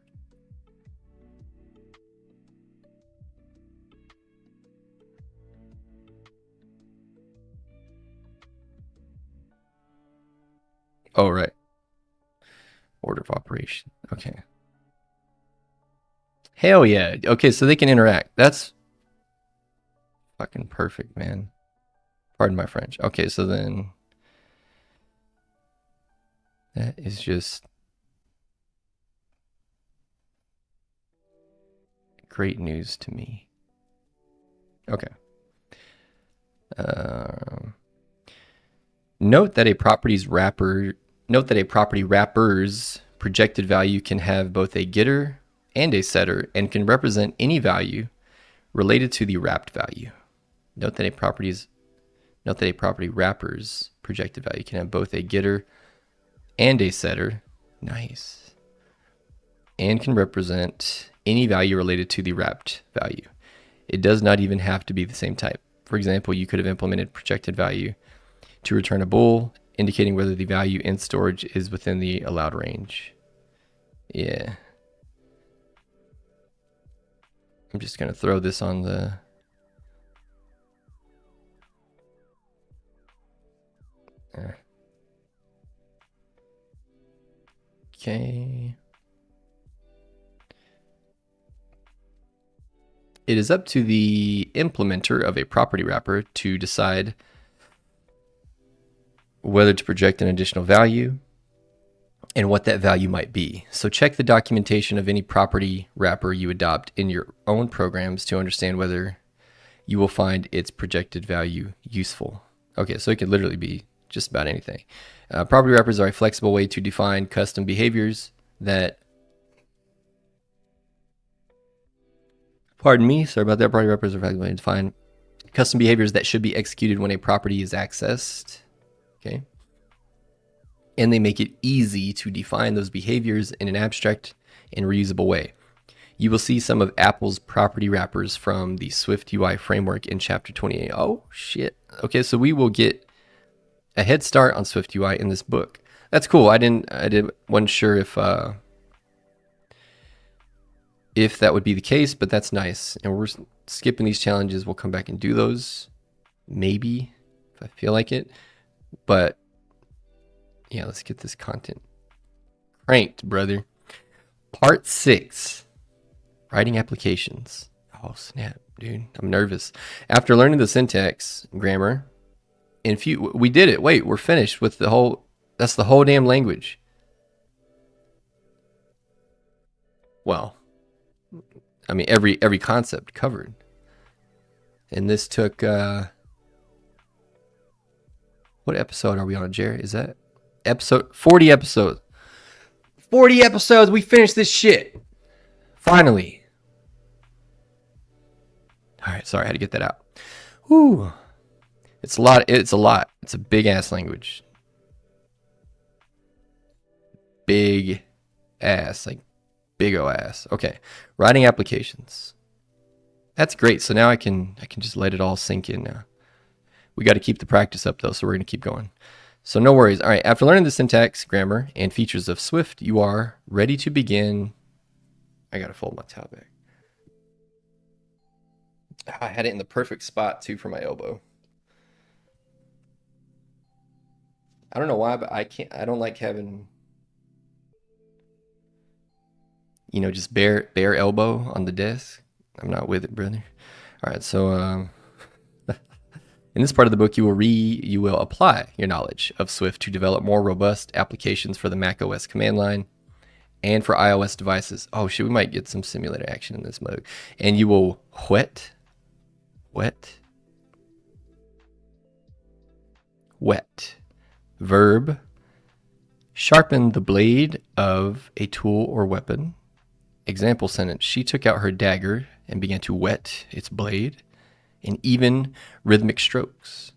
Oh, right. Order of operation. Okay. Hell yeah. Okay, so they can interact. That's fucking perfect, man. Pardon my French. Okay, so then that is just great news to me. Okay. Note that a property wrapper's projected value can have both a getter and a setter and can represent any value related to the wrapped value. Note that a property wrapper's projected value can have both a getter and a setter. Nice. And can represent any value related to the wrapped value. It does not even have to be the same type. For example, you could have implemented projected value to return a bool, indicating whether the value in storage is within the allowed range. Yeah. I'm just going to throw this on the... Okay. It is up to the implementer of a property wrapper to decide whether to project an additional value and what that value might be. So check the documentation of any property wrapper you adopt in your own programs to understand whether you will find its projected value useful. Okay, so it could literally be just about anything. Property wrappers are a flexible way to define custom behaviors that, pardon me, sorry about that. Property wrappers are a flexible way to define custom behaviors that should be executed when a property is accessed. Okay. And they make it easy to define those behaviors in an abstract and reusable way. You will see some of Apple's property wrappers from the SwiftUI framework in chapter 28. Oh, shit. Okay, so we will get a head start on SwiftUI in this book. That's cool. Wasn't sure if that would be the case, but that's nice. And we're skipping these challenges. We'll come back and do those, maybe, if I feel like it. But yeah, let's get this content cranked, brother. Part 6, writing applications. Oh, snap, dude. I'm nervous. After learning the syntax, grammar, we did it. Wait, we're finished with the whole, that's the whole damn language. Well, I mean, every concept covered. And this took, what episode are we on, Jerry? Is that episode 40 episodes? 40 episodes. We finished this shit. Finally. All right. Sorry, I had to get that out. Whew. It's a lot. It's a big ass language. Big ass, like big O ass. Okay. Writing applications. That's great. So now I can just let it all sink in now. We got to keep the practice up though, so we're going to keep going. So no worries. All right, after learning the syntax, grammar, and features of Swift, you are ready to begin. I got to fold my towel back. I had it in the perfect spot too for my elbow. I don't know why, but I don't like having, just bare elbow on the desk. I'm not with it, brother. All right, so in this part of the book, you will apply your knowledge of Swift to develop more robust applications for the macOS command line and for iOS devices. Oh shit, we might get some simulator action in this mode. And you will whet, verb, sharpen the blade of a tool or weapon. Example sentence: she took out her dagger and began to whet its blade. And even rhythmic strokes.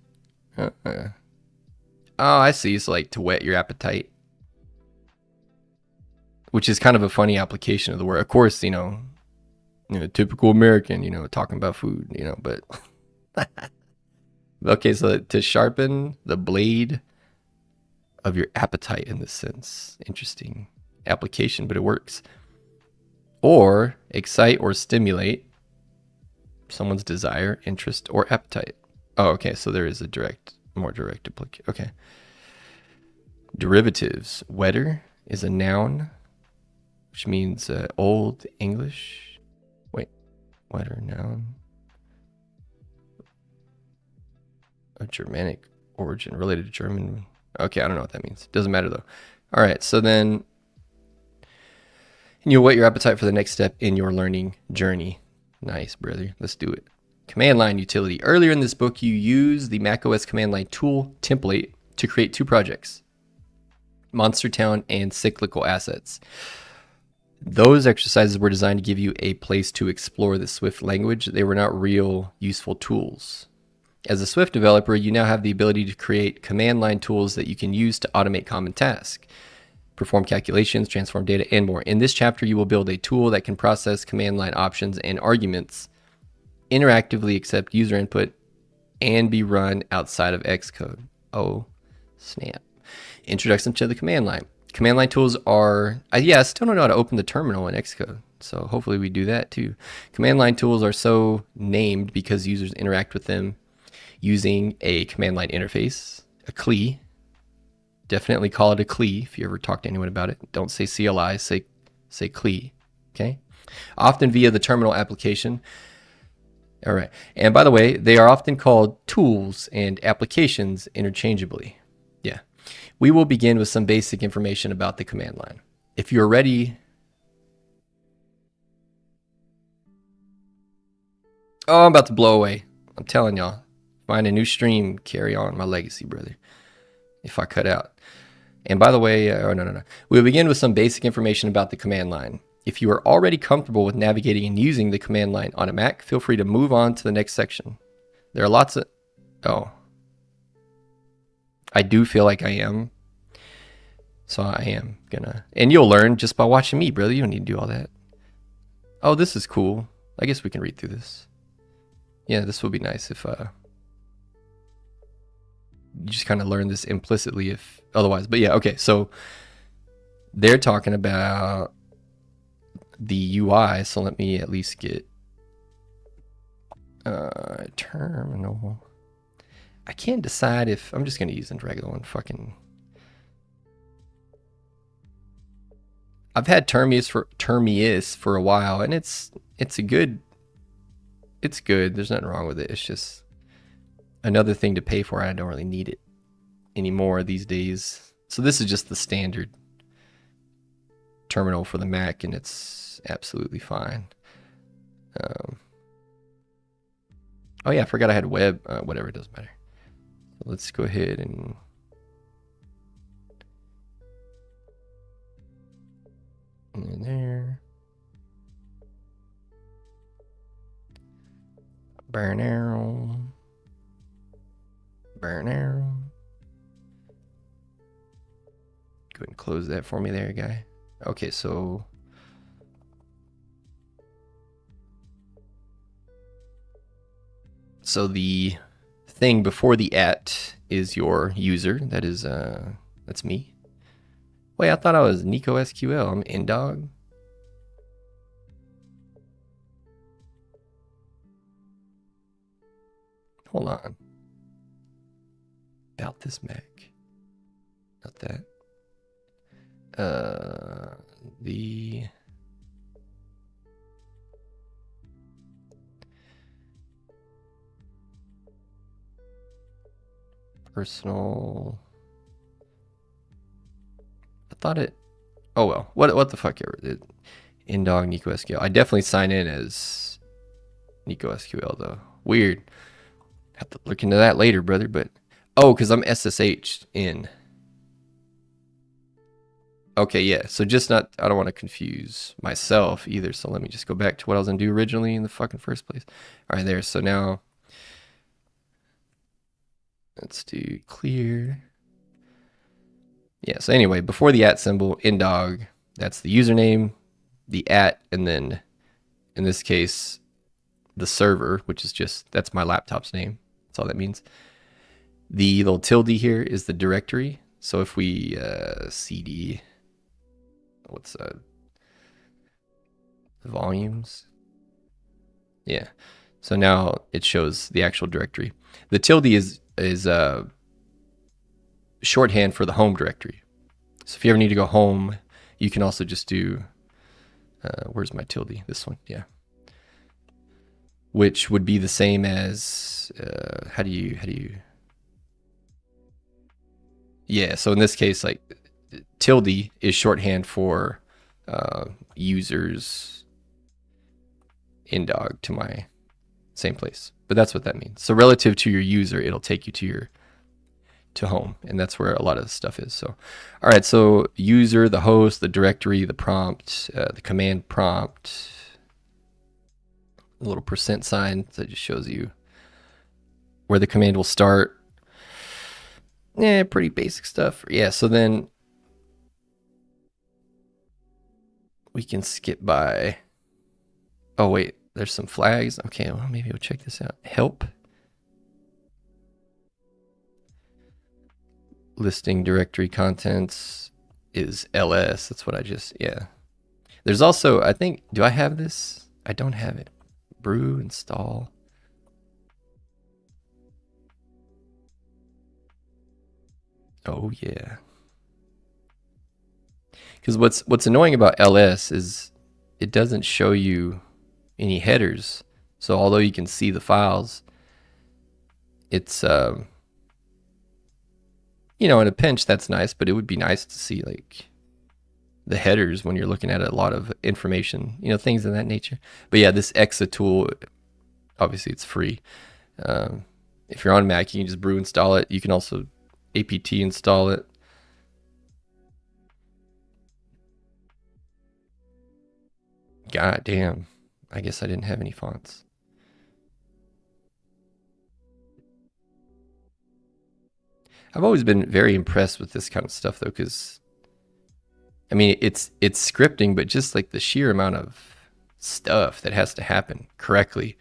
Oh, I see. It's like to whet your appetite, which is kind of a funny application of the word. Of course, typical American, talking about food, but okay. So to sharpen the blade of your appetite in this sense. Interesting application, but it works. Or excite or stimulate someone's desire, interest, or appetite. Oh, okay. So there is a more direct application. Okay. Derivatives. Wetter is a noun, which means Old English. Wait, wetter noun. A Germanic origin, related to German. Okay, I don't know what that means. Doesn't matter though. All right. So then you'll whet your appetite for the next step in your learning journey. Nice, brother. Let's do it. Command line utility. Earlier in this book, you use the macOS command line tool template to create 2 projects, Monster Town and Cyclical Assets. Those exercises were designed to give you a place to explore the Swift language. They were not real useful tools. As a Swift developer, you now have the ability to create command line tools that you can use to automate common tasks, perform calculations, transform data, and more. In this chapter, you will build a tool that can process command line options and arguments, interactively accept user input, and be run outside of Xcode. Oh, snap. Introduction to the command line. Command line tools are, I still don't know how to open the terminal in Xcode, so hopefully we do that too. Command line tools are so named because users interact with them using a command line interface, a CLI. Definitely call it a CLI if you ever talk to anyone about it. Don't say CLI, say CLI, okay? Often via the terminal application. All right. And by the way, they are often called tools and applications interchangeably. Yeah. We will begin with some basic information about the command line. If you're ready. Oh, I'm about to blow away. I'm telling y'all. Find a new stream, carry on my legacy, brother. If I cut out. And by the way, oh, no. We'll begin with some basic information about the command line. If you are already comfortable with navigating and using the command line on a Mac, feel free to move on to the next section. There are lots of... Oh. I do feel like I am. So I am gonna... And you'll learn just by watching me, brother. You don't need to do all that. Oh, this is cool. I guess we can read through this. Yeah, this would be nice if... you just kind of learn this implicitly if otherwise. But yeah, okay. So they're talking about the UI. So let me at least get terminal. I can't decide if I'm just going to use the regular one. Fucking. I've had Termius for a while, and it's good. It's good. There's nothing wrong with it. It's just another thing to pay for. I don't really need it anymore these days. So this is just the standard terminal for the Mac, and it's absolutely fine. Oh yeah, I forgot I had web. Whatever, it doesn't matter. So let's go ahead and in there. Burn arrow. Burn arrow. Go ahead and close that for me there, guy. Okay, so the thing before the @ is your user. That is that's me. Wait, I thought I was Nico SQL. I'm indog. Hold on. About this Mac. Not that. The personal. I thought it. Oh well. What the fuck ever. Indog Nico SQL. I definitely sign in as Nico SQL though. Weird. Have to look into that later, brother. But oh, because I'm SSH in. Okay, yeah. So just not. I don't want to confuse myself either. So let me just go back to what I was gonna do originally in the fucking first place. All right, there. So now let's do clear. Yeah. So anyway, before the @ symbol, indog. That's the username, the @, and then in this case, the server, which is just that's my laptop's name. That's all that means. The little tilde here is the directory. So if we cd, what's volumes? Yeah. So now it shows the actual directory. The tilde is shorthand for the home directory. So if you ever need to go home, you can also just do where's my tilde? This one, yeah. Which would be the same as how do you? Yeah. So in this case, like tilde is shorthand for users indog to my same place. But that's what that means. So relative to your user, it'll take you to home, and that's where a lot of the stuff is. So, all right. So user, the host, the directory, the prompt, the command prompt, a little %sign that just shows you where the command will start. Yeah, pretty basic stuff. Yeah. So then we can skip by. Oh wait, there's some flags. Okay, well maybe we'll check this out. Help. Listing directory contents is ls. That's what I just, yeah. There's also, I think, do I have this? I don't have it. Brew, install. Oh yeah. Because what's annoying about ls is it doesn't show you any headers. So although you can see the files, it's you know, in a pinch that's nice, but it would be nice to see like the headers when you're looking at a lot of information, you know, things of that nature. But yeah, this Exa tool, obviously it's free. Um, if you're on Mac, you can just brew install it. You can also apt install it. God damn. I guess I didn't have any fonts. I've always been very impressed with this kind of stuff though, because I mean it's scripting, but just like the sheer amount of stuff that has to happen correctly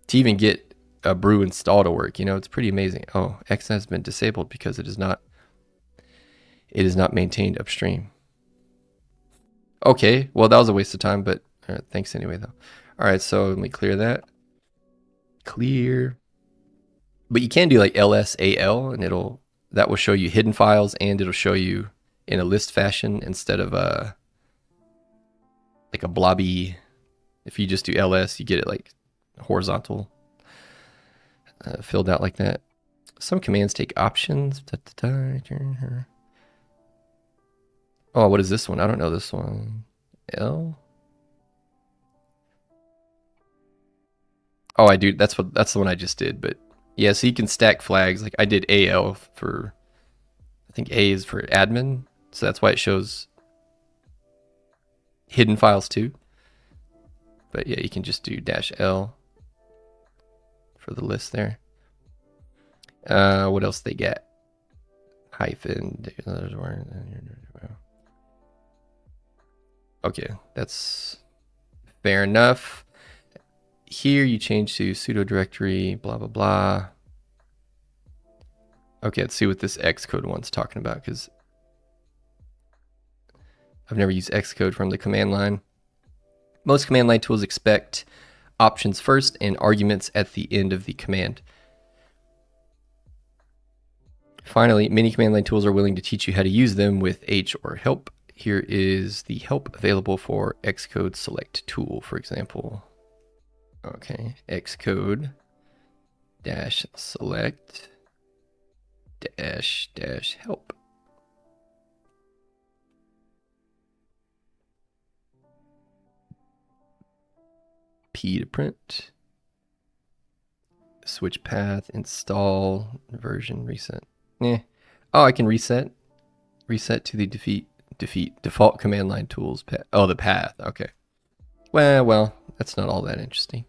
to even get a brew install to work, you know, it's pretty amazing. Oh, X has been disabled because it is not maintained upstream. Okay, well that was a waste of time, but thanks anyway though. All right, so let me clear that. Clear. But you can do like LSAL, and that will show you hidden files, and it'll show you in a list fashion instead of like a blobby. If you just do ls, you get it like horizontal, filled out like that. Some commands take options. Oh, what is this one? I don't know this one. L. Oh, I do. That's the one I just did. But yeah, so you can stack flags. Like I did AL for, I think A is for admin, so that's why it shows hidden files too. But yeah, you can just do -L for the list there. What else they get? Hyphen. Okay, that's fair enough. Here you change to sudo directory, blah, blah, blah. Okay, let's see what this Xcode one's talking about, because I've never used Xcode from the command line. Most command line tools expect options first and arguments at the end of the command. Finally, many command line tools are willing to teach you how to use them with H or help. Here is the help available for Xcode select tool, for example. Okay, Xcode -select -help. P to print. Switch path, install, version, reset. Oh, I can reset. Reset to the default command line tools path. Oh, the path. Okay. Well, that's not all that interesting.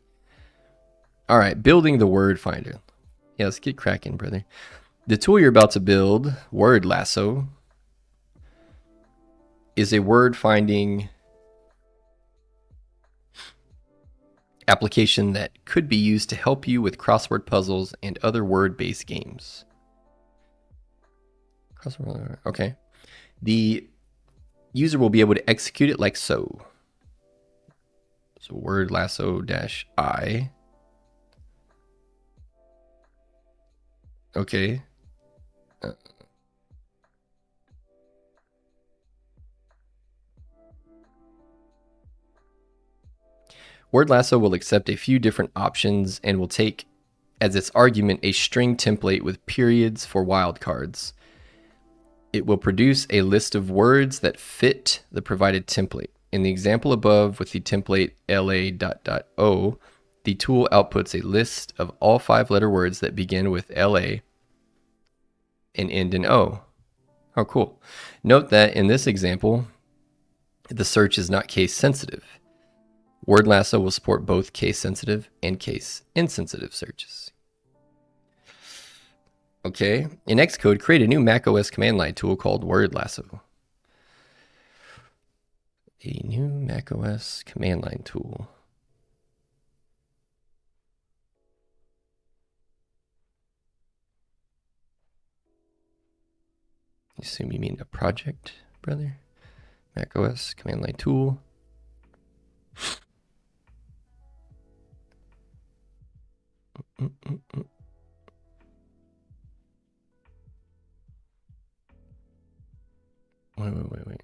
All right, building the word finder. Yeah, let's get cracking, brother. The tool you're about to build, Word Lasso, is a word finding application that could be used to help you with crossword puzzles and other word-based games. Okay. The user will be able to execute it like so. So word lasso -I. Okay. Word Lasso will accept a few different options and will take as its argument a string template with periods for wildcards. It will produce a list of words that fit the provided template. In the example above with the template la.o, the tool outputs a list of all 5-letter words that begin with la and end in o. Oh, cool. Note that in this example, the search is not case sensitive. Word Lasso will support both case sensitive and case insensitive searches. Okay, in Xcode, create a new macOS command line tool called Word Lasso. A new macOS command line tool. I assume you mean a project, brother? macOS command line tool. Wait.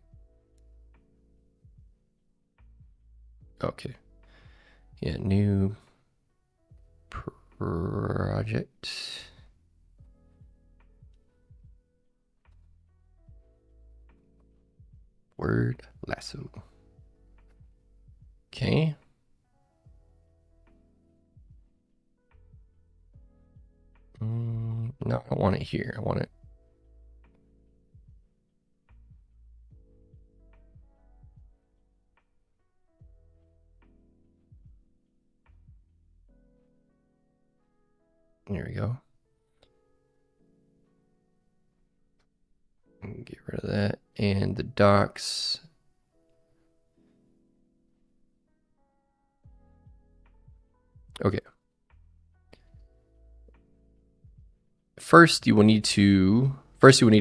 Okay. Yeah, new project. Word lasso. Okay. No, I don't want it here. I want it. There we go. Get rid of that. And the docs. Okay. First, you will need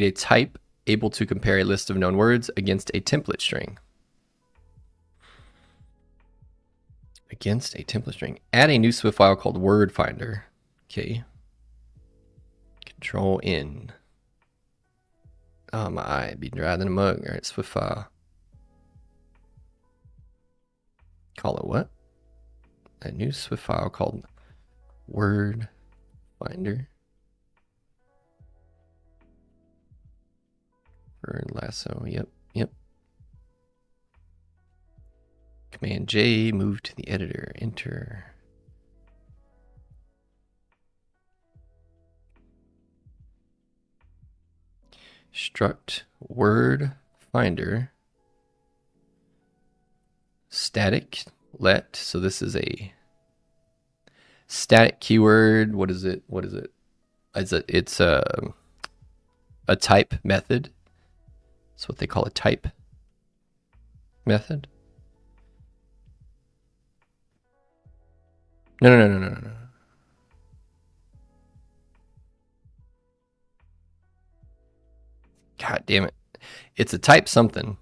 a type able to compare a list of known words against a template string. Against a template string. Add a new Swift file called word finder. Okay. Control N. Oh, my eye be drier than a mug. All right, Swift file. Call it what? A new Swift file called word finder. Word lasso. Yep. Command J, move to the editor, enter. Struct word finder static let. So this is a static keyword. What is it? It's a type method. That's what they call a type method. No. God damn it. It's a type something.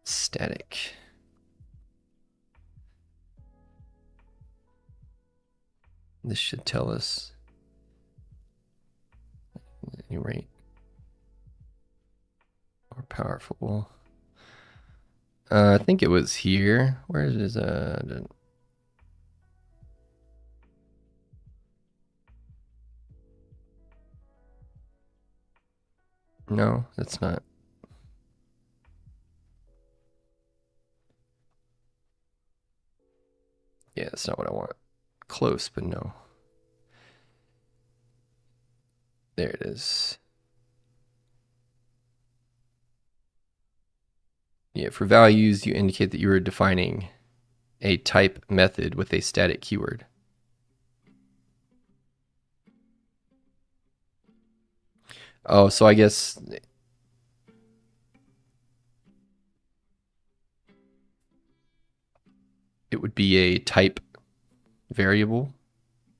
Static. This should tell us. At any rate. More powerful. I think it was here. Where is No, that's not. Yeah, that's not what I want. Close, but no. There it is. Yeah, for values, you indicate that you are defining a type method with a static keyword. Oh, so I guess it would be a type variable,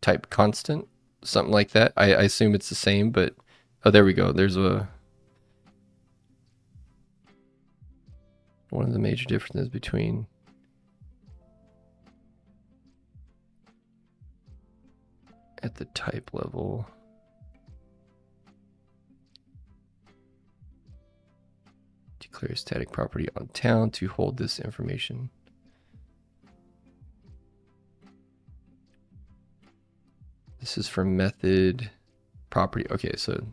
type constant, something like that. I assume it's the same, but oh, there we go. There's one of the major differences between at the type level. Declare a static property on town to hold this information. This is for method property. Okay, so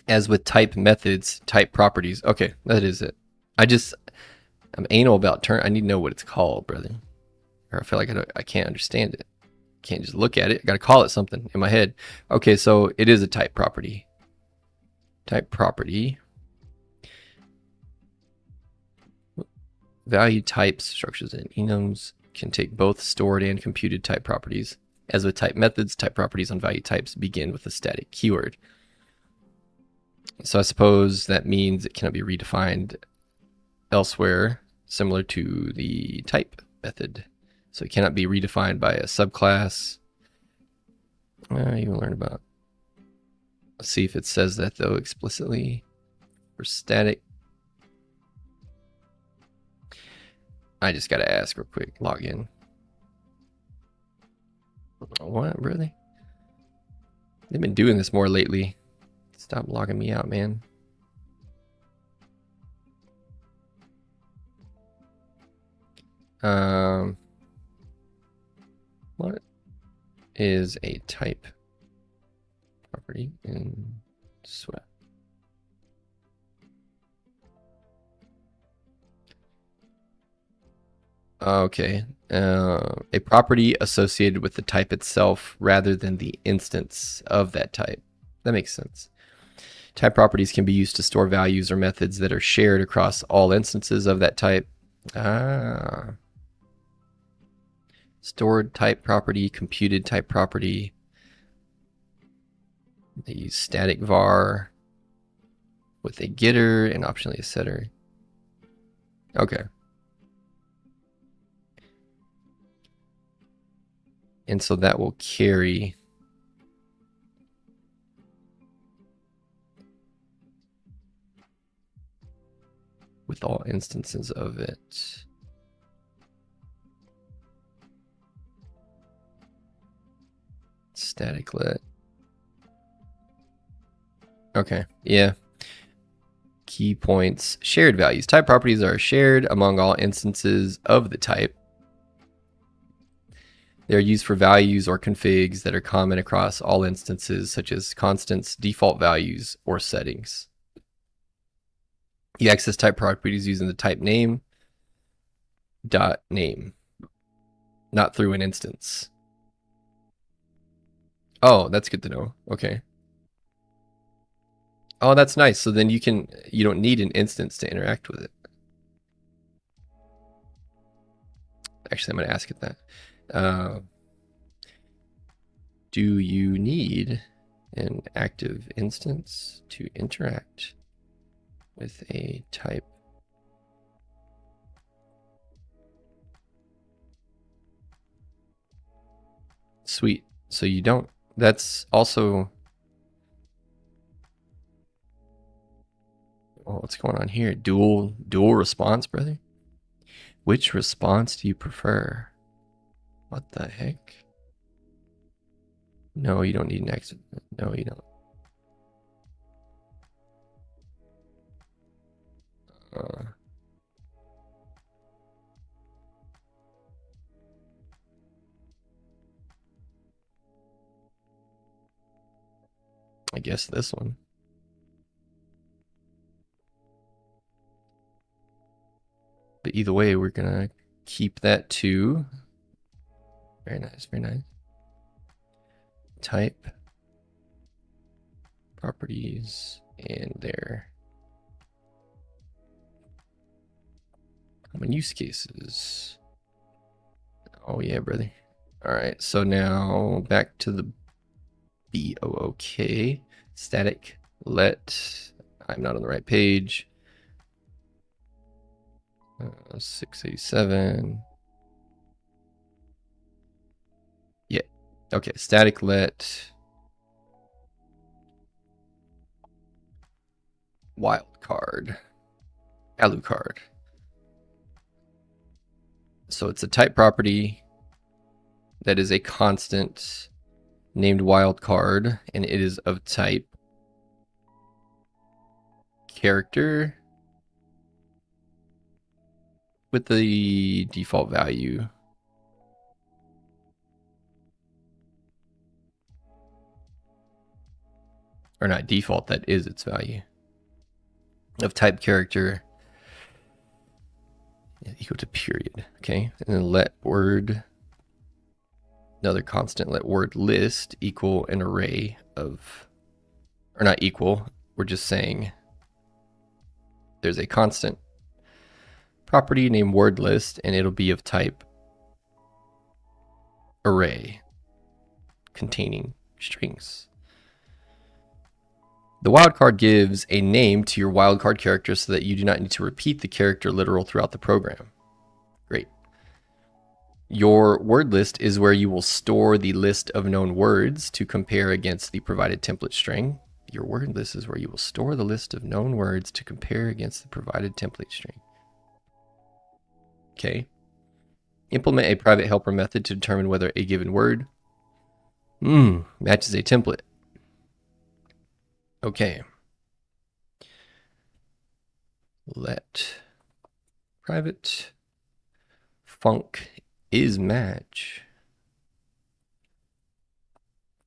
as with type methods, type properties. Okay, that is it. I'm anal about turn. I need to know what it's called, brother. Or I feel like I can't understand it. Can't just look at it. I got to call it something in my head. Okay, so it is a type property. Type property. Value types, structures, and enums can take both stored and computed type properties. As with type methods, type properties on value types begin with a static keyword. So I suppose that means it cannot be redefined elsewhere, similar to the type method. So it cannot be redefined by a subclass. You will learn about. Let's see if it says that though explicitly for static. I just gotta ask real quick. Log in. What, really? They've been doing this more lately. Stop logging me out, man. What is a type property in Swift? Okay. A property associated with the type itself rather than the instance of that type. That makes sense. Type properties can be used to store values or methods that are shared across all instances of that type. Ah. Stored type property, computed type property. They use static var with a getter and optionally a setter. Okay. And so that will carry with all instances of it. Static let. Okay, yeah. Key points, shared values. Type properties are shared among all instances of the type. They're used for values or configs that are common across all instances, such as constants, default values, or settings. You access type properties using the type name dot name, not through an instance. Oh, that's good to know. Okay. Oh, that's nice. So then you don't need an instance to interact with it. Actually, I'm going to ask it that. Do you need an active instance to interact with a type? Sweet. So you don't. That's also. Oh, what's going on here? Dual response, brother? Which response do you prefer? What the heck? No, you don't need an active. No, you don't. I guess this one. But either way, we're gonna keep that too. Very nice, very nice. Type properties and their common use cases. Oh yeah, brother. All right, so now back to the BOOK static let. I'm not on the right page. 687. Yeah. Okay. Static let wildcard. Alucard. So it's a type property that is a constant named wildcard, and it is of type character with the default value. Or not default, that is its value. Of type character equal to period. Okay. And then let word, another constant, let word list equal an array of, or not equal, we're just saying there's a constant property named word list and it'll be of type array containing strings. The wildcard gives a name to your wildcard character so that you do not need to repeat the character literal throughout the program. Great. Your word list is where you will store the list of known words to compare against the provided template string. Your word list is where you will store the list of known words to compare against the provided template string. Okay. Implement a private helper method to determine whether a given word matches a template. Okay. Let private func is match.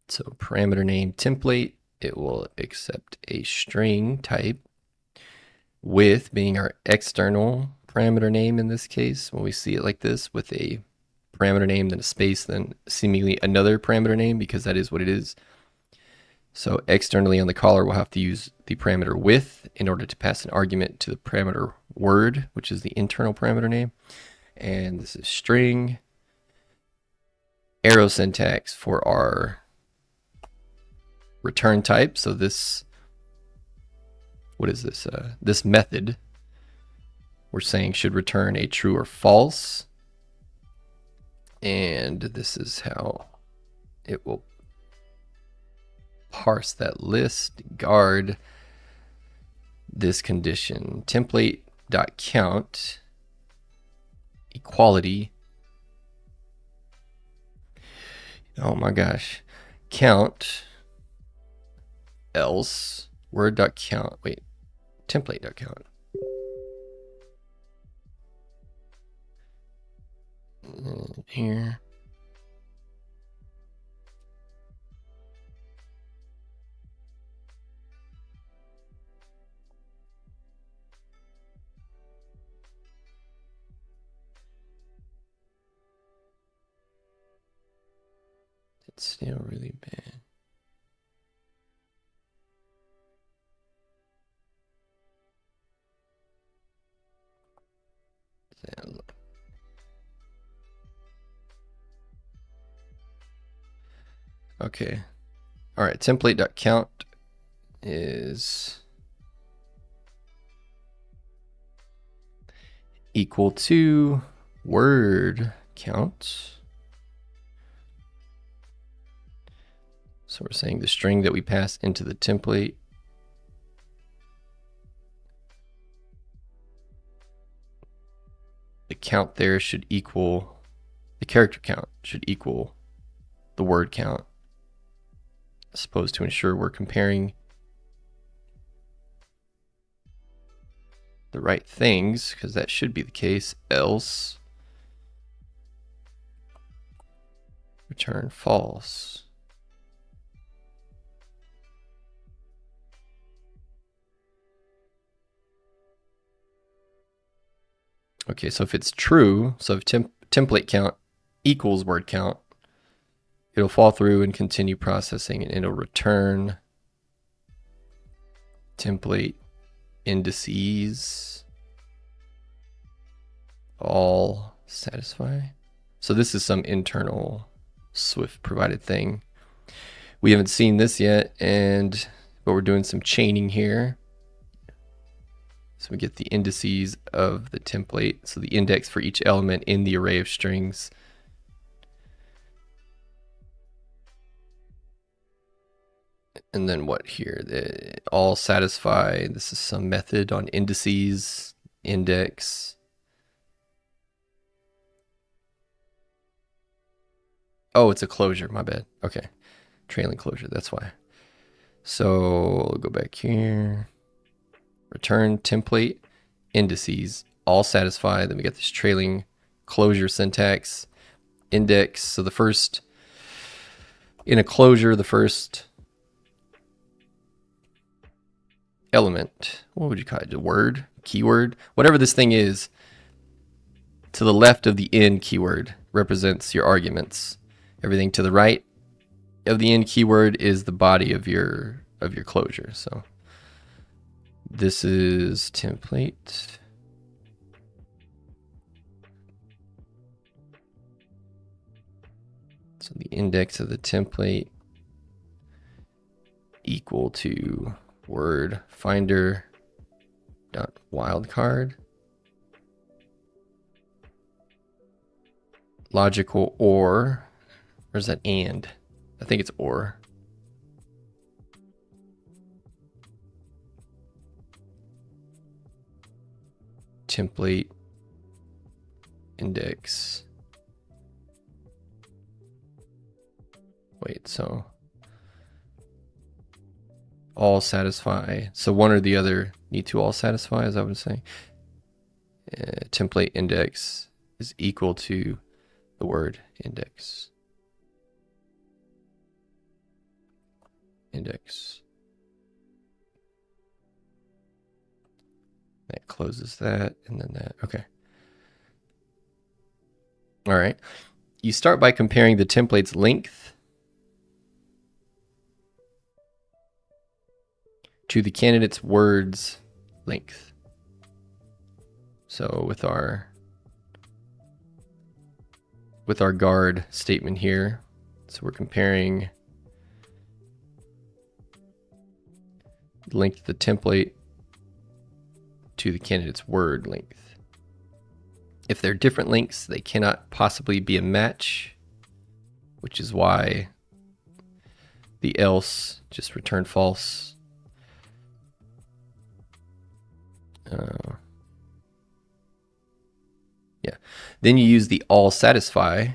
So parameter name template, it will accept a string type with being our external parameter name in this case. When we see it like this with a parameter name, then a space, then seemingly another parameter name, because that is what it is. So externally on the caller, we'll have to use the parameter with in order to pass an argument to the parameter word, which is the internal parameter name. And this is string arrow syntax for our return type. So this, what is this? This method we're saying should return a true or false. And this is how it will parse that list, guard this condition. Template.count equality. Oh my gosh. Count else word.count. Wait, template.count. Here. It's still really bad. Okay. All right. Template.count is equal to word count. So we're saying the string that we pass into the template the count there should equal, the character count should equal the word count. I suppose to ensure we're comparing the right things, because that should be the case, else return false. Okay, so if it's true, so if template count equals word count, it'll fall through and continue processing, and it'll return template indices all satisfy. So this is some internal Swift provided thing. We haven't seen this yet, but we're doing some chaining here. So we get the indices of the template, so the index for each element in the array of strings. And then what here? The all satisfy. This is some method on indices, index. Oh, it's a closure, my bad. Okay, trailing closure, that's why. So we'll go back here. Return template indices, all satisfy. Then we get this trailing closure syntax, index. So the first, in a closure, the first element, what would you call it? A word, keyword, whatever this thing is, to the left of the end keyword represents your arguments. Everything to the right of the end keyword is the body of your closure. So this is template. So the index of the template equal to word finder dot wildcard. Logical or, where's that and? I think it's or. Template index. Wait, so all satisfy. So one or the other need to all satisfy, is that what I'm saying? Template index is equal to the word index. Index. That closes that, and then that. Okay. All right. You start by comparing the template's length to the candidate's words length. So with our guard statement here, so we're comparing the length of the template to the candidate's word length. If they're different lengths, they cannot possibly be a match, which is why the else just return false. Yeah. Then you use the all satisfy.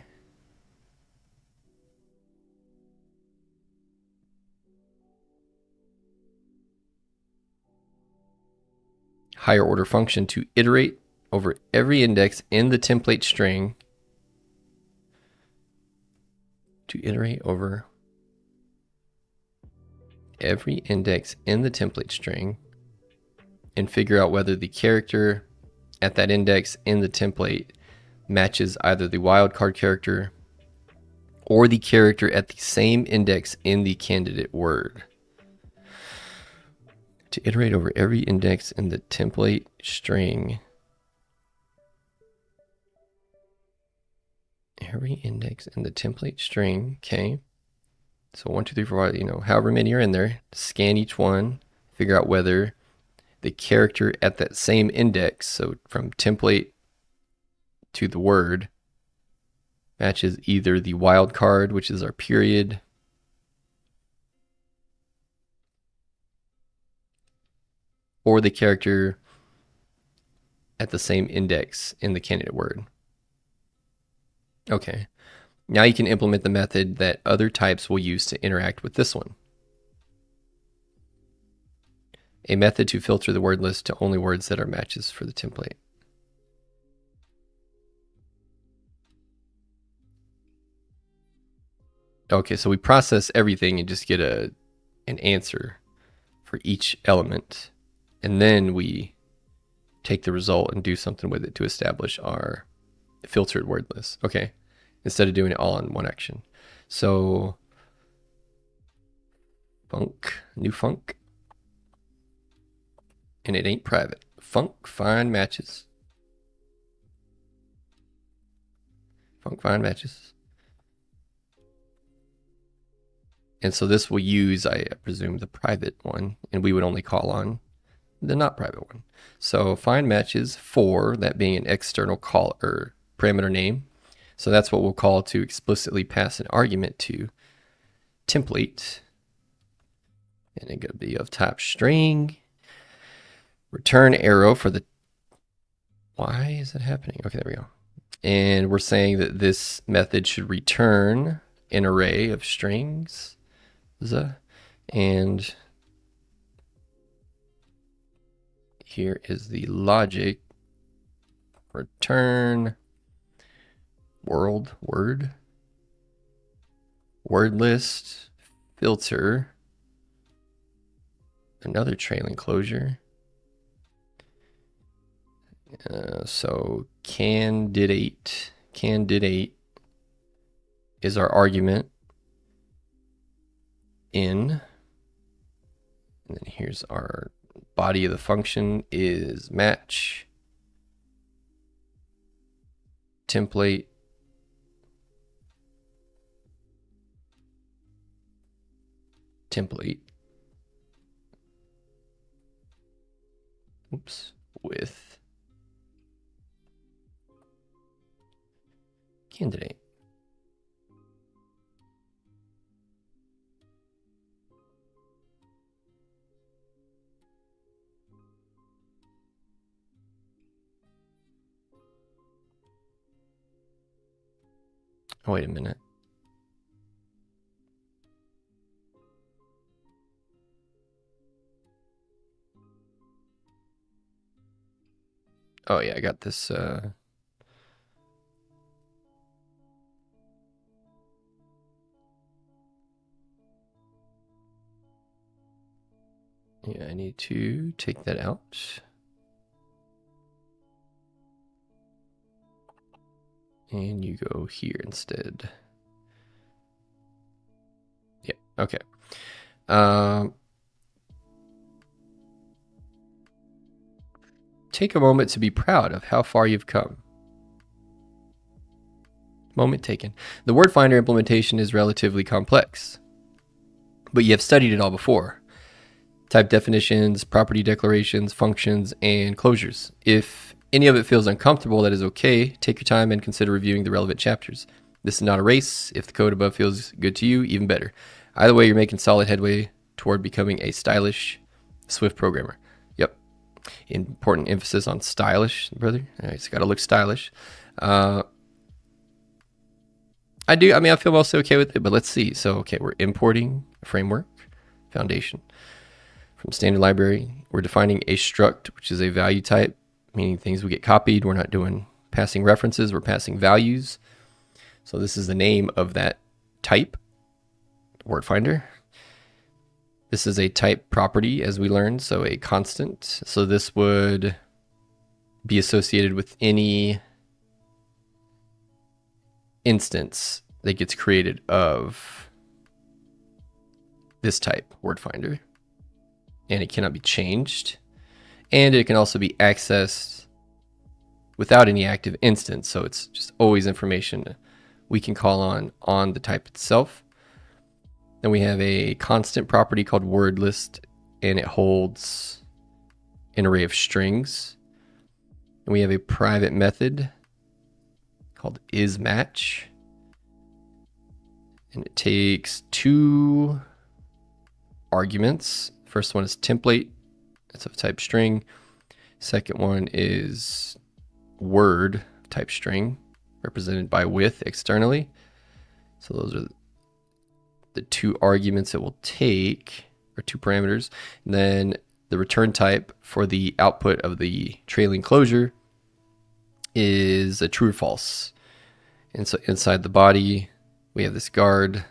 Higher order function to iterate over every index in the template string. To iterate over every index in the template string and figure out whether the character at that index in the template matches either the wildcard character or the character at the same index in the candidate word. To iterate over every index in the template string. Every index in the template string, okay. So 1, 2, 3, 4, 5, however many are in there, scan each one, figure out whether the character at that same index, so from template to the word, matches either the wildcard, which is our period, or the character at the same index in the candidate word. Okay, now you can implement the method that other types will use to interact with this one. A method to filter the word list to only words that are matches for the template. Okay, so we process everything and just get an answer for each element. And then we take the result and do something with it to establish our filtered word list. Okay, instead of doing it all in one action. So new func, and it ain't private. Func find matches. Func find matches. And so this will use, I presume, the private one, and we would only call on the not private one. So find matches for that being an external call or parameter name. So that's what we'll call to explicitly pass an argument to template. And it's going to be of type string. Return arrow for the, why is that happening? Okay, there we go. And we're saying that this method should return an array of strings. And here is the logic. Return word list, filter, another trailing closure. So candidate is our argument in, and then here's our body of the function is match template with candidate. Oh, wait a minute. Oh yeah, I got this Yeah, I need to take that out. And you go here instead. Yeah, okay. Take a moment to be proud of how far you've come. Moment taken. The word finder implementation is relatively complex, but you have studied it all before. Type definitions, property declarations, functions, and closures. If any of it feels uncomfortable, that is okay. Take your time and consider reviewing the relevant chapters. This is not a race. If the code above feels good to you, even better. Either way, you're making solid headway toward becoming a stylish Swift programmer. Yep. Important emphasis on stylish, brother. All right, it's got to look stylish. I feel mostly okay with it, but let's see. So, okay, we're importing a framework, foundation. From standard library, we're defining a struct, which is a value type, meaning things will get copied. We're not doing passing references, we're passing values. So this is the name of that type, word finder. This is a type property, as we learned, so a constant. So this would be associated with any instance that gets created of this type, word finder. And it cannot be changed. And it can also be accessed without any active instance. So it's just always information we can call on the type itself. Then we have a constant property called word list, and it holds an array of strings. And we have a private method called isMatch. And it takes two arguments. First one is template, it's of type string. Second one is word type string, represented by with externally. So those are the two arguments it will take, or two parameters. And then the return type for the output of the trailing closure is a true or false. And so inside the body, we have this guard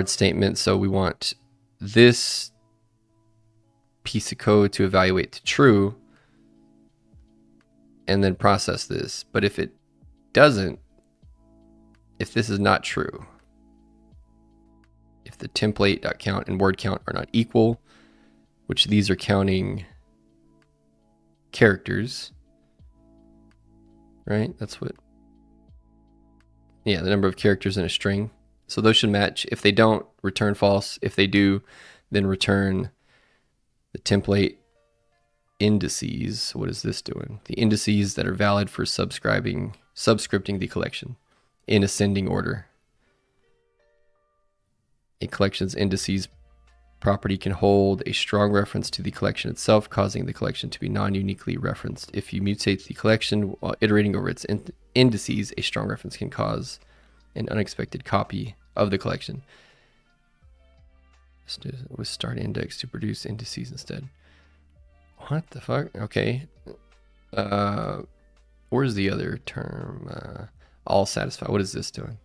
statement. So we want this piece of code to evaluate to true and then process this. But if it doesn't, if this is not true, if the template.count and word count are not equal, which these are counting characters, right? That's what, yeah, the number of characters in a string. So those should match. If they don't, return false. If they do, then return the template indices. What is this doing? The indices that are valid for subscripting the collection in ascending order. A collection's indices property can hold a strong reference to the collection itself, causing the collection to be non-uniquely referenced. If you mutate the collection while iterating over its indices, a strong reference can cause an unexpected copy of the collection. With start index to produce indices instead. What the fuck? Okay. Where's the other term? All satisfy. What is this doing?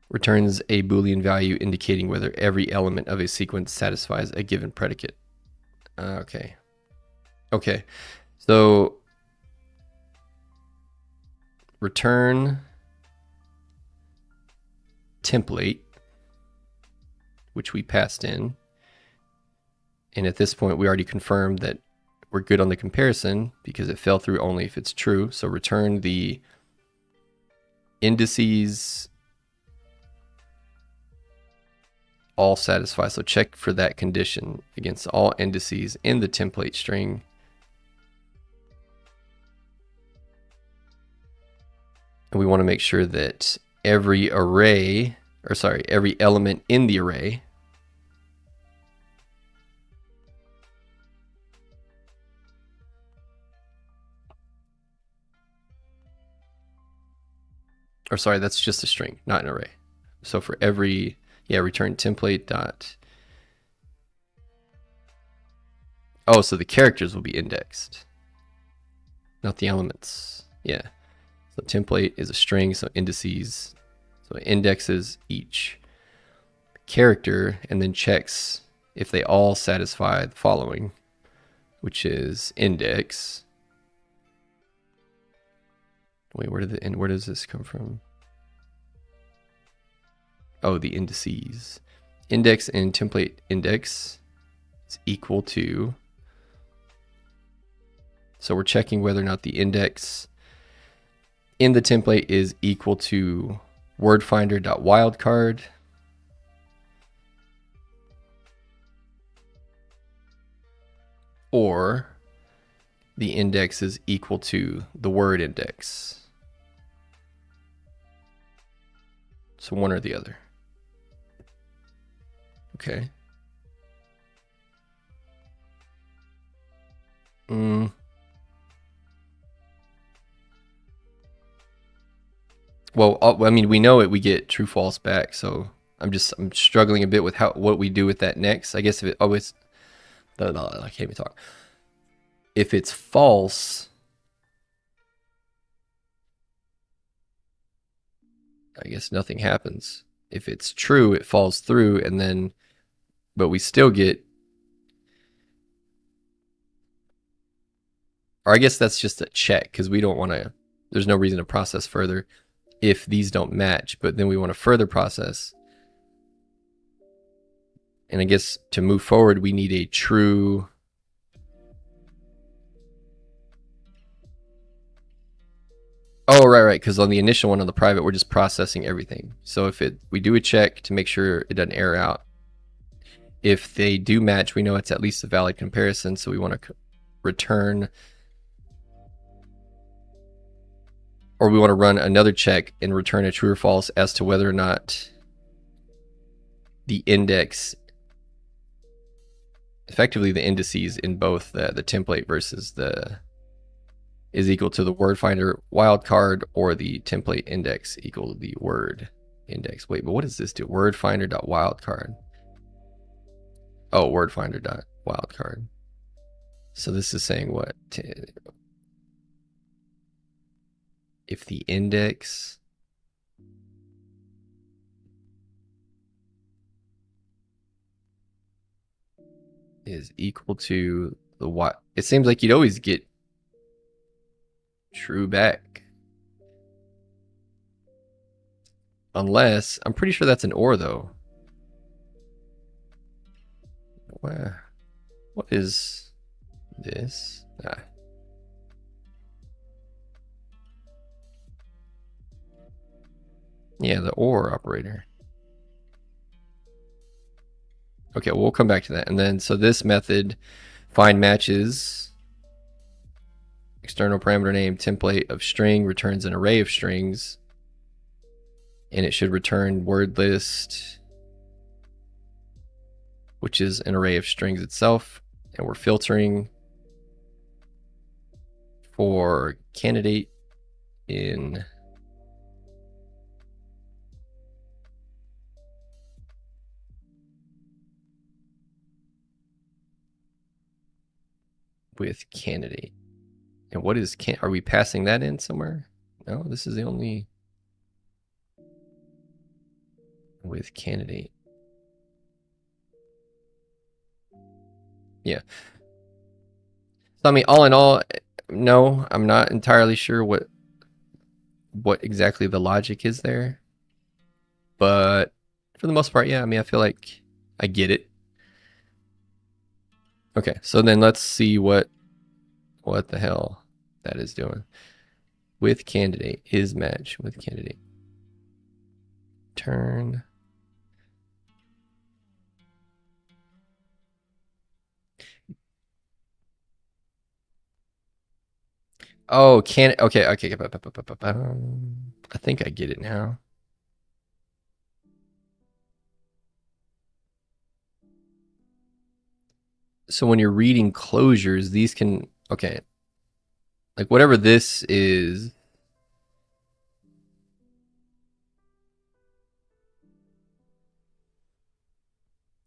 Returns a Boolean value indicating whether every element of a sequence satisfies a given predicate. Okay. Okay. So return template, which we passed in. And at this point, we already confirmed that we're good on the comparison because it fell through only if it's true. So return the indices all satisfy. So check for that condition against all indices in the template string. And we want to make sure that every every element in the array that's just a string, not an array. So for every, return template dot. Oh, so the characters will be indexed, not the elements. Yeah. So template is a string, so indices, so it indexes each character and then checks if they all satisfy the following, which is index. Wait, where does this come from? Oh, the indices. Index and template index is equal to. So we're checking whether or not the index in the template is equal to wordfinder.wildcard. Or the index is equal to the word index. So one or the other. Okay. Well, I mean, we know it. We get true false back. So I'm struggling a bit with what we do with that next. I guess if it always, I can't even talk. If it's false, I guess nothing happens. If it's true, it falls through, and then, but we still get, or I guess that's just a check because we don't want to, there's no reason to process further if these don't match, but then we want to further process. And I guess to move forward, we need a true. Oh, right. Because on the initial one on the private, we're just processing everything. So if we do a check to make sure it doesn't error out. If they do match, we know it's at least a valid comparison. So we want to return, or we want to run another check and return a true or false as to whether or not the index, effectively the indices in both the template versus the, is equal to the word finder wildcard, or the template index equal to the word index. Wait, but what does this do? Word finder.wildcard. Oh, word finder.wildcard. So this is saying what? If the index is equal to the what? It seems like you'd always get true back. Unless, I'm pretty sure that's an or though. What is this? Yeah, the or operator. Okay, we'll come back to that. And then, so this method, find matches, external parameter name, template of string, returns an array of strings, and it should return word list, which is an array of strings itself. And we're filtering for candidate in with candidate. And what is are we passing that in somewhere? No, this is the only with candidate. Yeah. So I mean, all in all, no, I'm not entirely sure what exactly the logic is there. But for the most part, yeah, I mean, I feel like I get it. Okay, so then let's see what the hell that is doing. With candidate is match with candidate. Turn. Oh, okay. I think I get it now. So when you're reading closures, these can, okay, like whatever this is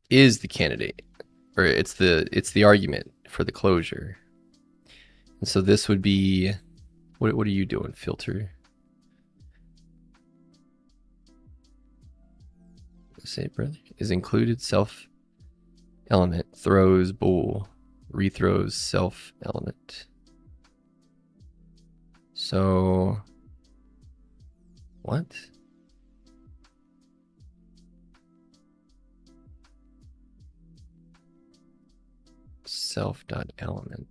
the candidate, or it's the argument for the closure. And so this would be, what are you doing? Filter. say it, brother. Is included self element. Throws bool. Rethrows self element. So what? Self.element.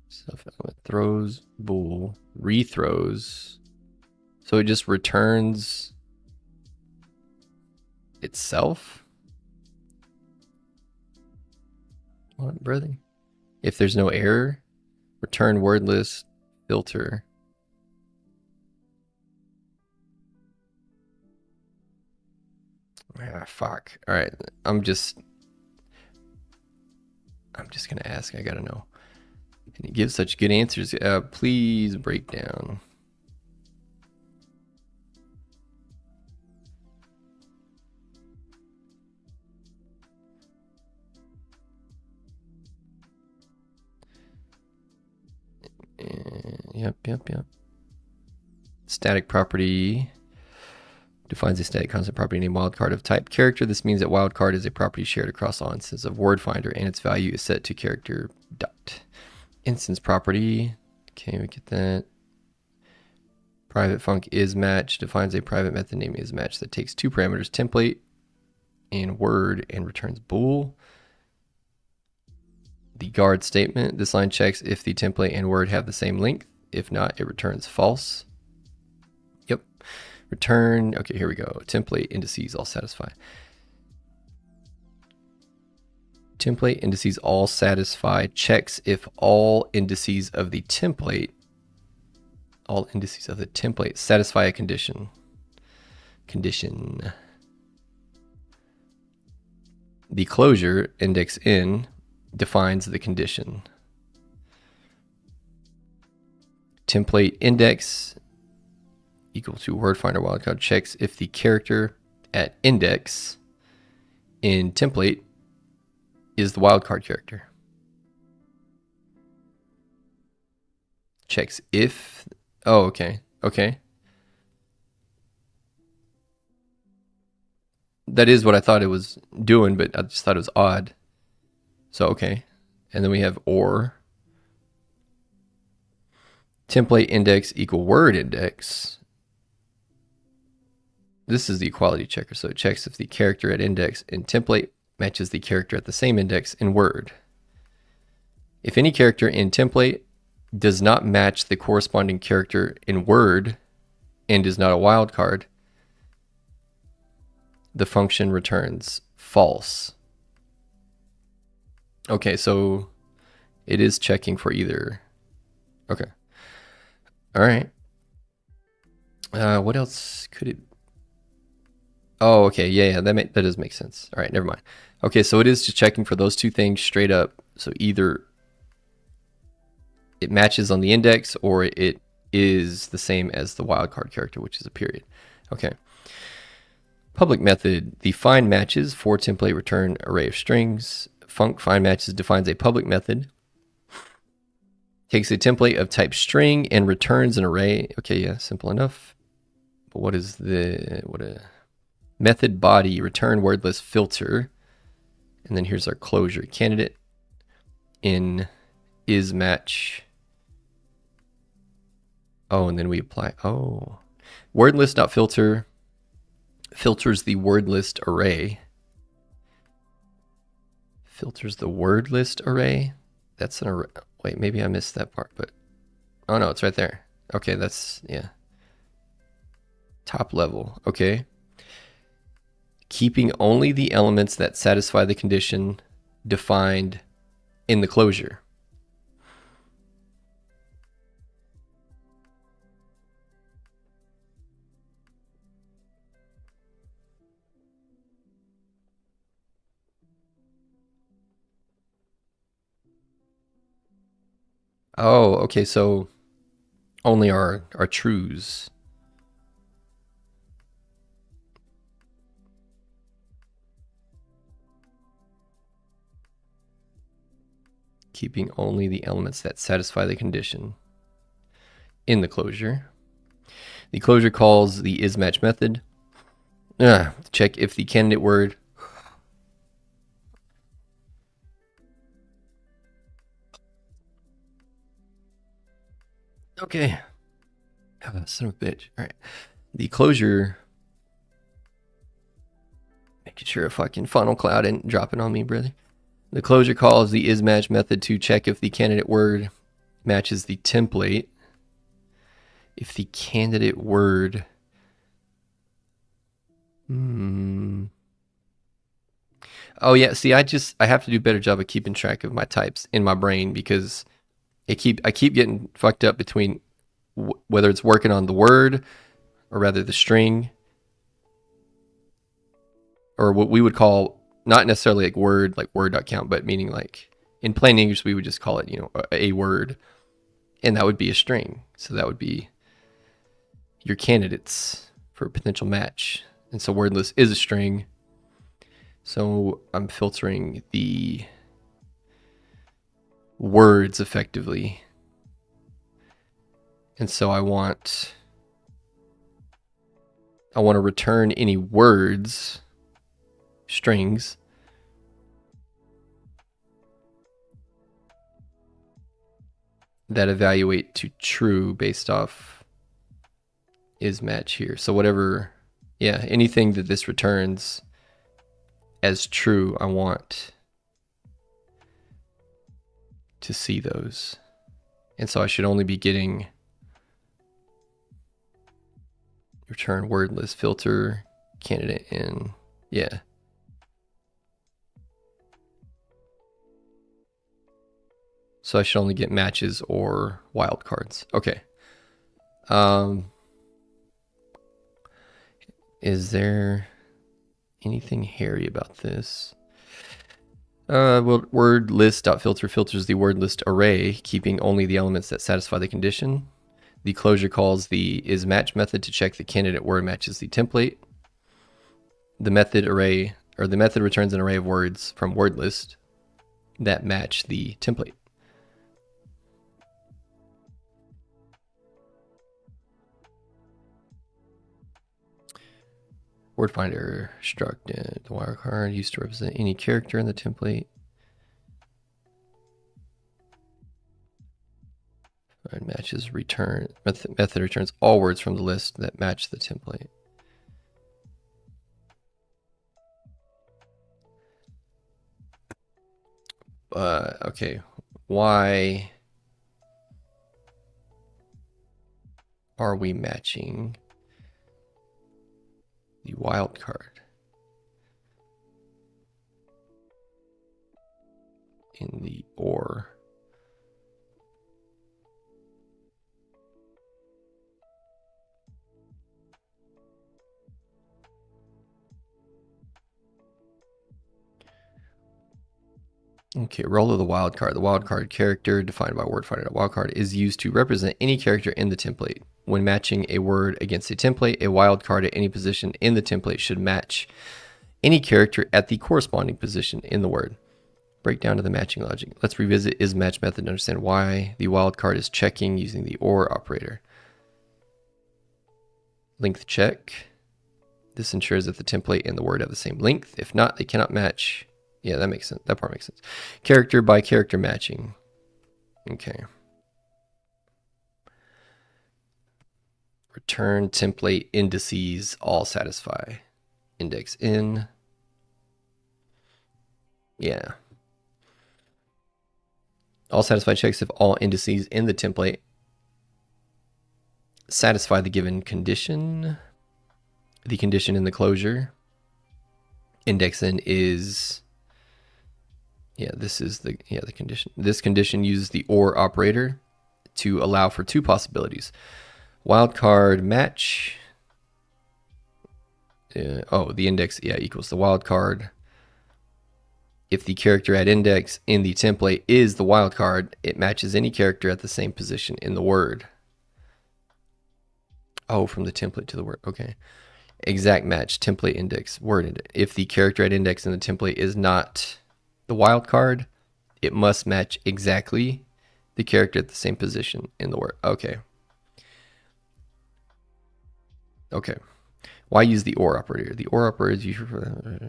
Self element throws bool. Rethrows. So it just returns itself? What, brother? If there's no error, return word list filter. Ah, fuck. All right, I'm just gonna ask. I gotta know. And he gives such good answers. Please break down. Yep. Static property defines a static constant property named wildcard of type character. This means that wildcard is a property shared across all instances of word finder, and its value is set to character dot. Instance property. Okay, we get that. Private func is match defines a private method named is match that takes two parameters, template and word, and returns bool. The guard statement. This line checks if the template and word have the same length. If not, it returns false. Yep. Return. Okay, here we go. Template indices all satisfy. Template indices all satisfy checks if all indices of the template satisfy a condition. The closure index in defines the condition. Template index equal to word finder wildcard checks if the character at index in template is the wildcard character. Checks if. Oh, okay. That is what I thought it was doing, but I just thought it was odd. So, okay. And then we have or. Template index equal word index. This is the equality checker. So it checks if the character at index in template matches the character at the same index in word. If any character in template does not match the corresponding character in word and is not a wildcard, the function returns false. Okay, so it is checking for either. Okay. All right. What else could it? Oh, okay. Yeah. That does make sense. All right, never mind. Okay, so it is just checking for those two things straight up. So either it matches on the index or it is the same as the wildcard character, which is a period. Okay. Public method, the find matches for template return array of strings. Func find matches defines a public method. Takes a template of type string and returns an array. Okay, yeah, simple enough. But what a method body return wordless filter. And then here's our closure candidate in is match. Oh, and then we apply. Oh, wordlist.filter filters the word list array. Filters the word list array. That's an array. Wait, maybe I missed that part, but oh no, it's right there. Okay, that's, yeah. Top level, okay. Keeping only the elements that satisfy the condition defined in the closure. Oh, okay, so only our trues. Keeping only the elements that satisfy the condition in the closure. The closure calls the isMatch method. Check if the candidate word okay. Oh, son of a bitch. All right. The closure. Making sure a fucking funnel cloud ain't dropping on me, brother. The closure calls the isMatch method to check if the candidate word matches the template. If the candidate word. Oh yeah, see, I have to do a better job of keeping track of my types in my brain because I keep getting fucked up between whether it's working on the word or rather the string, or what we would call not necessarily like word.count, but meaning like in plain English we would just call it, a word, and that would be a string. So that would be your candidates for a potential match. And so wordless is a string. So I'm filtering the words effectively. And so I want to return any words, strings, that evaluate to true based off isMatch here. So whatever, yeah, anything that this returns as true, I want to see those. And so I should only be getting return wordless filter candidate in, yeah. So I should only get matches or wildcards. Okay. Is there anything hairy about this? Well, word list.filter filters the word list array, keeping only the elements that satisfy the condition. The closure calls the isMatch method to check the candidate word matches the template. The method returns an array of words from word list that match the template. Word finder struct the wildcard used to represent any character in the template. And matches return. Method returns all words from the list that match the template. Okay, why are we matching the wildcard in the OR? Okay, role of the wildcard. The wildcard character, defined by word finder. Wildcard is used to represent any character in the template. When matching a word against a template, a wildcard at any position in the template should match any character at the corresponding position in the word. Break down to the matching logic. Let's revisit isMatch method to understand why the wildcard is checking using the OR operator. Length check. This ensures that the template and the word have the same length. If not, they cannot match. Yeah, that makes sense. That part makes sense. Character by character matching. Okay. Return template indices all satisfy. Index in. Yeah. All satisfy checks if all indices in the template satisfy the given condition. The condition in the closure. Index in is, yeah, this is the condition. This condition uses the OR operator to allow for two possibilities. Wildcard match. The index, equals the wildcard. If the character at index in the template is the wildcard, it matches any character at the same position in the word. Oh, from the template to the word. Okay. Exact match, template index, word index. If the character at index in the template is not the wildcard, it must match exactly the character at the same position in the word. Okay. Okay. Why use the or operator? The or operator is used for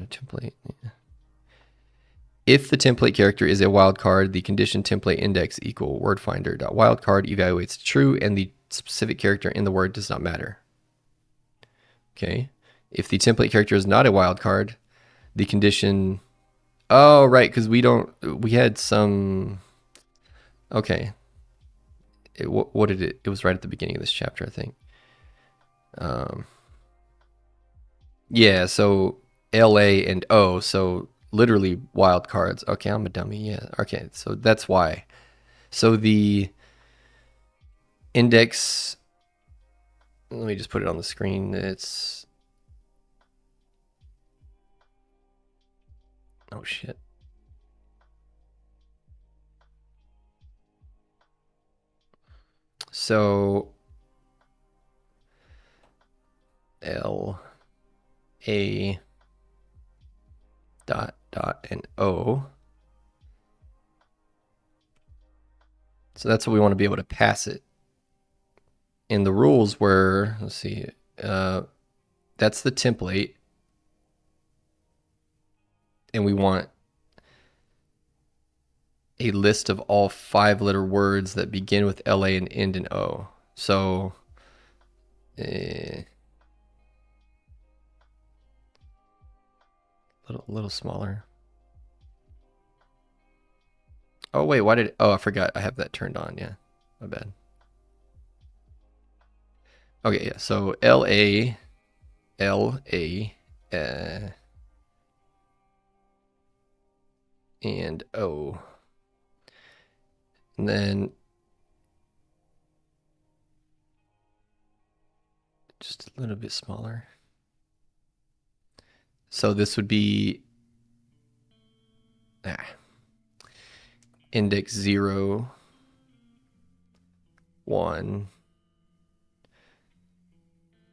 template. If the template character is a wildcard, the condition template index equal word finder dot wildcard evaluates true, and the specific character in the word does not matter. Okay. If the template character is not a wildcard, the condition. Oh, right, because we had some. Okay. What did it? It was right at the beginning of this chapter, I think. Yeah, so LA and O, so literally wildcards. Okay, I'm a dummy. Yeah. Okay, so that's why. So the index. Let me just put it on the screen. It's. Oh shit. So L A dot and O. So that's what we want to be able to pass it. And the rules were, let's see, that's the template. And we want a list of all 5-letter words that begin with LA and end in O. So a little smaller. Oh wait, why did? Oh, I forgot. I have that turned on. Yeah, my bad. Okay, yeah. So LA, and O, and then just a little bit smaller. So this would be index 0, 1,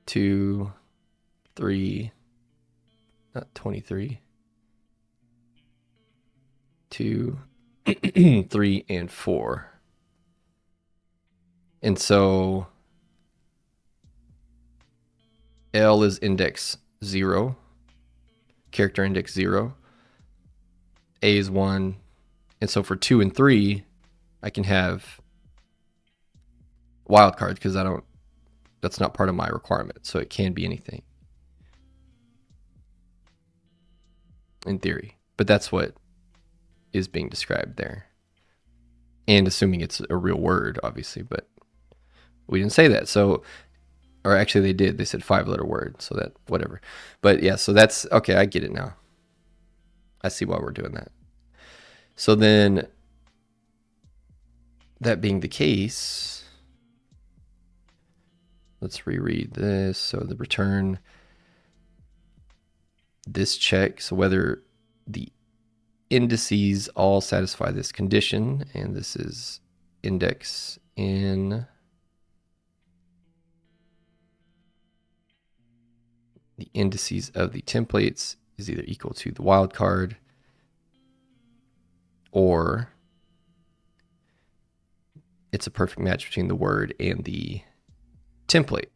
2, 3, not 23, 2, 3, and 4. And so L is index 0, character index 0. A is 1. And so for 2 and 3, I can have wildcards because that's not part of my requirement. So it can be anything in theory. But that's what is being described there. And assuming it's a real word, obviously, but we didn't say that. So, or actually they did. They said 5-letter word. So that, whatever. But yeah, so that's, okay, I get it now. I see why we're doing that. So then, that being the case, let's reread this. So the return this check. So whether the indices all satisfy this condition, and this is index in the indices of the templates is either equal to the wildcard or it's a perfect match between the word and the template.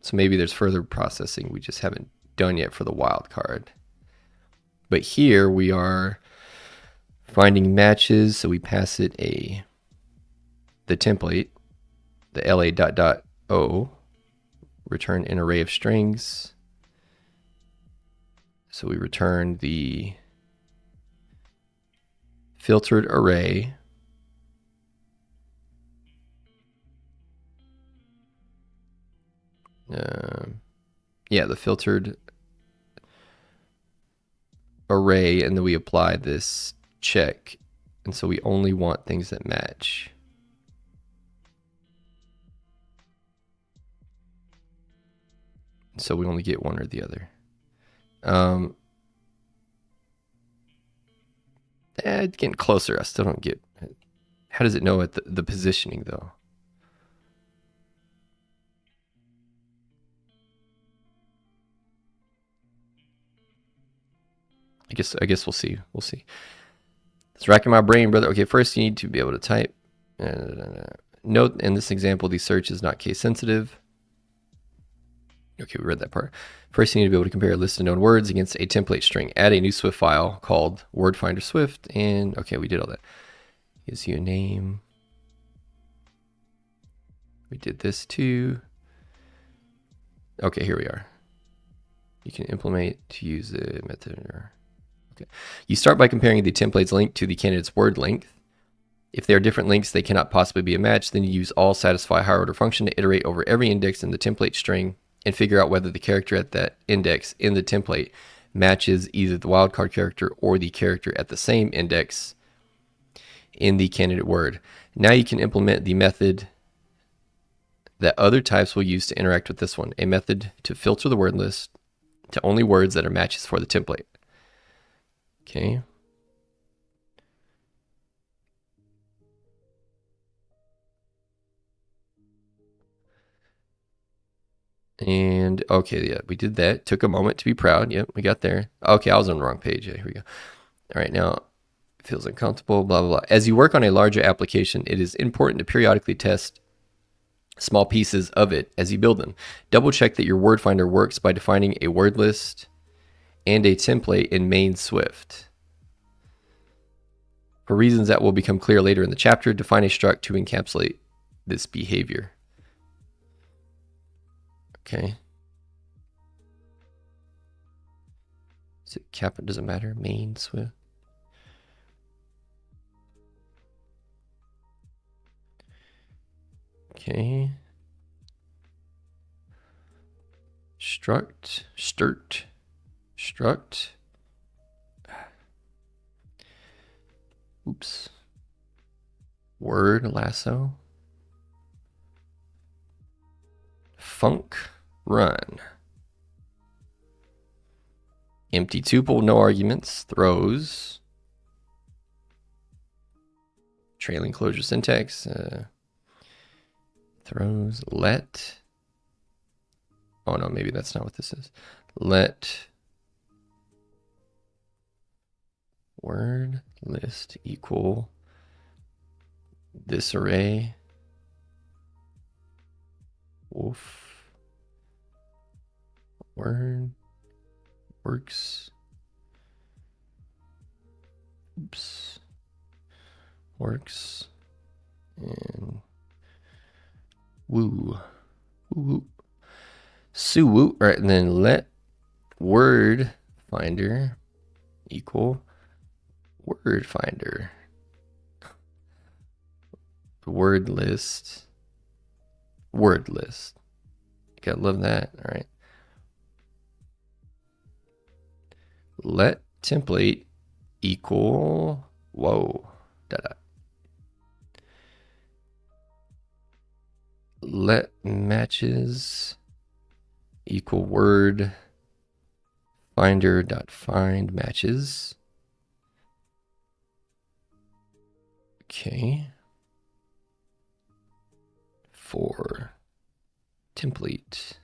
So maybe there's further processing we just haven't done yet for the wildcard. But here we are finding matches, so we pass it the template, the LA.O, return an array of strings. So we return the filtered array. Yeah, the filtered array, and then we apply this check. And so we only want things that match. So we only get one or the other. It's getting closer. I still don't get. How does it know at the positioning though? I guess we'll see. We'll see. It's racking my brain, brother. Okay, first you need to be able to type. Note in this example, the search is not case sensitive. Okay, we read that part. First, you need to be able to compare a list of known words against a template string. Add a new Swift file called Word Finder Swift, and okay, we did all that. Gives you a name. We did this too. Okay, here we are. You can implement to use the method. Okay. You start by comparing the template's length to the candidate's word length. If they are different lengths, they cannot possibly be a match. Then you use all satisfy higher order function to iterate over every index in the template string and figure out whether the character at that index in the template matches either the wildcard character or the character at the same index in the candidate word. Now you can implement the method that other types will use to interact with this one, a method to filter the word list to only words that are matches for the template. Okay. And okay, yeah, we did that. Took a moment to be proud. Yep, we got there. Okay, I was on the wrong page. Yeah, here we go. All right, now it feels uncomfortable, blah, blah, blah. As you work on a larger application, it is important to periodically test small pieces of it as you build them. Double check that your word finder works by defining a word list and a template in main Swift. For reasons that will become clear later in the chapter, define a struct to encapsulate this behavior. Okay. Is it cap? Does it matter? Main Swift. Okay. Struct. Oops. Word lasso. Func run. Empty tuple, no arguments. Throws. Trailing closure syntax. Throws. Let. Oh no, maybe that's not what this is. Let word list equal this array. Wolf. Word works. Oops. Works. And woo. Woo. Suwoo. All right, and then let word finder equal word finder. Word list. Word list. Gotta love that. All right. Let template equal whoa. Da-da. Let matches equal word finder dot find matches. Okay. For template.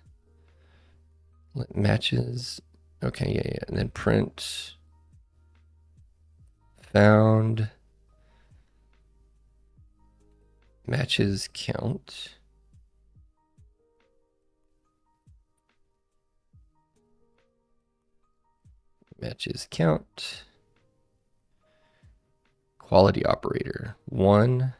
Let matches. Okay, yeah. And then print found matches count. Matches count. Quality operator. 1.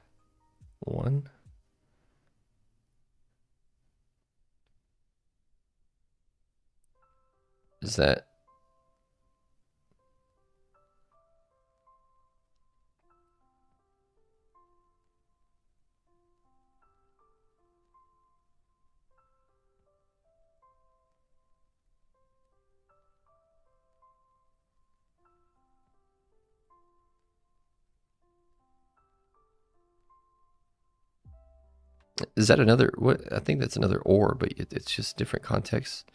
Is that another, what? I think that's another or, but it's just different context,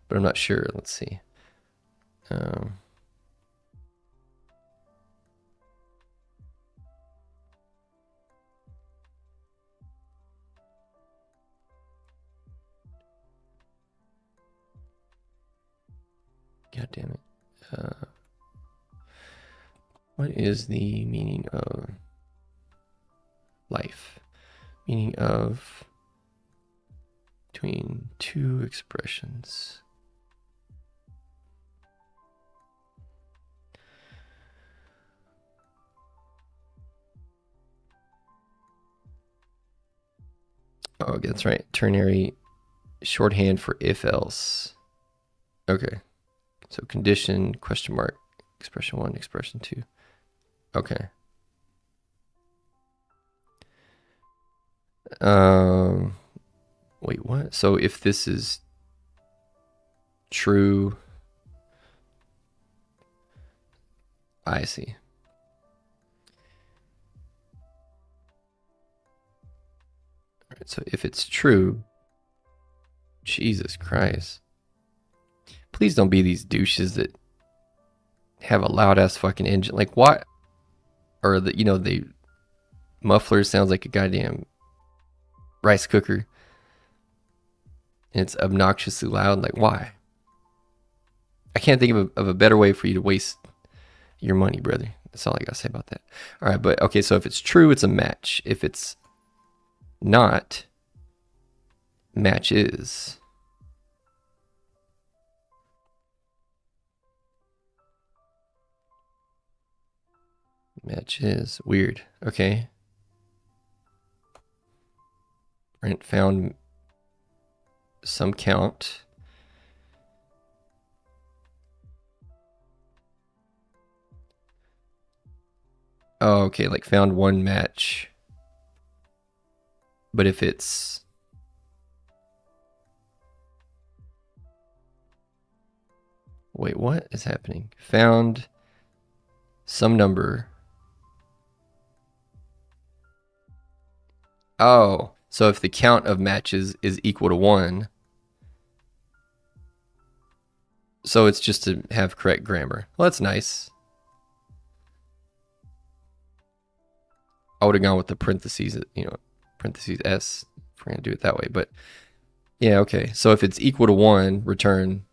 but I'm not sure. Let's see. God damn it. What is the meaning of life? Meaning of between two expressions. Oh, that's right. Ternary shorthand for if else. Okay. So condition, question mark, expression 1, expression 2. Okay. Wait, what? So if this is true, I see. All right, so if it's true, Jesus Christ. Please don't be these douches that have a loud ass fucking engine. Like what? Or the the muffler sounds like a goddamn rice cooker. And it's obnoxiously loud. Like why? I can't think of a better way for you to waste your money, brother. That's all I gotta say about that. All right, but okay, so if it's true, it's a match. If it's not, match is. Match is weird. Okay. Brent found some count. Oh, okay, like found one match. But if it's wait, what is happening? Found some number. Oh, so if the count of matches is equal to 1, so it's just to have correct grammar. Well, that's nice. I would have gone with the parentheses, parentheses S if we're going to do it that way. But yeah, okay. So if it's equal to 1, return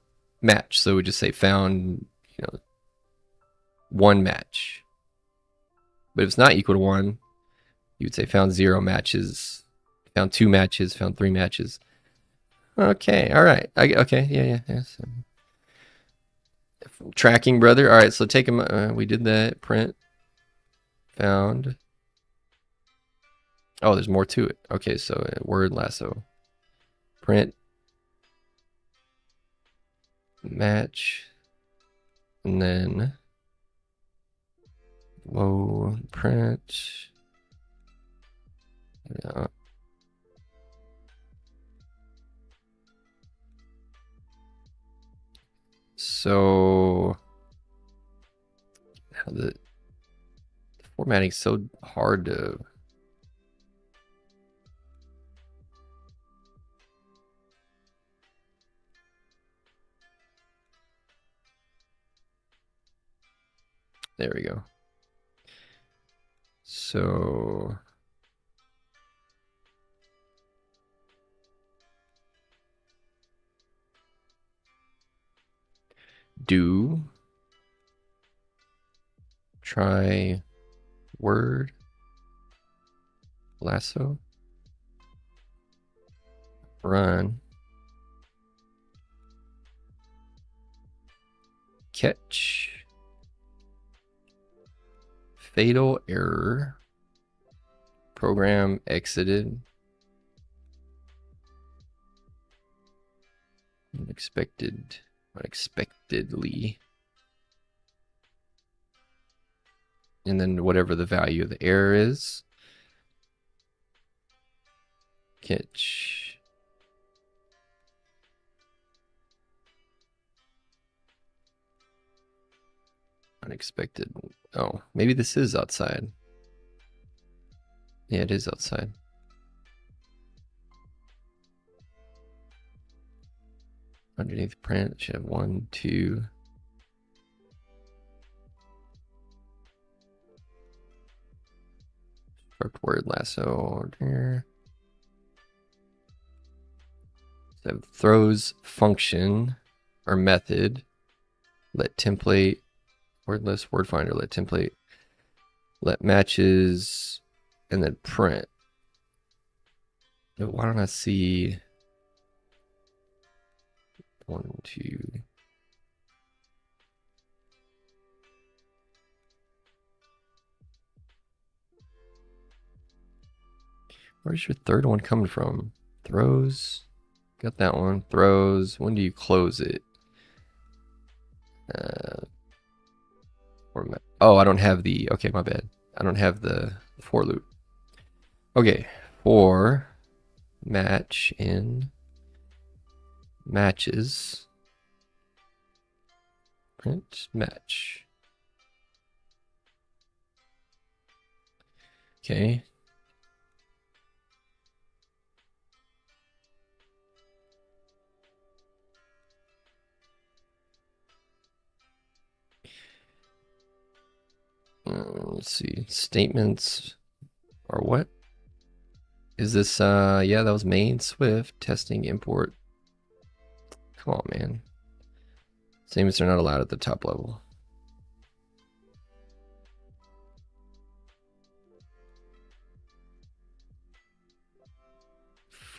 match. So we just say found, one match. But if it's not equal to 1, you would say found 0 matches, found 2 matches, found 3 matches. Okay, all right. Okay, yeah. So, tracking, brother. All right, so take them. We did that. Print. Found. Oh, there's more to it. Okay, so word lasso. Print. Match. And then. Whoa, print. Yeah. So now the formatting's so hard to. There we go. So do try word lasso run catch fatal error program exited unexpectedly, and then whatever the value of the error is, catch unexpected. Oh, maybe this is outside. Yeah, it is outside. Underneath print, should have 1, 2. Construct word lasso order. So throws function or method. Let template word list word finder. Let template. Let matches, and then print. Why don't I see? 1, 2. Where's your third one coming from? Throws. Got that one. Throws. When do you close it? Oh, I don't have the. Okay, my bad. I don't have the for loop. Okay, for match in matches. Print match. Okay. Let's see. Statements are what? Is this, yeah, that was main, Swift, testing, import. Come on, man. Statements are not allowed at the top level.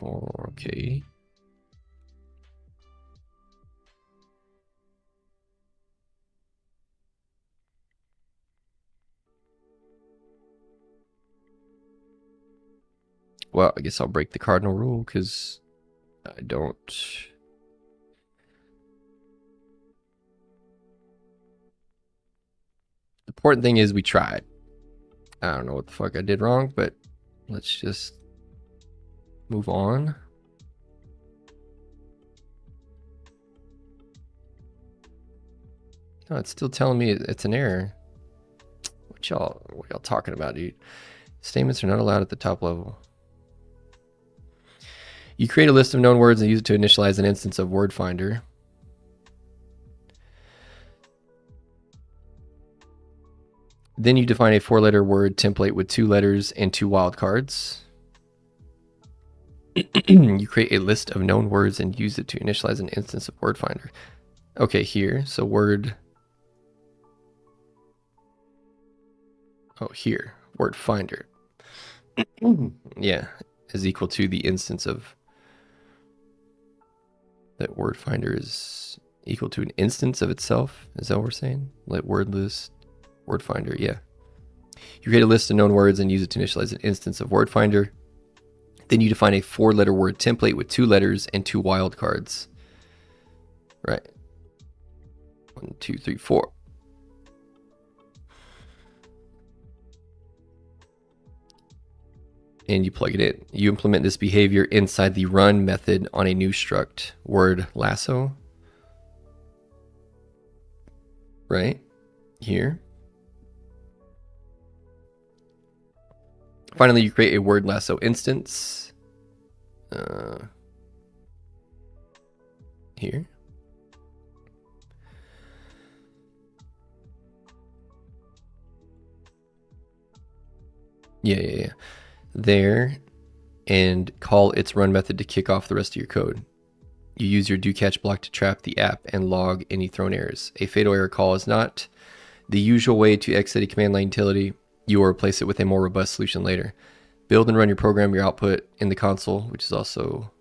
Okay. Well, I guess I'll break the cardinal rule because I don't. The important thing is we tried. I don't know what the fuck I did wrong, but let's just move on. No, it's still telling me it's an error. What y'all talking about, dude? Statements are not allowed at the top level. You create a list of known words and use it to initialize an instance of word finder. Then you define a 4-letter word template with 2 letters and 2 wildcards. You create a list of known words and use it to initialize an instance of word finder. Okay, here. So word. Oh, here. Word finder. Yeah, is equal to the instance of that word finder is equal to an instance of itself. Is that what we're saying? Let word list, word finder. Yeah. You create a list of known words and use it to initialize an instance of word finder. Then you define a 4-letter word template with 2 letters and 2 wildcards. Right. 1, 2, 3, 4. And you plug it in. You implement this behavior inside the run method on a new struct, word lasso. Right here. Finally, you create a word lasso instance. Here. Yeah. There, and call its run method to kick off the rest of your code. You use your do catch block to trap the app and log any thrown errors. A fatal error call is not the usual way to exit a command line utility. You will replace it with a more robust solution later. Build and run your program. Your output in the console, which is also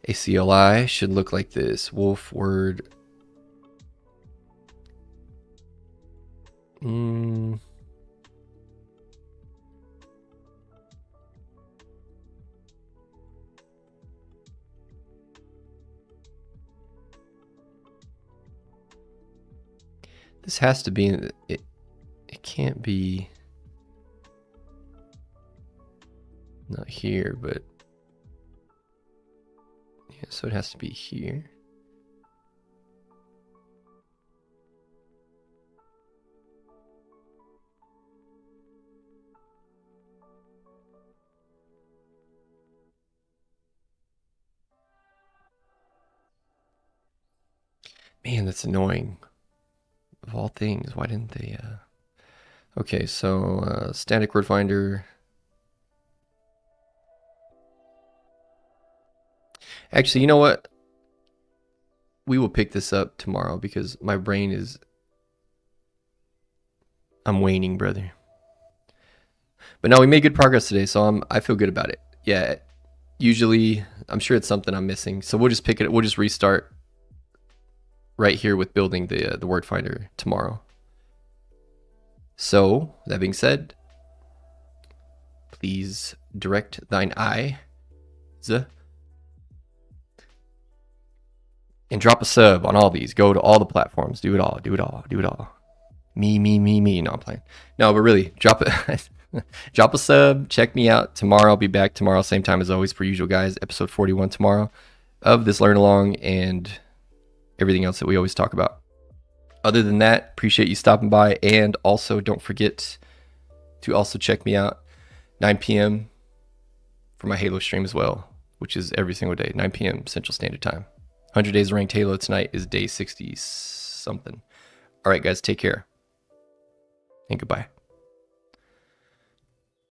a CLI, should look like this. Wolf word. This has to be, it can't be, not here, but yeah, so it has to be here. Man, that's annoying. Of all things, why didn't they, okay, so static word finder. Actually, you know what? We will pick this up tomorrow because my brain is, I'm waning, brother. But no, we made good progress today, so I feel good about it. Yeah, usually, I'm sure it's something I'm missing. So we'll just pick it, we'll just restart right here with building the word finder tomorrow. So that being said, please direct thine eye and drop a sub on all these. Go to all the platforms. Do it all. Do it all. Do it all. Me. No, I'm playing. No, but really, drop it. Drop a sub. Check me out tomorrow. I'll be back tomorrow, same time as always, per usual, guys. Episode 41 tomorrow of this Learn Along and everything else that we always talk about. Other than that, appreciate you stopping by, and also don't forget to also check me out 9 p.m. for my Halo stream as well, which is every single day, 9 p.m. Central Standard Time. 100 Days of Ranked Halo tonight is day 60 something. All right, guys, take care and goodbye.